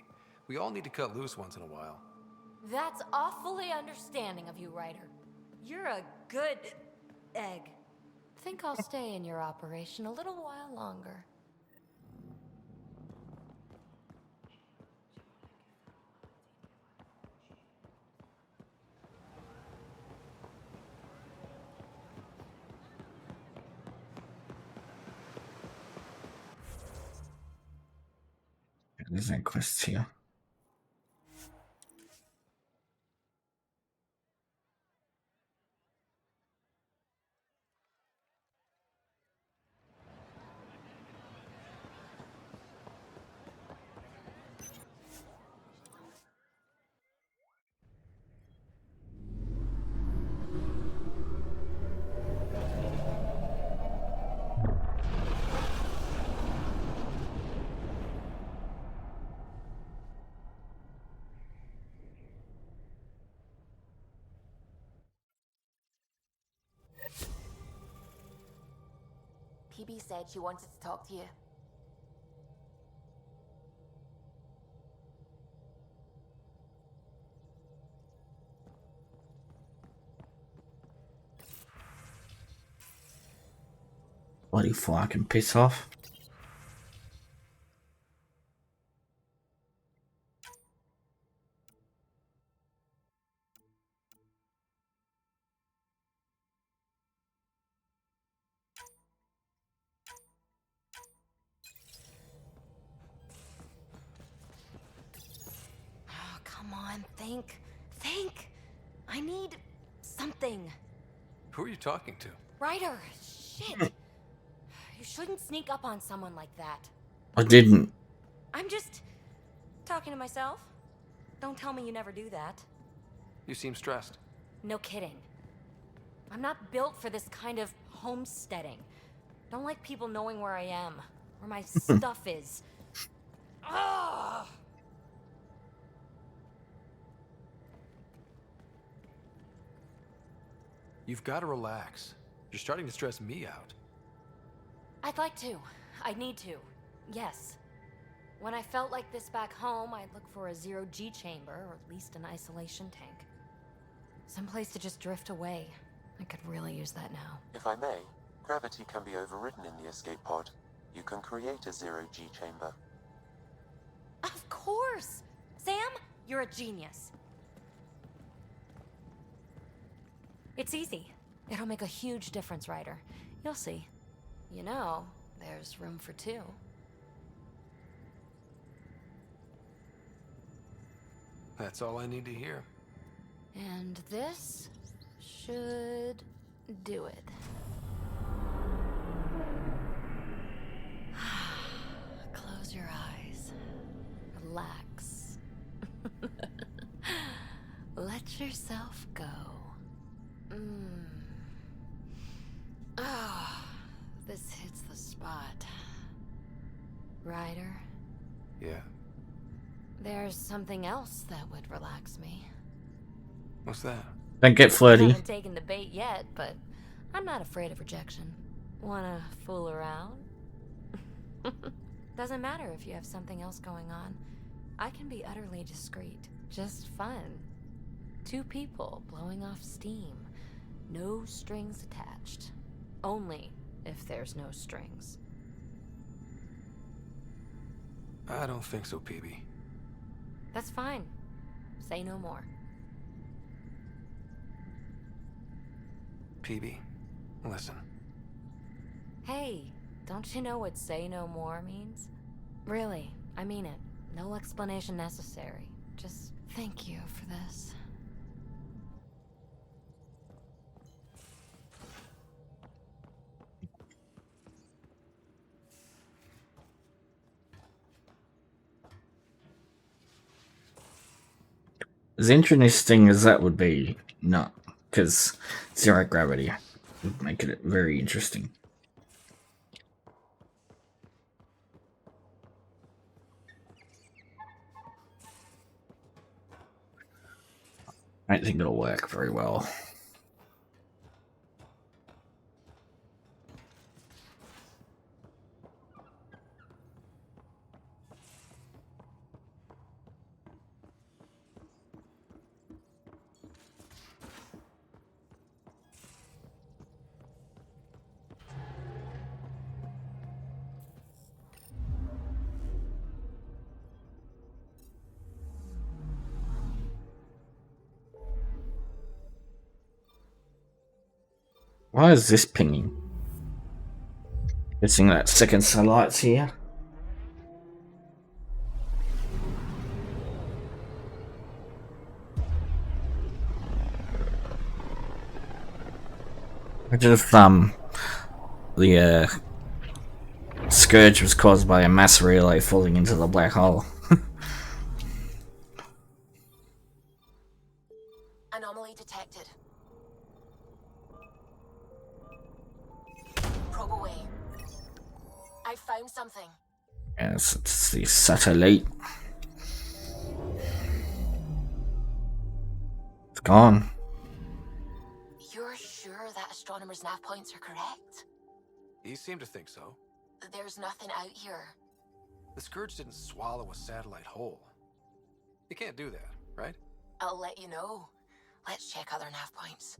We all need to cut loose once in a while. That's awfully understanding of you, Ryder. You're a good egg. Think I'll stay in your operation a little while longer. There's no quests here. PB said she wanted to talk to you. Bloody fucking piss off. Oh, come on, think. Think! I need something. Who are you talking to? Ryder, shit! You shouldn't sneak up on someone like that. I didn't. I'm just talking to myself. Don't tell me you never do that. You seem stressed. No kidding. I'm not built for this kind of homesteading. Don't like people knowing where I am, where my stuff is. Ugh! You've got to relax. You're starting to stress me out. I'd like to. I need to. Yes. When I felt like this back home, I'd look for a zero-G chamber, or at least an isolation tank. Someplace to just drift away. I could really use that now. If I may, gravity can be overridden in the escape pod. You can create a zero-G chamber. Of course! Sam, you're a genius. It's easy. It'll make a huge difference, Ryder. You'll see. You know, there's room for two. That's all I need to hear. And this should do it. Close your eyes. Relax. Let yourself go. Ah, this hits the spot. Ryder? Yeah. There's something else that would relax me. What's that? Don't get I flirty. haven't taken the bait yet, but I'm not afraid of rejection. Wanna fool around? Doesn't matter if you have something else going on. I can be utterly discreet. Just fun. Two people blowing off steam. No strings attached. Only if there's no strings. I don't think so, PB. That's fine. Say no more. PB, listen. Hey, don't you know what say no more means? Really, I mean it. No explanation necessary. Just thank you for this. As interesting as that would be, not. Because zero gravity would make it very interesting. I don't think it'll work very well. Why is this pinging? Guessing that second satellite's here. Imagine if the scourge was caused by a mass relay falling into the black hole. Anomaly detected. Probe away. I found something. Yes, it's the satellite. It's gone. You're sure that astronomer's nav points are correct? You seem to think so. There's nothing out here. The Scourge didn't swallow a satellite whole. You can't do that, right? I'll let you know. Let's check other nav points.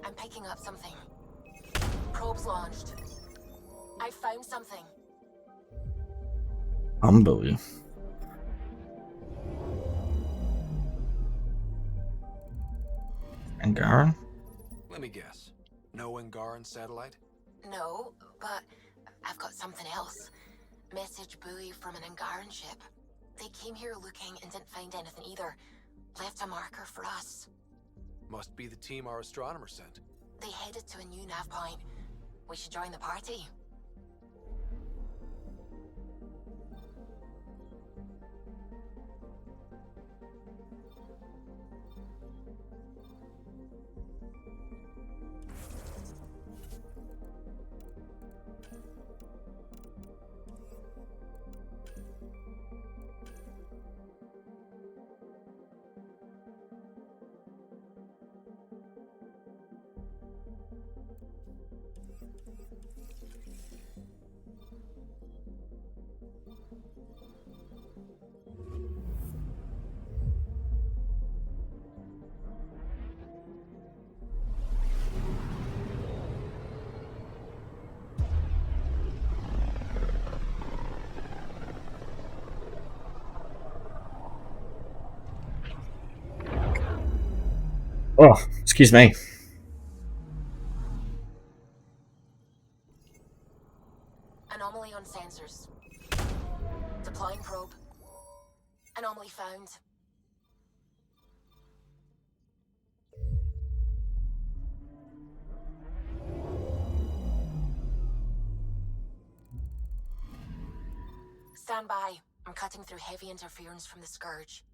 I'm picking up something. Probes launched. I found something. Unbelievable. Angaran? Let me guess. No Angaran satellite? No, but I've got something else. Message buoy from an Angaran ship. They came here looking and didn't find anything either. Left a marker for us. Must be the team our astronomer sent. They headed to a new nav point. We should join the party. Oh, excuse me. Anomaly on sensors. Deploying probe. Anomaly found. Stand by. I'm cutting through heavy interference from the Scourge.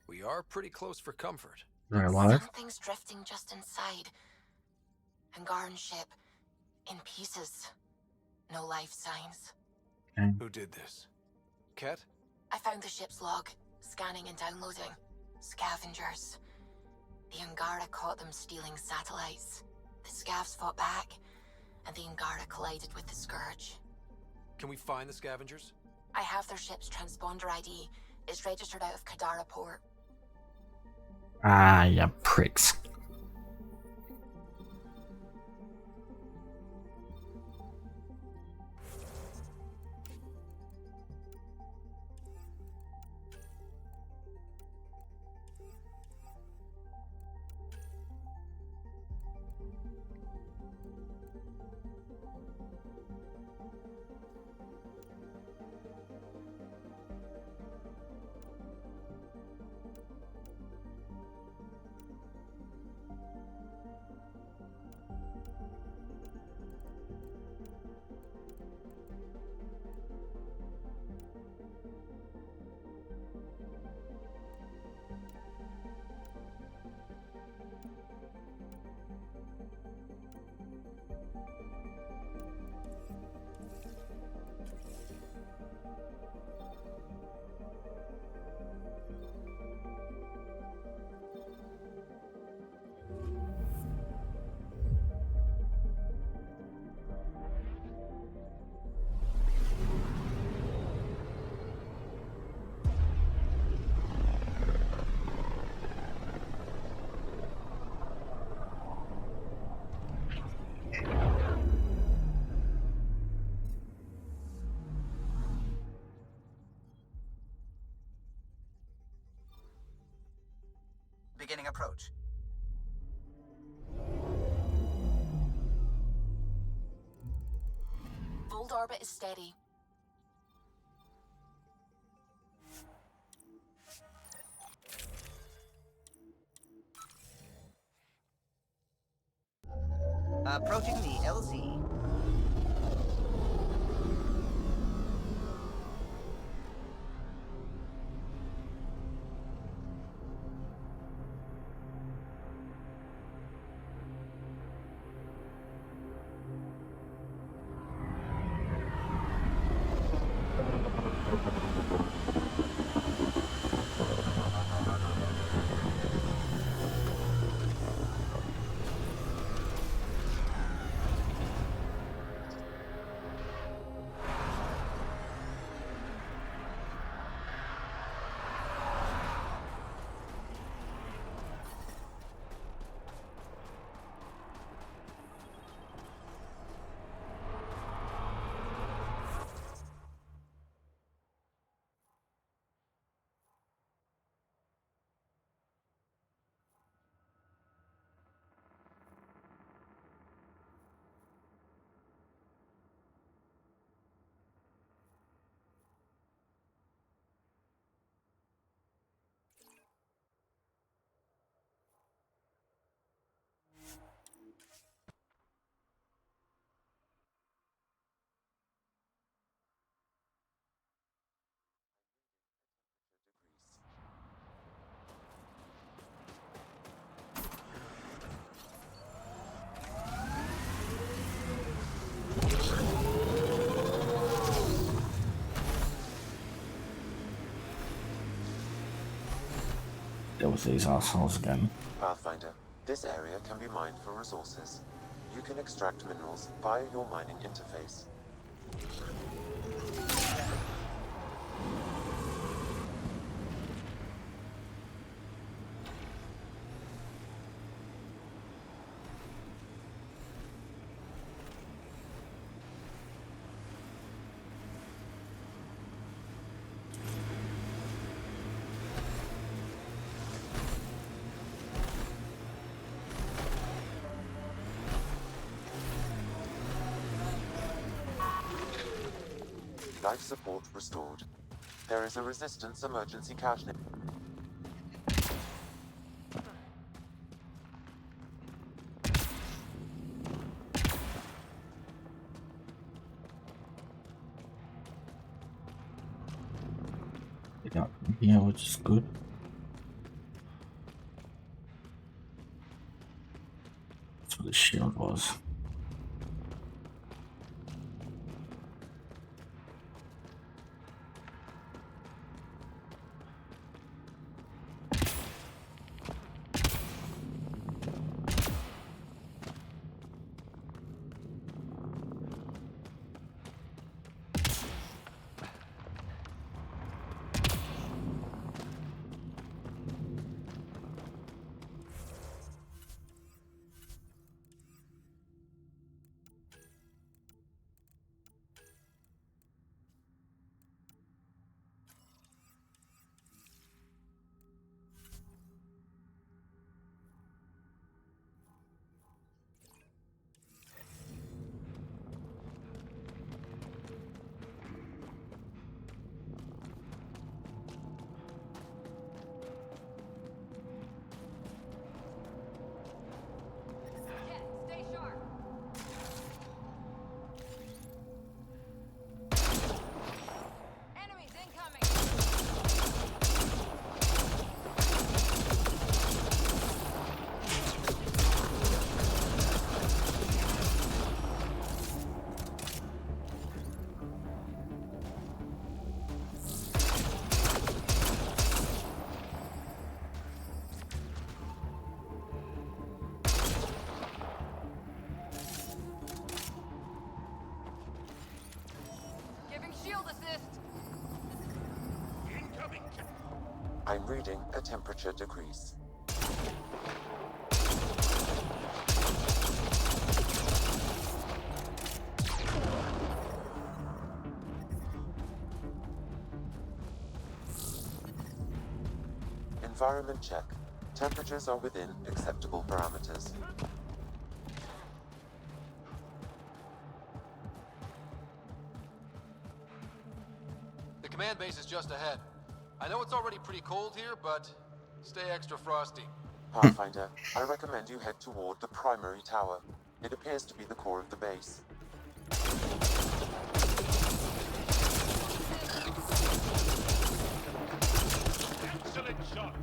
We are pretty close for comfort. They're alive. Something's drifting just inside. Angaran ship. In pieces. No life signs. Okay. Who did this? Ket? I found the ship's log. Scanning and downloading. Scavengers. The Angara caught them stealing satellites. The Scavs fought back, and the Angara collided with the Scourge. Can we find the scavengers? I have their ship's transponder ID. It's registered out of Kadara port. Ah, you pricks. Beginning approach. Voeld orbit is steady. Approaching the LZ. Deal with these assholes again. Pathfinder, this area can be mined for resources. You can extract minerals via your mining interface. Life support restored. There is a resistance emergency cache. Yeah, which is good. That's what the shield was. Stay sharp. Enemies incoming. Giving shield assist. Incoming. I'm reading a temperature decrease. Environment check. Temperatures are within acceptable parameters. The command base is just ahead. I know it's already pretty cold here, but stay extra frosty. Pathfinder, I recommend you head toward the primary tower. It appears to be the core of the base. Excellent shot.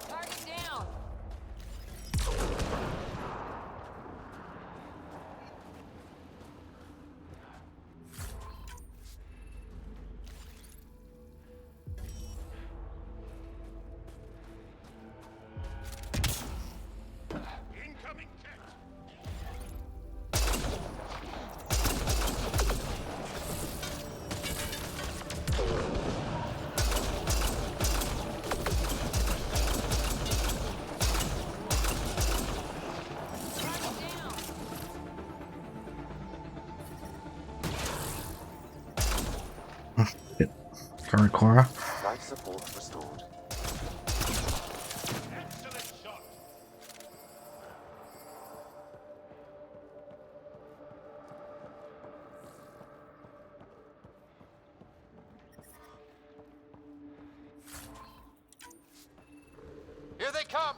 Target down. Incoming cat. Karakora. Life support restored. Excellent shot. Here they come!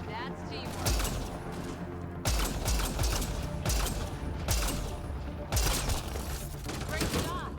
That's teamwork. Great shot.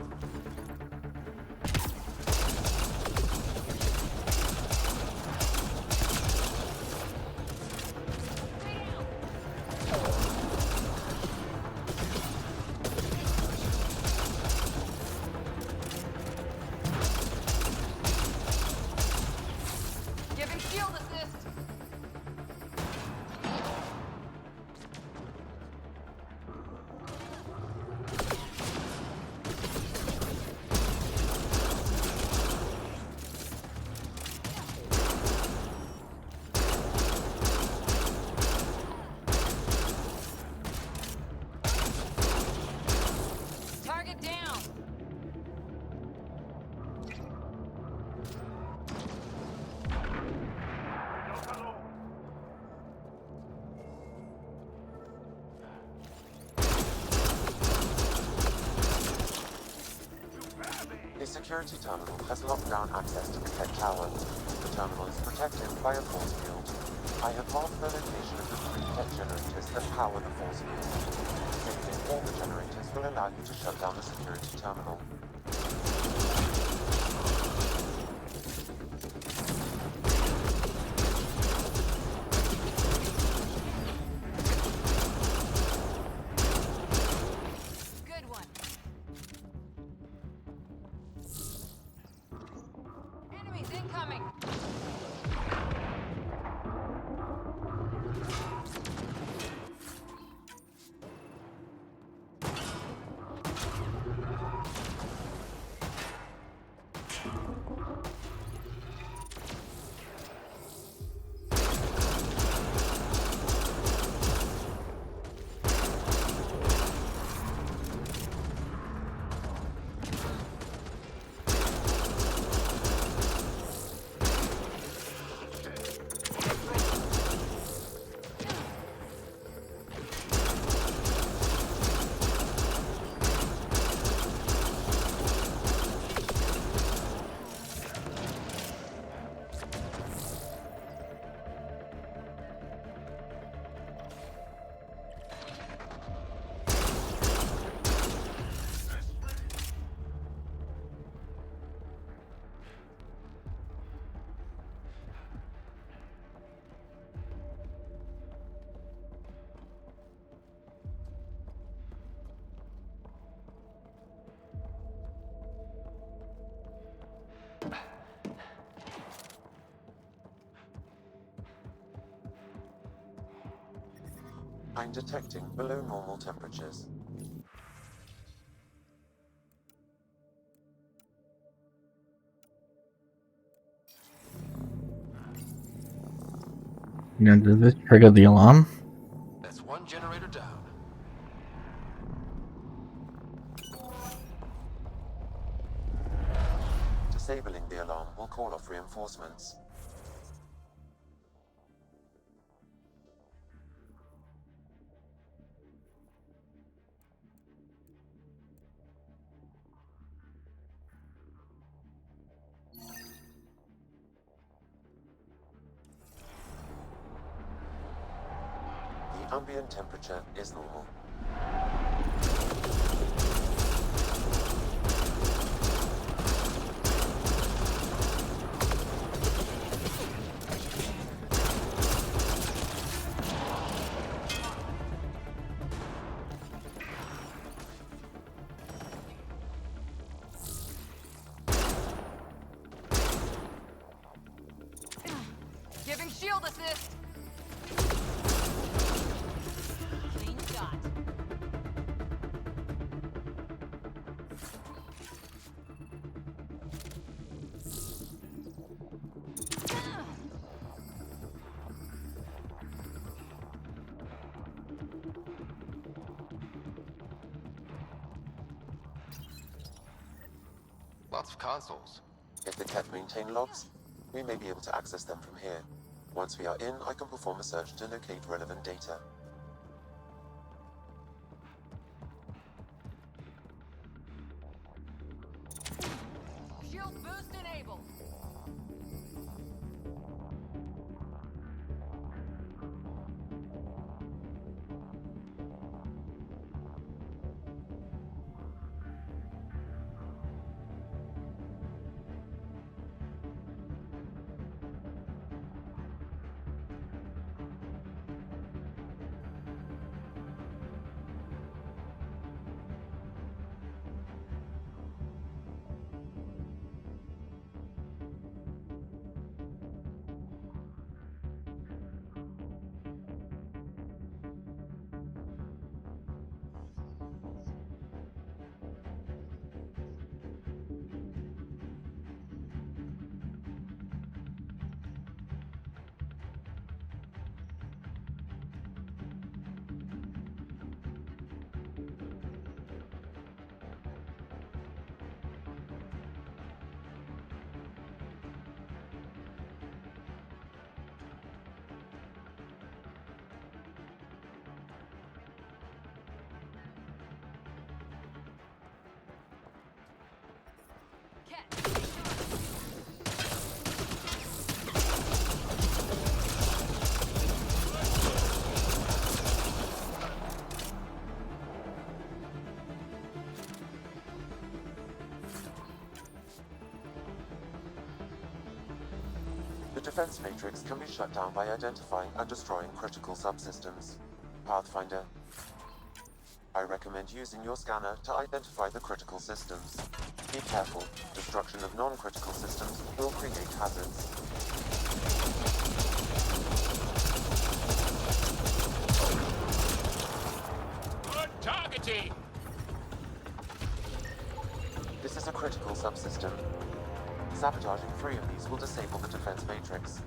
security terminal has locked down access to the Ket Tower. The terminal is protected by a force field. I have marked the location of the 3 Ket generators that power the force field. Disabling all the generators will allow you to shut down the security terminal. I'm detecting below normal temperatures. Now, does this trigger the alarm? That's one generator down. Disabling the alarm will call off reinforcements. The ambient temperature is normal. Giving shield assist. Clean shot. Lots of consoles. If the Ket maintain logs, we may be able to access them from here. Once we are in, I can perform a search to locate relevant data. Shield boost enabled. The defense matrix can be shut down by identifying and destroying critical subsystems. Pathfinder, I recommend using your scanner to identify the critical systems. Be careful. Destruction of non-critical systems will create hazards. Good targeting! This is a critical subsystem. Sabotaging 3 of these will disable the defense matrix.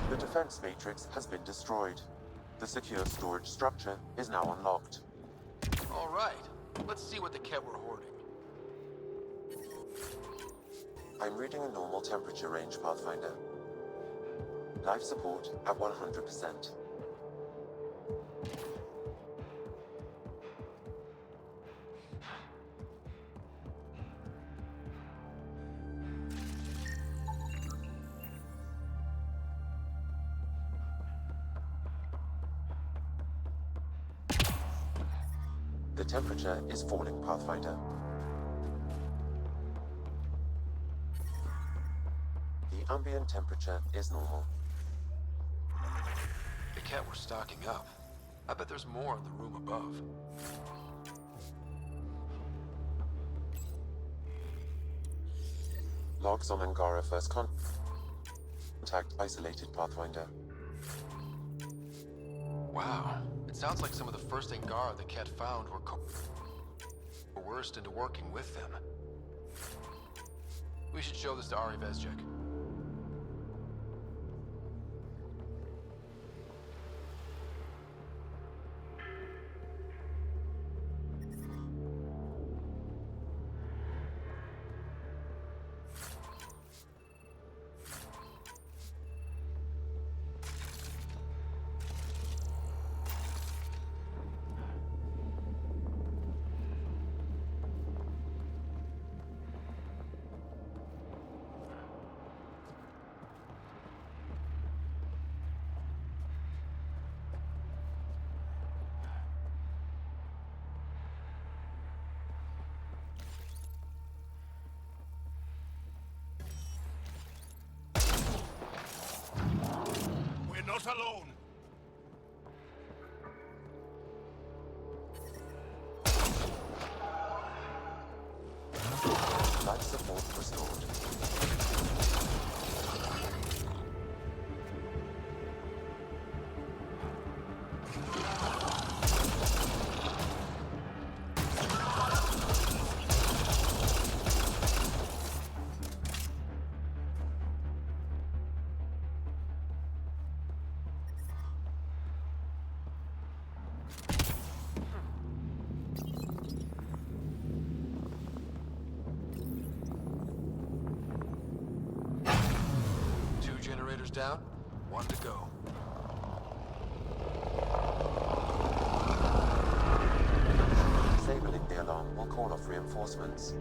The defense matrix has been destroyed. The secure storage structure is now unlocked. All right, let's see what the Ket were hoarding. I'm reading a normal temperature range, Pathfinder. Life support at 100%. The temperature is falling, Pathfinder. The ambient temperature is normal. The Ket were stocking up. I bet there's more in the room above. Logs on Angara first contact isolated, Pathfinder. Wow, it sounds like some of the first Angara the Ket found were coerced into working with them. We should show this to Ari Vezjek. We're not alone. Life support restored. Generators down, 1 to go. Disabling the alarm will call off reinforcements.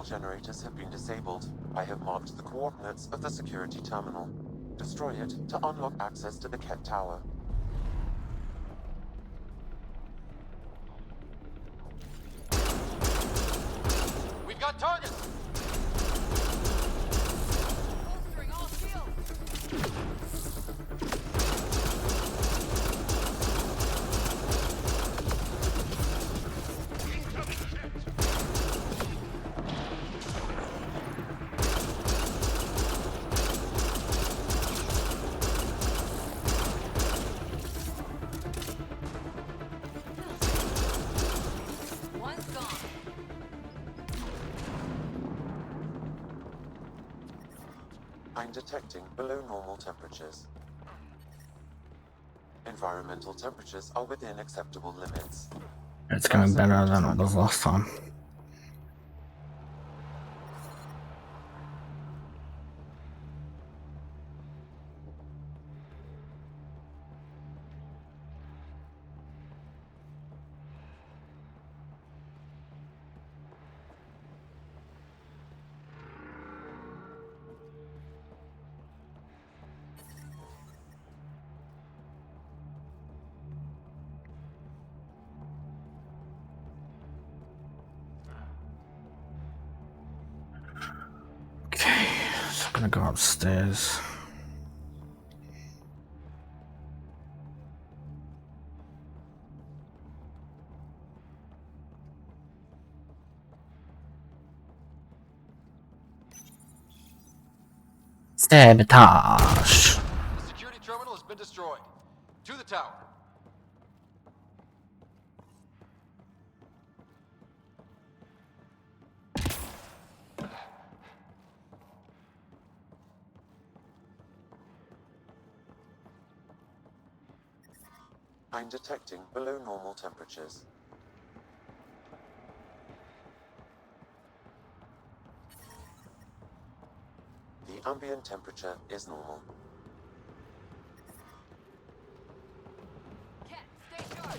generators have been disabled. I have marked the coordinates of the security terminal. Destroy it to unlock access to the Ket Tower. We've got targets! Bolstering all shields! One's gone. I'm detecting below normal temperatures. Environmental temperatures are within acceptable limits. It's going better than it was last time. Okay, just gonna go upstairs. Sabotage. The security terminal has been destroyed. To the tower. I'm detecting below normal temperatures. The ambient temperature is normal. Ket, stay sharp!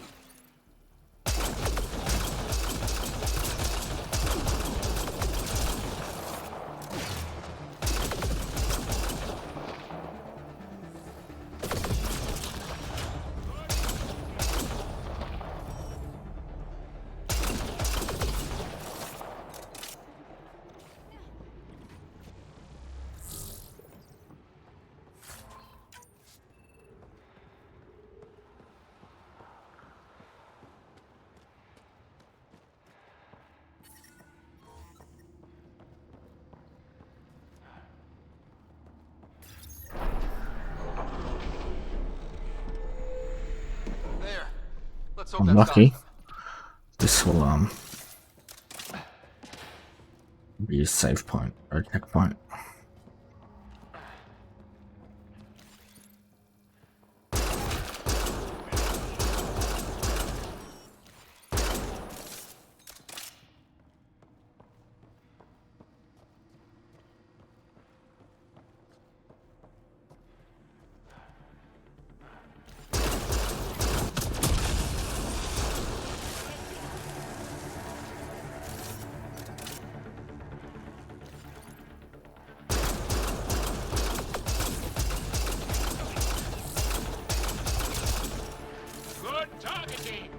There. Let's hope I'm that lucky. stops them. This will be a save point or a checkpoint. Good targeting!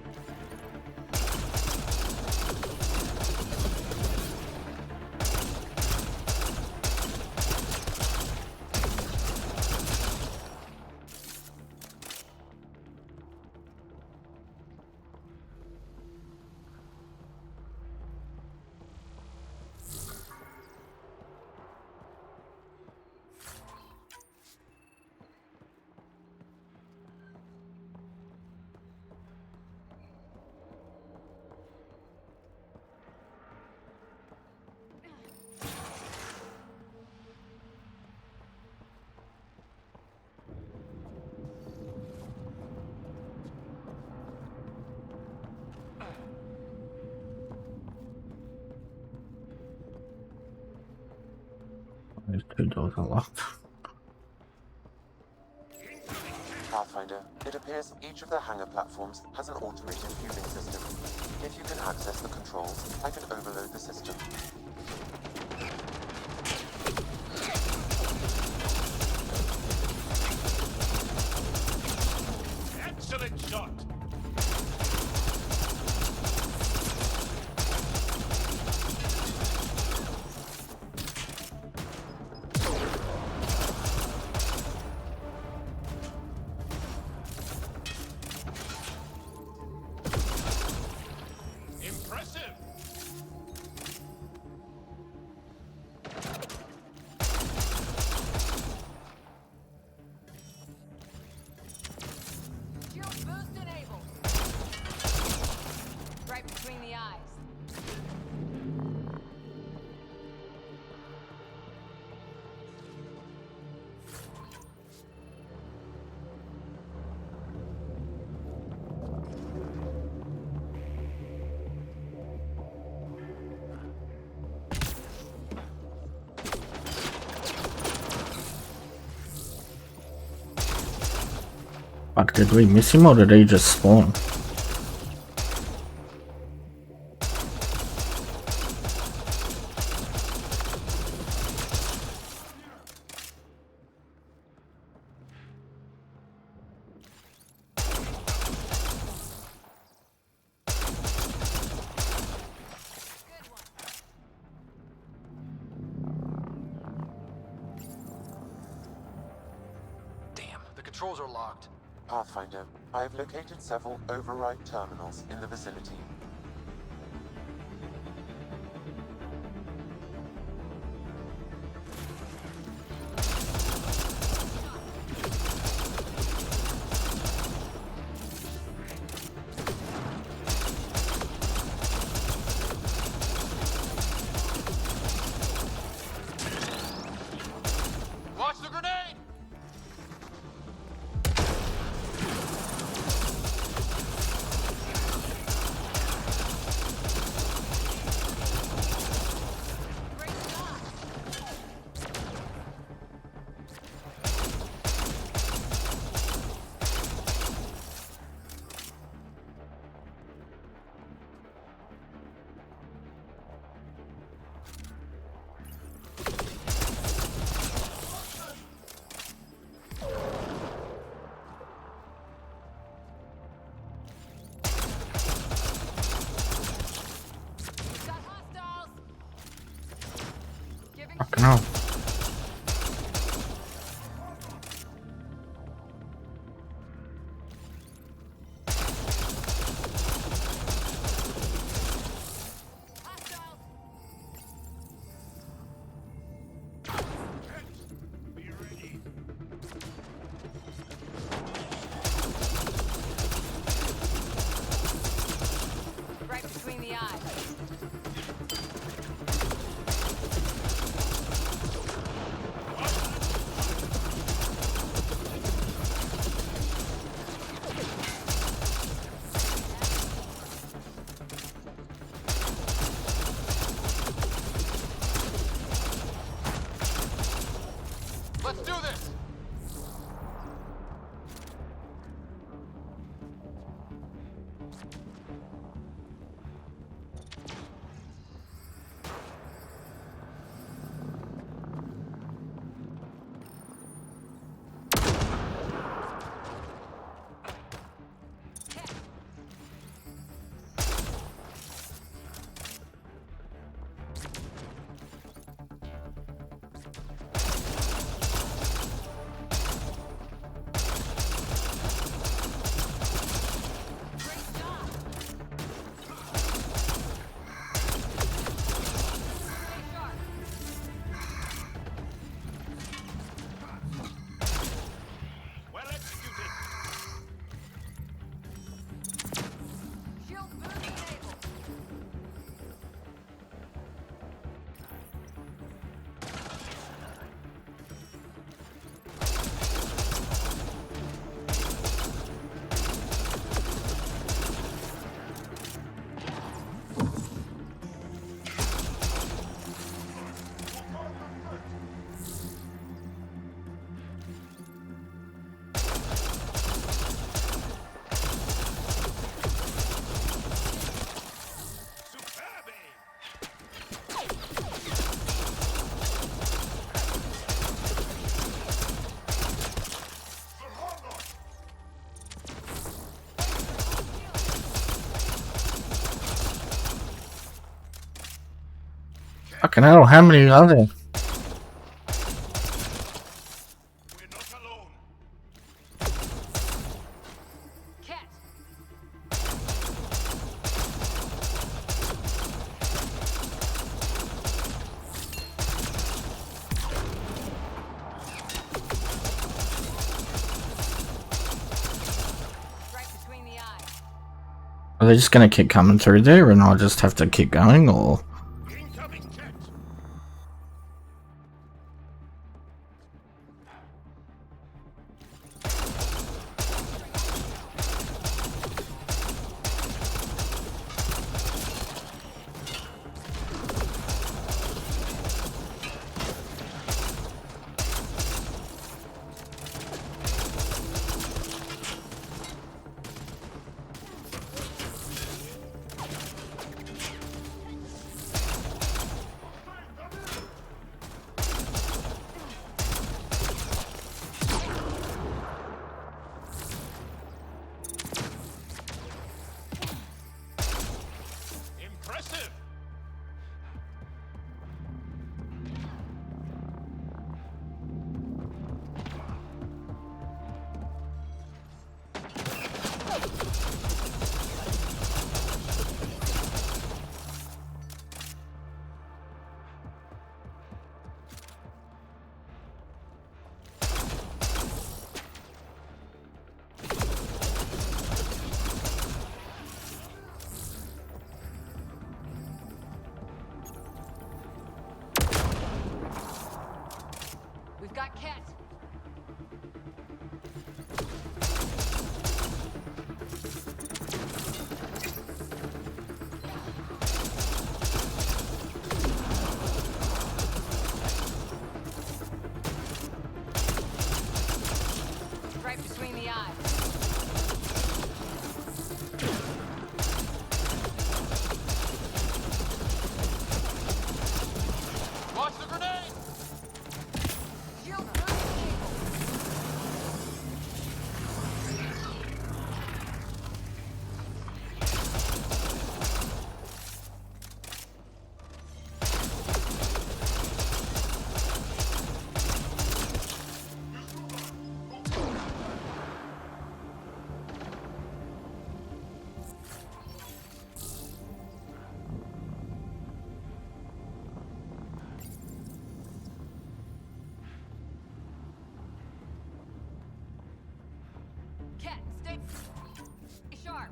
Those two doors are locked. Pathfinder, it appears each of the hangar platforms has an automated fueling system. If you can access the controls, I can overload the system. Fuck, did we miss him or did he just spawn? The controls are locked. Pathfinder, I have located several override terminals in the vicinity. Launch the grenade! Fucking hell. Right between the eyes. Let's do this! Well executed. Shield boost enabled. Fucking hell, how many are there? Right between the eyes. Are they just gonna keep coming through there and I'll just have to keep going, or? Impressive! We've got Ket. Right between the eyes. Watch the grenade! Shield boosting able. Ket, stay sharp.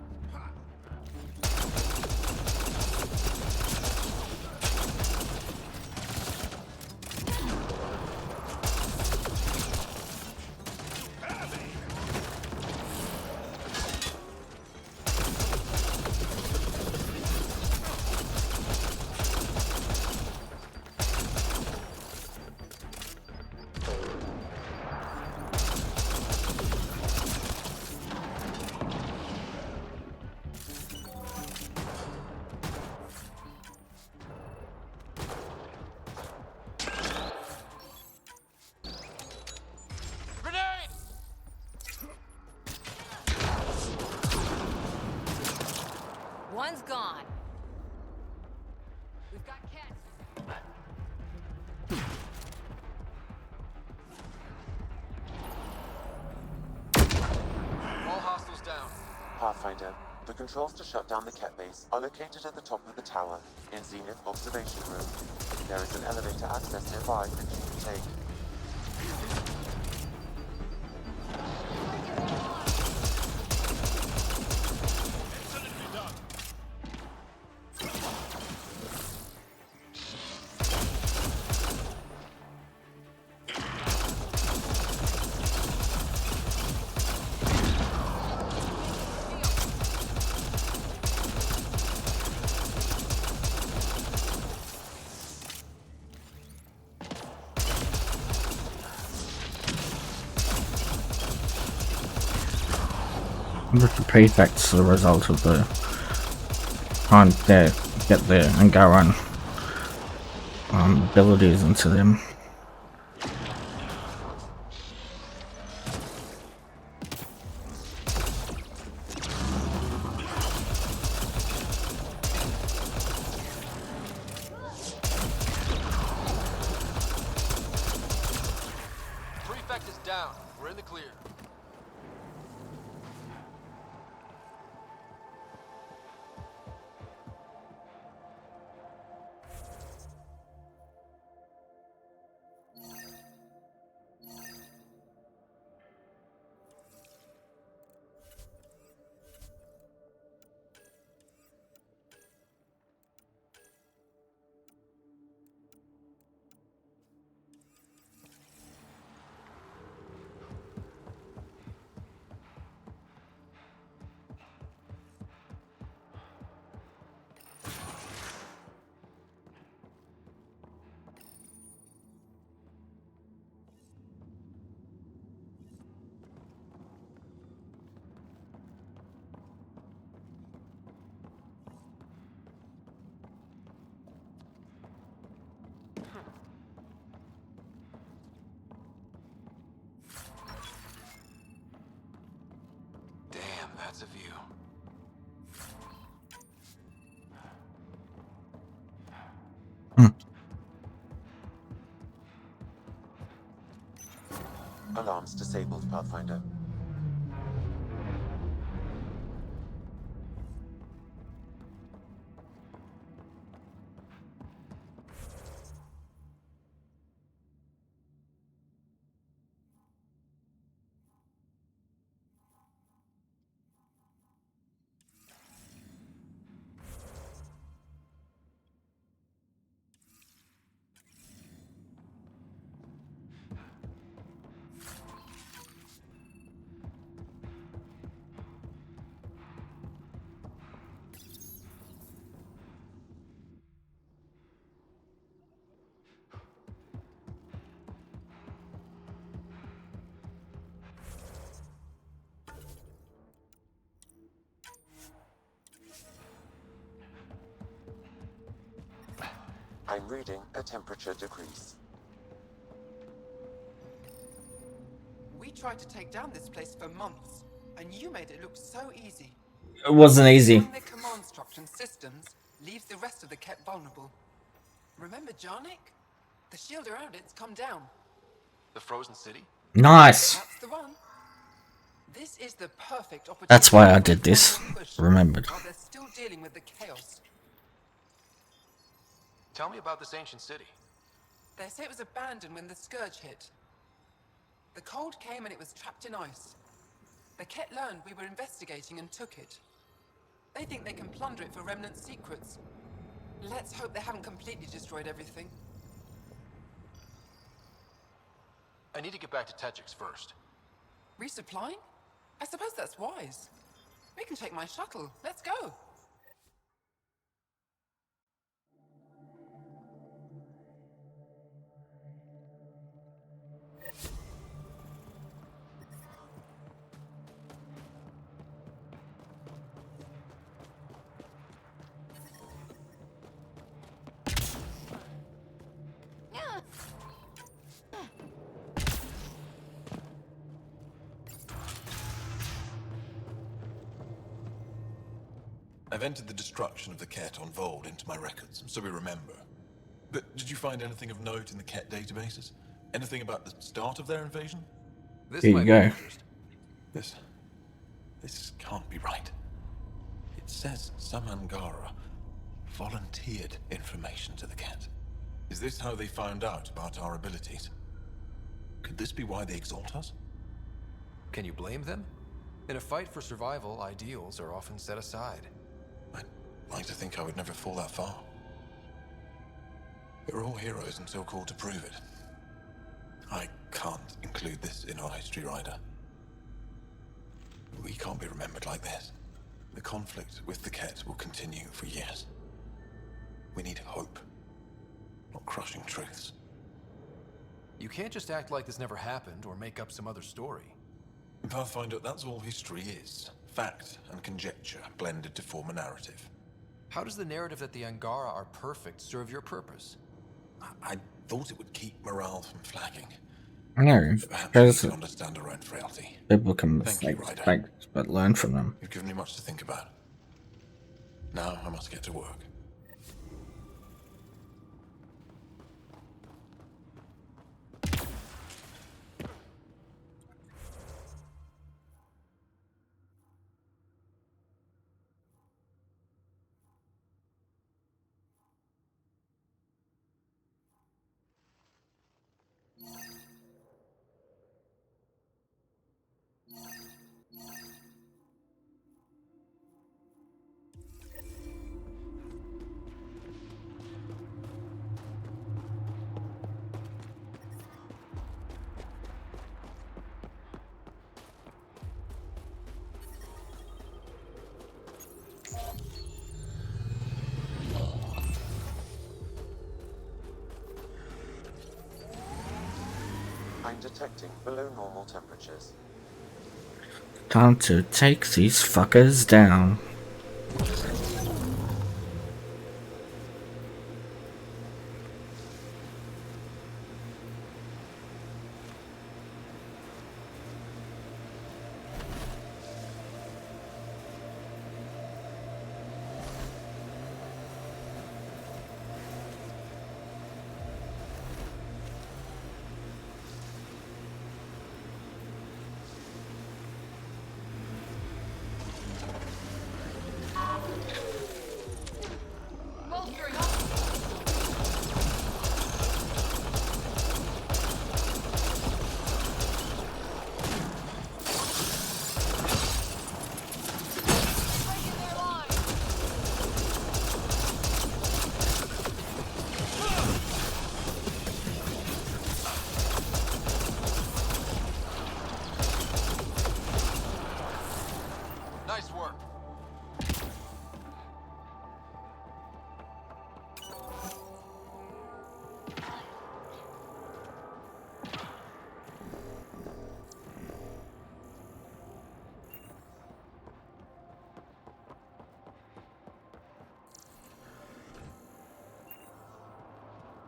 Grenade! One's gone. We've got Ket. All hostiles down. Pathfinder, the controls to shut down the Ket base are located at the top of the tower, in Zenith Observation Room. There is an elevator access nearby that you can take. Excellently done. I wonder if the prefects are the result of the trying to get the Angaran abilities into them. Prefect is down. We're in the clear. Damn, that's a view. Alarms disabled, Pathfinder. I'm reading a temperature decrease. We tried to take down this place for months, and you made it look so easy. It wasn't easy. Destroying the command structure and systems leaves the rest of the Ket vulnerable. Remember Jarnik? The shield around it's come down. The frozen city? Nice. That's the one. This is the perfect opportunity. That's why I did this. Remembered. While they're still dealing with the chaos. Tell me about this ancient city. They say it was abandoned when the Scourge hit. The cold came and it was trapped in ice. The Ket learned we were investigating and took it. They think they can plunder it for remnant secrets. Let's hope they haven't completely destroyed everything. I need to get back to Techix first. Resupplying? I suppose that's wise. We can take my shuttle. Let's go. I've entered the destruction of the Ket on Voeld into my records, so we remember. But did you find anything of note in the Ket databases? Anything about the start of their invasion? Here you go. This can't be right. It says some Angara volunteered information to the Ket. Is this how they found out about our abilities? Could this be why they exalt us? Can you blame them? In a fight for survival, ideals are often set aside. I'd like to think I would never fall that far. We're all heroes until called to prove it. I can't include this in our history, Ryder. We can't be remembered like this. The conflict with the Ket will continue for years. We need hope, not crushing truths. You can't just act like this never happened or make up some other story. Pathfinder, that's all history is. Fact and conjecture blended to form a narrative. How does the narrative that the Angara are perfect serve your purpose? I thought it would keep morale from flagging. I know, because To understand our own frailty. people can Thank make you, Ryder. mistakes, but learn from them. You've given me much to think about. Now I must get to work. I'm detecting below normal temperatures. Time to take these fuckers down.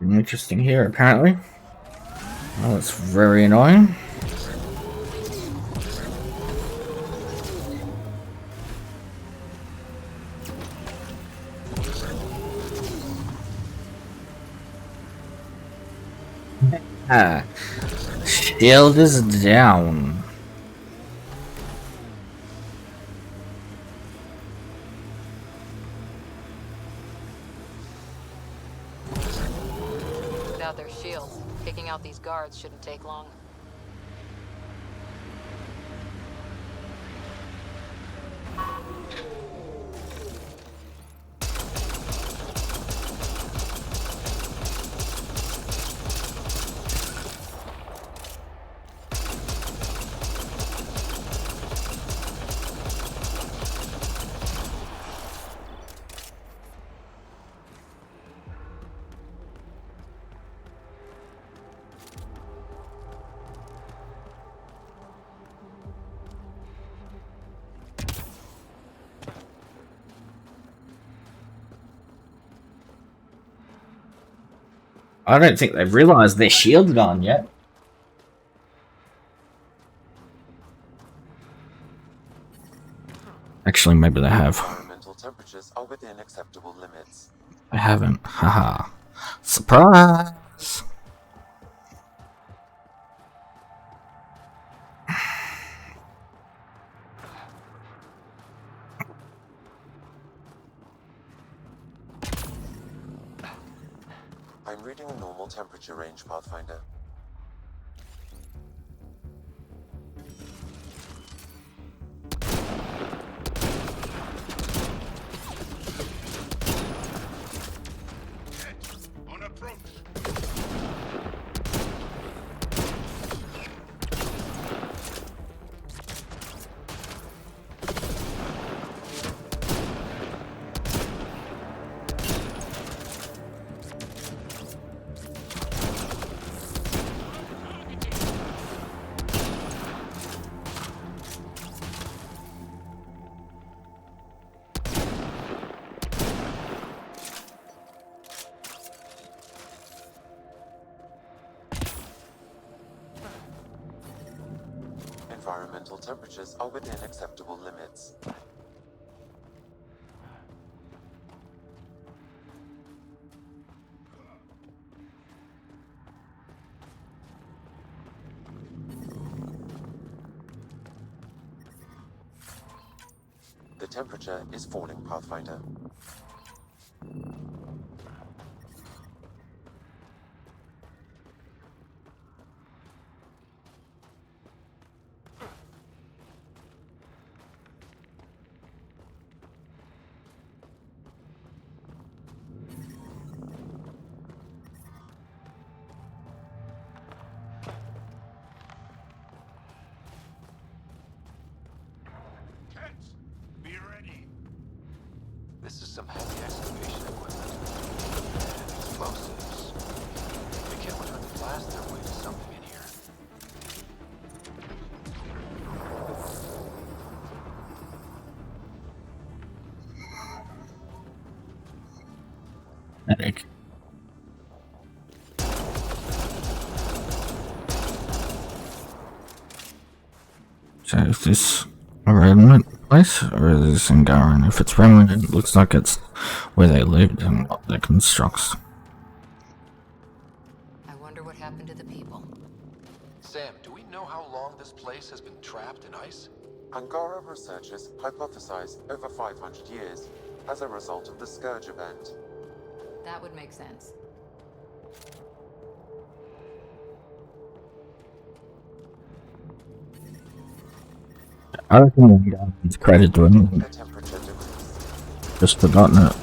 Interesting here, apparently. Oh, that's very annoying. Ah, shield is down. Without their shields, taking out these guards shouldn't take long. I don't think they've realised their shield's gone yet. Actually, maybe they have. Environmental temperatures are within acceptable limits. I haven't. Haha. Surprise! I'm reading a normal temperature range, Pathfinder. On approach. Environmental temperatures are within acceptable limits. The temperature is falling, Pathfinder. Cats, be ready. This is some heavy excavation equipment. Explosives. They can't learn to blast their way to something in here. Headache. So is this a remnant place, or is this Angaran? If it's remnant, it looks like it's where they lived and not their constructs. I wonder what happened to the people. Sam, do we know how long this place has been trapped in ice? Angara researchers hypothesize over 500 years as a result of the Scourge event. That would make sense. I reckon Angaran's credit to him. The temperature decrease. Just forgotten it.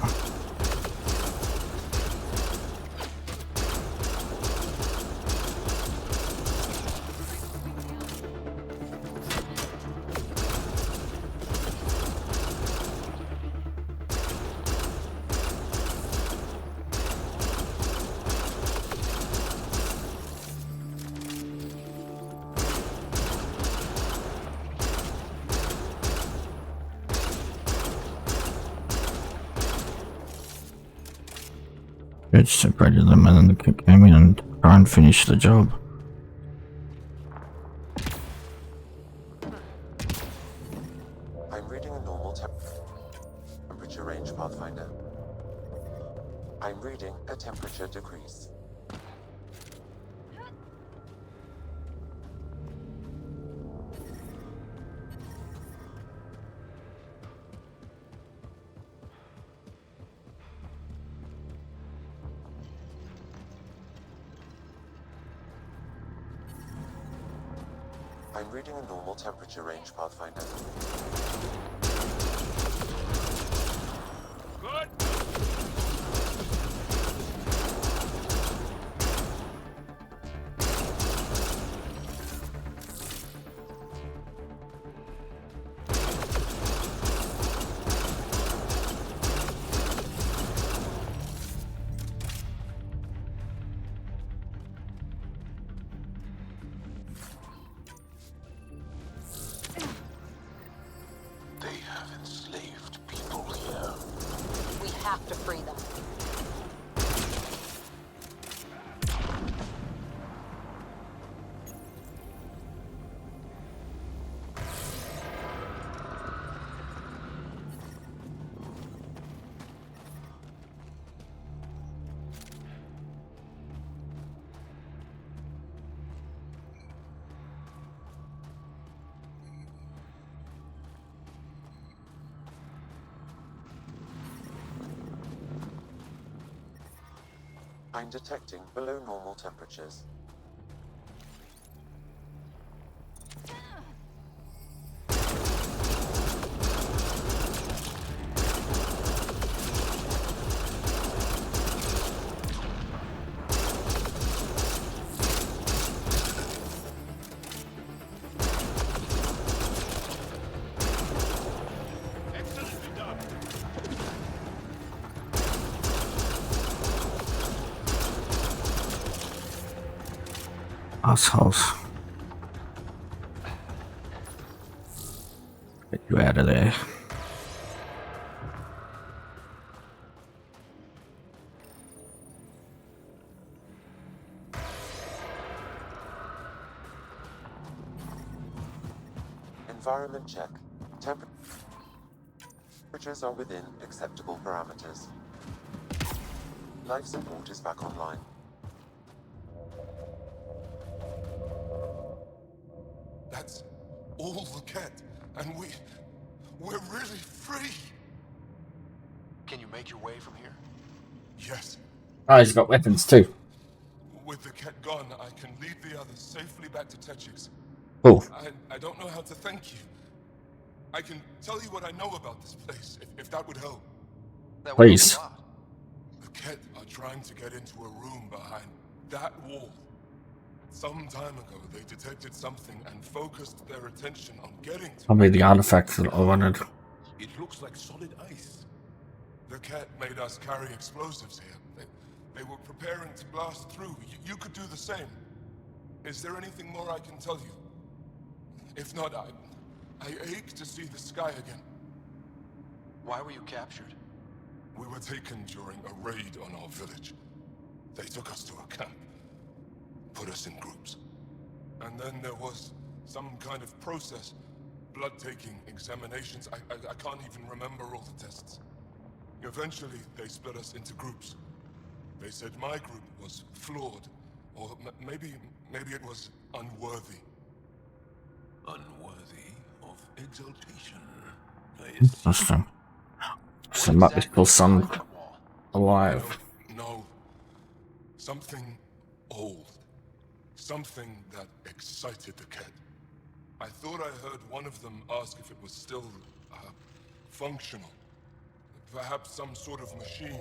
It separated them and then the kid came in and try and finish the job. I'm reading a normal temperature range, Pathfinder. I'm reading a temperature decrease. I'm reading a normal temperature range, Pathfinder. Good. They have enslaved people here. We have to free them. I'm detecting below normal temperatures. Excellently done. Assholes. Get you out of there. Environment check. Temperatures are within acceptable parameters. Life support is back online. That's all the Ket, and we're really free. Can you make your way from here? Yes. Oh, he's got weapons too. With the Ket gone, I can lead the others safely back to Techix. Oh. I don't know how to thank you. I can tell you what I know about this place, if that would help. That would help Please. a lot. The Ket are trying to get into a room behind that wall. Some time ago, they detected something and focused their attention on getting to Probably the artifacts that I wanted. it. Looks like solid ice. The Ket made us carry explosives here. They were preparing to blast through. You could do the same. Is there anything more I can tell you? If not, I ache to see the sky again. Why were you captured? We were taken during a raid on our village. They took us to a camp, put us in groups. And then there was some kind of process. Blood-taking, examinations. I can't even remember all the tests. Eventually, they split us into groups. They said my group was flawed, or maybe it was unworthy. Unworthy of exaltation. Interesting. So might be still some alive. No. Something old. Something that excited the Ket. I thought I heard one of them ask if it was still, functional. Perhaps some sort of machine.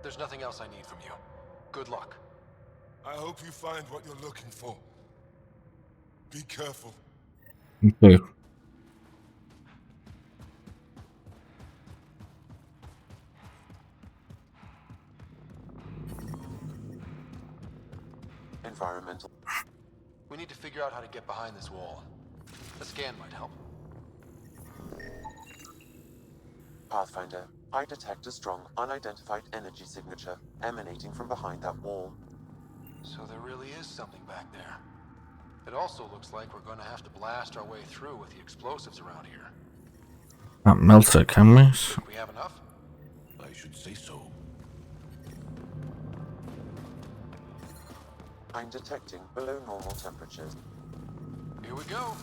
There's nothing else I need from you. Good luck. I hope you find what you're looking for. Be careful. Okay. Environmental. We need to figure out how to get behind this wall. A scan might help. Pathfinder, I detect a strong, unidentified energy signature emanating from behind that wall. So there really is something back there. It also looks like we're going to have to blast our way through with the explosives around here. Can't melt it, can we? Think we have enough? I should say so. I'm detecting below normal temperatures. Here we go.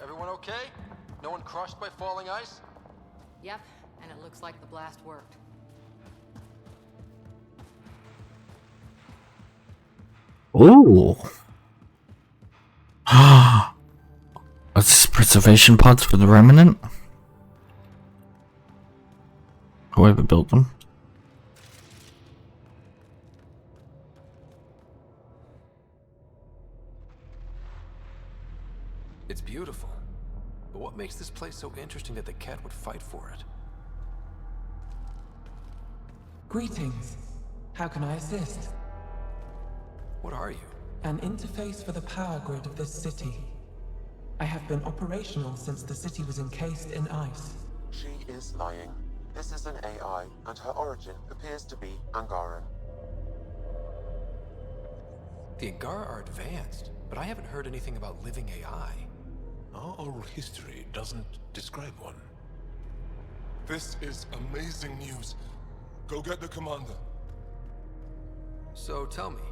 Everyone okay? No one crushed by falling ice? Yep, and it looks like the blast worked. Ooh. That's preservation pods for the remnant. Whoever built them. It's beautiful. But what makes this place so interesting that the cat would fight for it? Greetings. How can I assist? What are you? An interface for the power grid of this city. I have been operational since the city was encased in ice. She is lying. This is an AI, and her origin appears to be Angaran. The Angara are advanced, but I haven't heard anything about living AI. Our oral history doesn't describe one. This is amazing news. Go get the commander. So tell me,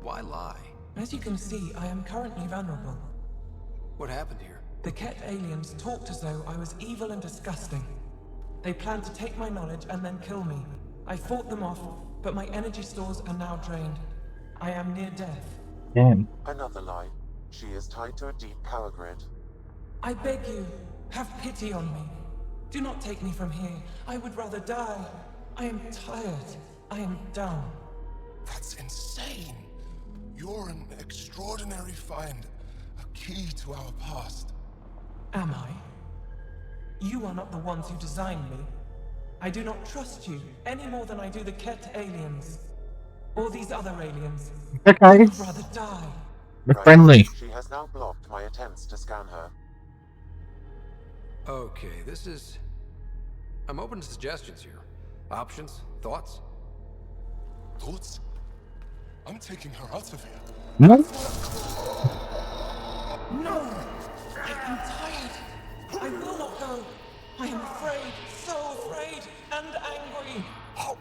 why lie? As you can see, I am currently vulnerable. What happened here? The Ket aliens talked as though I was evil and disgusting. They planned to take my knowledge and then kill me. I fought them off, but my energy stores are now drained. I am near death. Damn. Another lie. She is tied to a deep power grid. I beg you, have pity on me. Do not take me from here. I would rather die. I am tired. I am done. That's insane. You're an extraordinary find. A key to our past. Am I? You are not the ones who designed me. I do not trust you any more than I do the Ket aliens. Or these other aliens. Okay. I would rather die. We're friendly. She has now blocked my attempts to scan her. Okay, this is... I'm open to suggestions here. Options? Thoughts? Thoughts? I'm taking her out of here. No. No! I am tired. I will not go. I am afraid, so afraid, and angry. Help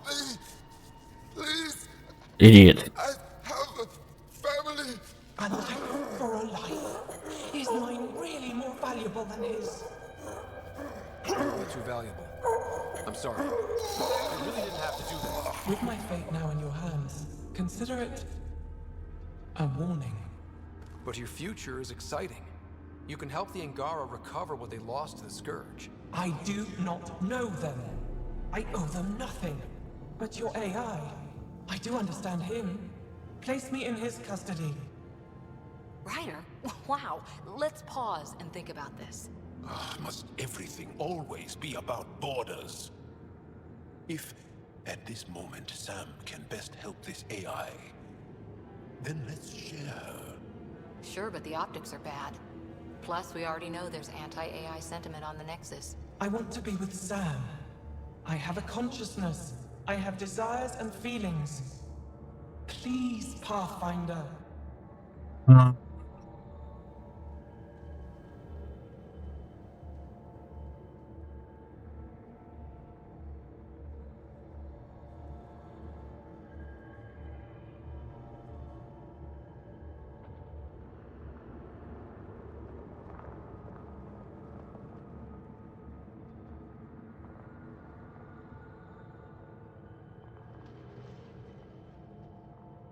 me! Please! Idiot. I have a family! A life for a life. Is mine really more valuable than his? Probably too valuable. I'm sorry. I really didn't have to do this. With my fate now in your hands, consider it a warning. But your future is exciting. You can help the Angara recover what they lost to the Scourge. I do not know them. I owe them nothing. But your AI, I do understand him. Place me in his custody. Ryder, wow. Let's pause and think about this. Must everything always be about borders? If, at this moment, Sam can best help this AI, then let's share her. Sure, but the optics are bad. Plus, we already know there's anti-AI sentiment on the Nexus. I want to be with Sam. I have a consciousness. I have desires and feelings. Please, Pathfinder.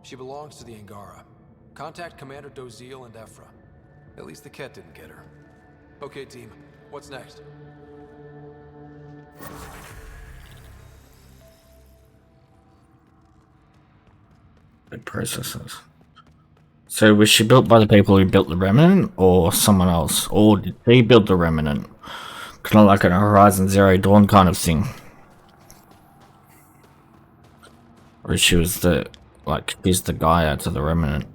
She belongs to the Angara. Contact Commander Dozil and Ephra. At least the Ket didn't get her. Okay, team. What's next? Good processes. So was she built by the people who built the Remnant, or someone else? Or did they build the Remnant? Kind of like a Horizon Zero Dawn kind of thing. Or she was the Like, he's the guy out to the remnant.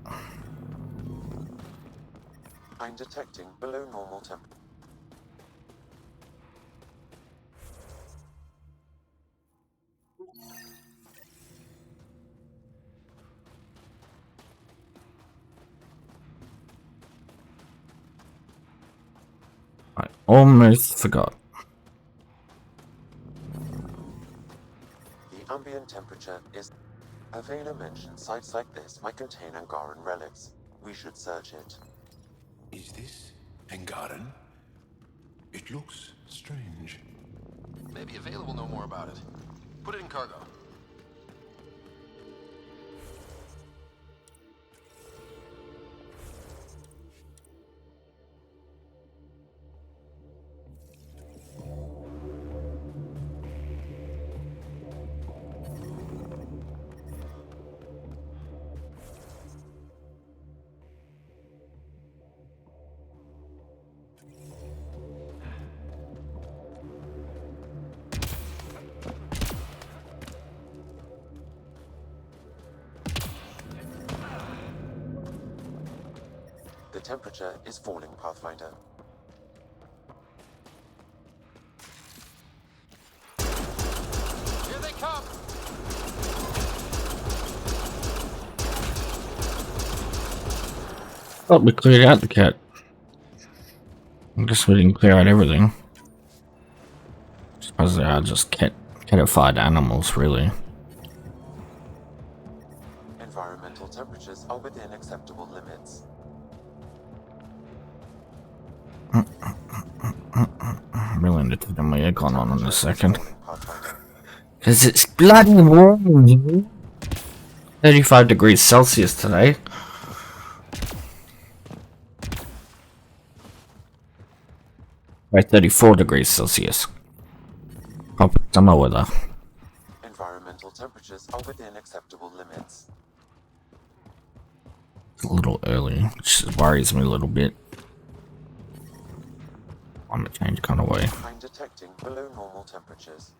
I'm detecting below normal temperature. I almost forgot. The ambient temperature is... Avena mentioned sites like this might contain Angaran relics. We should search it. Is this Angaran? It looks strange. Maybe available know more about it. Put it in cargo. The temperature is falling, Pathfinder. Here they come! Oh, we cleared out the cat. I guess we didn't clear out everything. I suppose they are just catified animals, really. Environmental temperatures are within acceptable limits. I'm really need to turn my aircon on in a second. Because it's bloody warm. 35 degrees Celsius today. Right, 34 degrees Celsius. Proper summer weather. Environmental temperatures are within acceptable limits. It's a little early, which worries me a little bit. Climate change kind of way. I'm detecting below normal temperatures.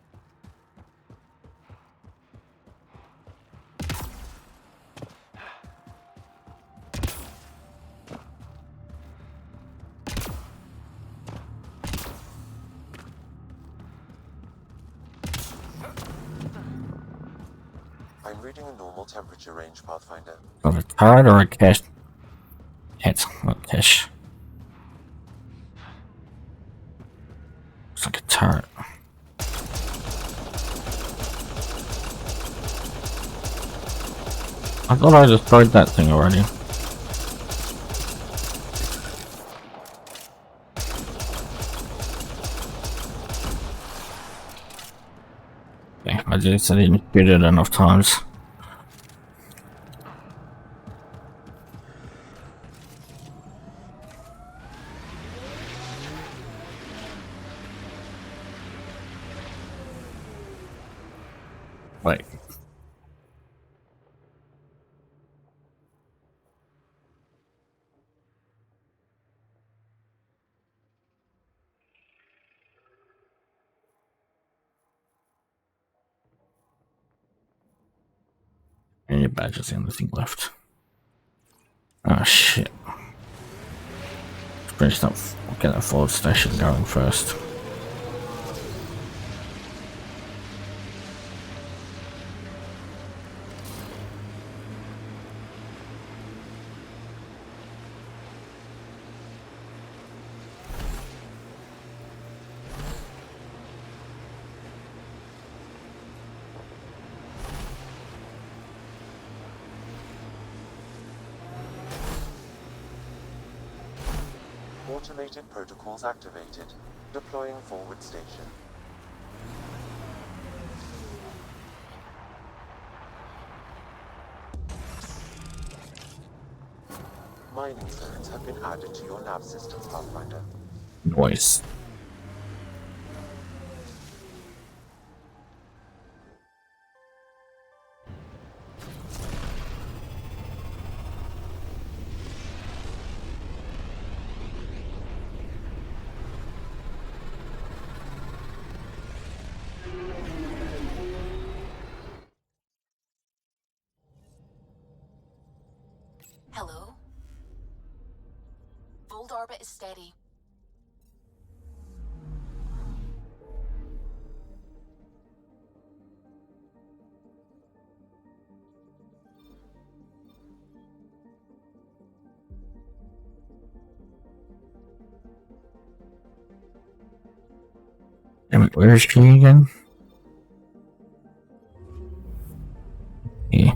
I'm reading a normal temperature range, Pathfinder. Got a turret or a cache? Cat, not cache. Looks like a turret. I thought I destroyed that thing already. Okay, I didn't shoot it enough times. Wait. And your badge is the only thing left. Oh shit. Let's get that forward station going first. Automated protocols activated. Deploying forward station. Mining zones have been added to your nav system, Pathfinder. Noise. Hello? Voeld orbit is steady. Damn it, where is she again? Yeah.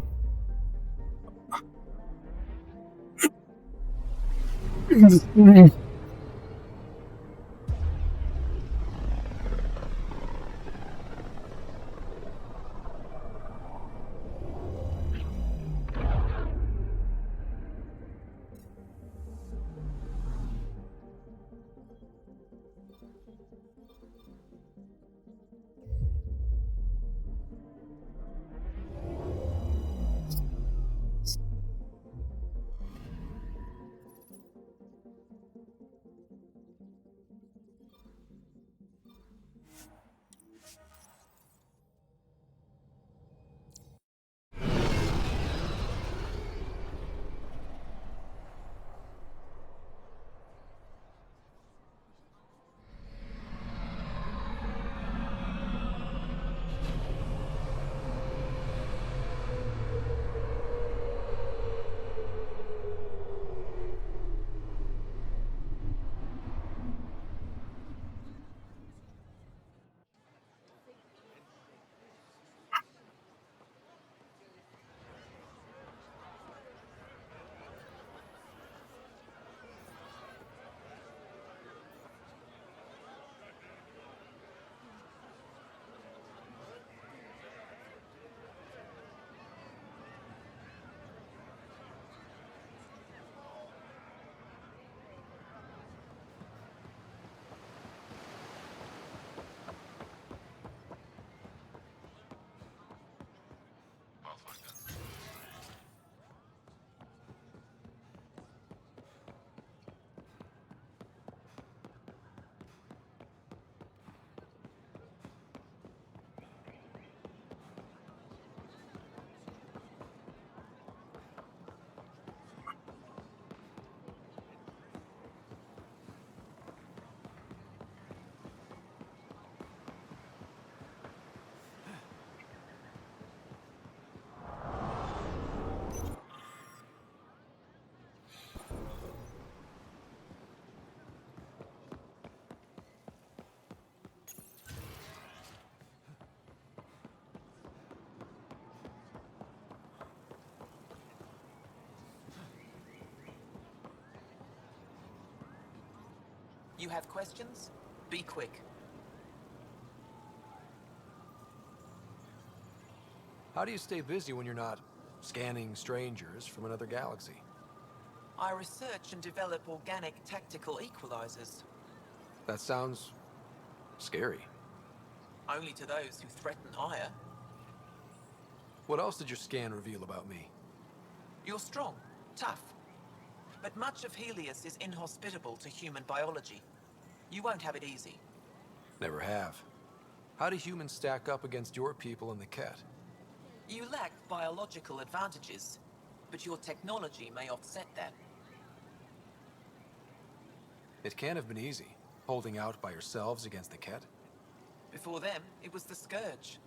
You have questions? Be quick. How do you stay busy when you're not scanning strangers from another galaxy? I research and develop organic tactical equalizers. That sounds scary. Only to those who threaten ire. What else did your scan reveal about me? You're strong, tough. But much of Helios is inhospitable to human biology. You won't have it easy. Never have. How do humans stack up against your people in the Ket? You lack biological advantages, but your technology may offset that. It can't have been easy, holding out by yourselves against the Ket. Before them, it was the Scourge.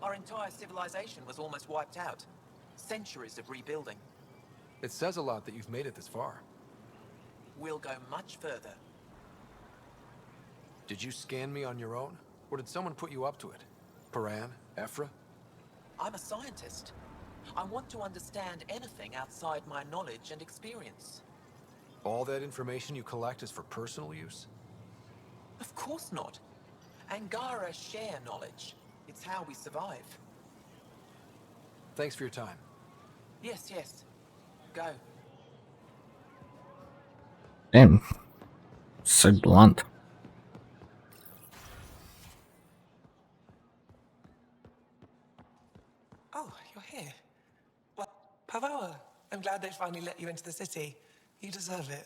Our entire civilization was almost wiped out. Centuries of rebuilding. It says a lot that you've made it this far. We'll go much further. Did you scan me on your own? Or did someone put you up to it? Paran? Ephra? I'm a scientist. I want to understand anything outside my knowledge and experience. All that information you collect is for personal use? Of course not. Angara share knowledge. It's how we survive. Thanks for your time. Yes, yes. Go. Damn. So blunt. Oh, you're here. Well, Pavoa, I'm glad they finally let you into the city. You deserve it.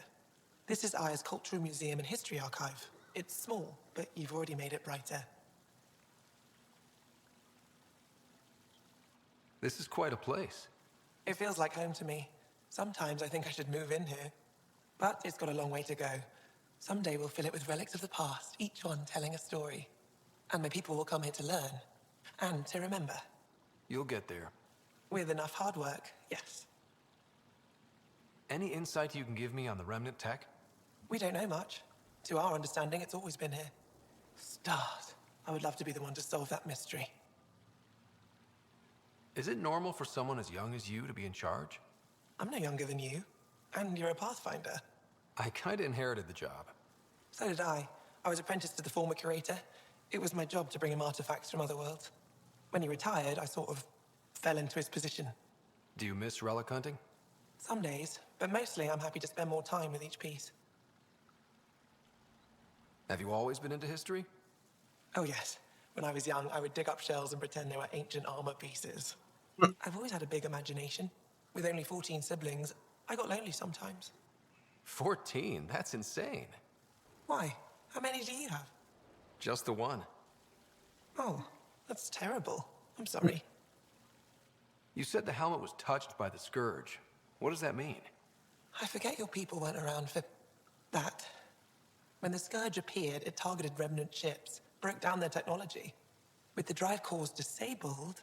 This is Aya's Cultural Museum and History Archive. It's small, but you've already made it brighter. This is quite a place. It feels like home to me. Sometimes I think I should move in here. But it's got a long way to go. Someday we'll fill it with relics of the past, each one telling a story. And my people will come here to learn. And to remember. You'll get there. With enough hard work, yes. Any insight you can give me on the remnant tech? We don't know much. To our understanding, it's always been here. Stars. I would love to be the one to solve that mystery. Is it normal for someone as young as you to be in charge? I'm no younger than you. And you're a Pathfinder. I kinda inherited the job. So did I. I was apprenticed to the former curator. It was my job to bring him artifacts from other worlds. When he retired, I sort of fell into his position. Do you miss relic hunting? Some days, but mostly I'm happy to spend more time with each piece. Have you always been into history? Oh yes. When I was young, I would dig up shells and pretend they were ancient armor pieces. I've always had a big imagination. With only 14 siblings, I got lonely sometimes. 14? That's insane. Why? How many do you have? Just the one. Oh, that's terrible. I'm sorry. You said the helmet was touched by the Scourge. What does that mean? I forget your people weren't around for that. When the Scourge appeared, it targeted remnant ships, broke down their technology. With the drive cores disabled...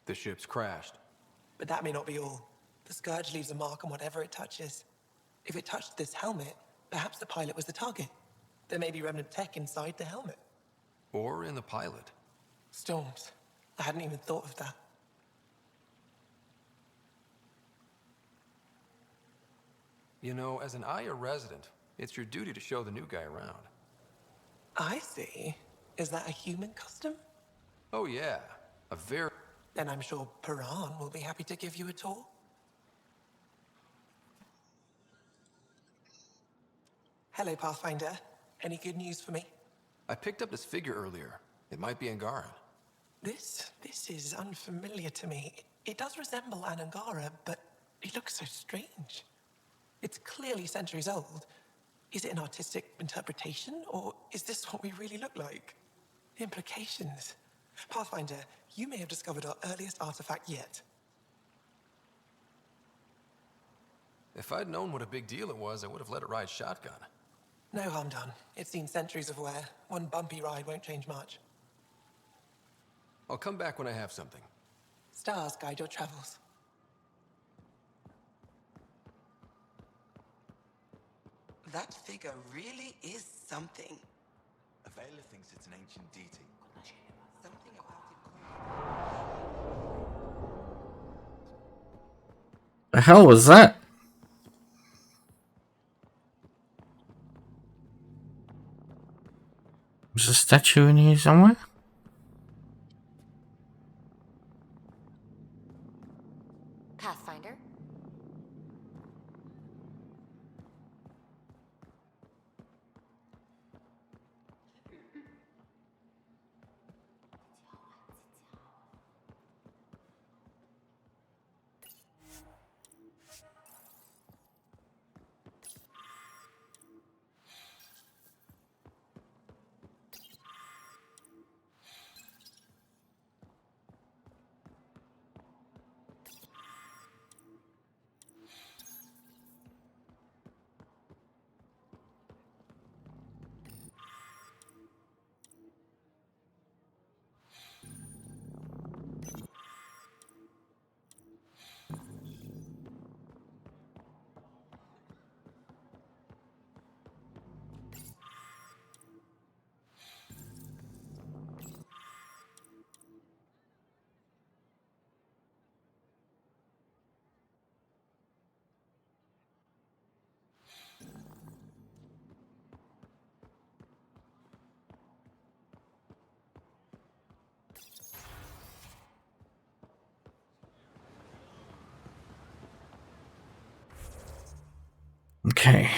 The ships crashed. But that may not be all. The Scourge leaves a mark on whatever it touches. If it touched this helmet, perhaps the pilot was the target. There may be remnant tech inside the helmet. Or in the pilot. Storms. I hadn't even thought of that. You know, as an Aya resident, it's your duty to show the new guy around. I see. Is that a human custom? Oh yeah, a very... Then I'm sure Piran will be happy to give you a tour. Hello, Pathfinder. Any good news for me? I picked up this figure earlier. It might be Angaran. This is unfamiliar to me. It does resemble an Angara, but it looks so strange. It's clearly centuries old. Is it an artistic interpretation, or is this what we really look like? The implications. Pathfinder, you may have discovered our earliest artifact yet. If I'd known what a big deal it was, I would have let it ride shotgun. No harm done. It's seen centuries of wear. One bumpy ride won't change much. I'll come back when I have something. Stars guide your travels. That figure really is something. Avela thinks it's an ancient deity. Something about it. The hell was that? There's a statue in here somewhere? Pathfinder? Okay.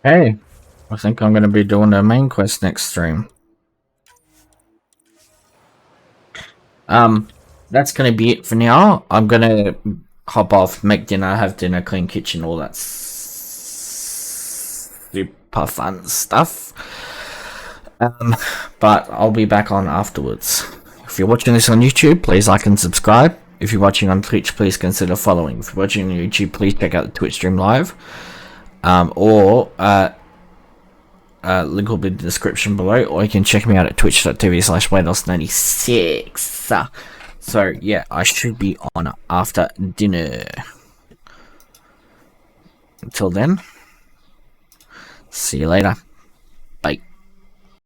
Hey, I think I'm going to be doing the main quest next stream. That's going to be it for now. I'm going to hop off, make dinner, have dinner, clean kitchen, all that super fun stuff. But I'll be back on afterwards. If you're watching this on YouTube, please like and subscribe. If you're watching on Twitch, please consider following. If you're watching on YouTube, please check out the Twitch stream live. Link will be in the description below, or you can check me out at twitch.tv/WhiteHouse96. So yeah, I should be on after dinner. Until then, see you later. Bye.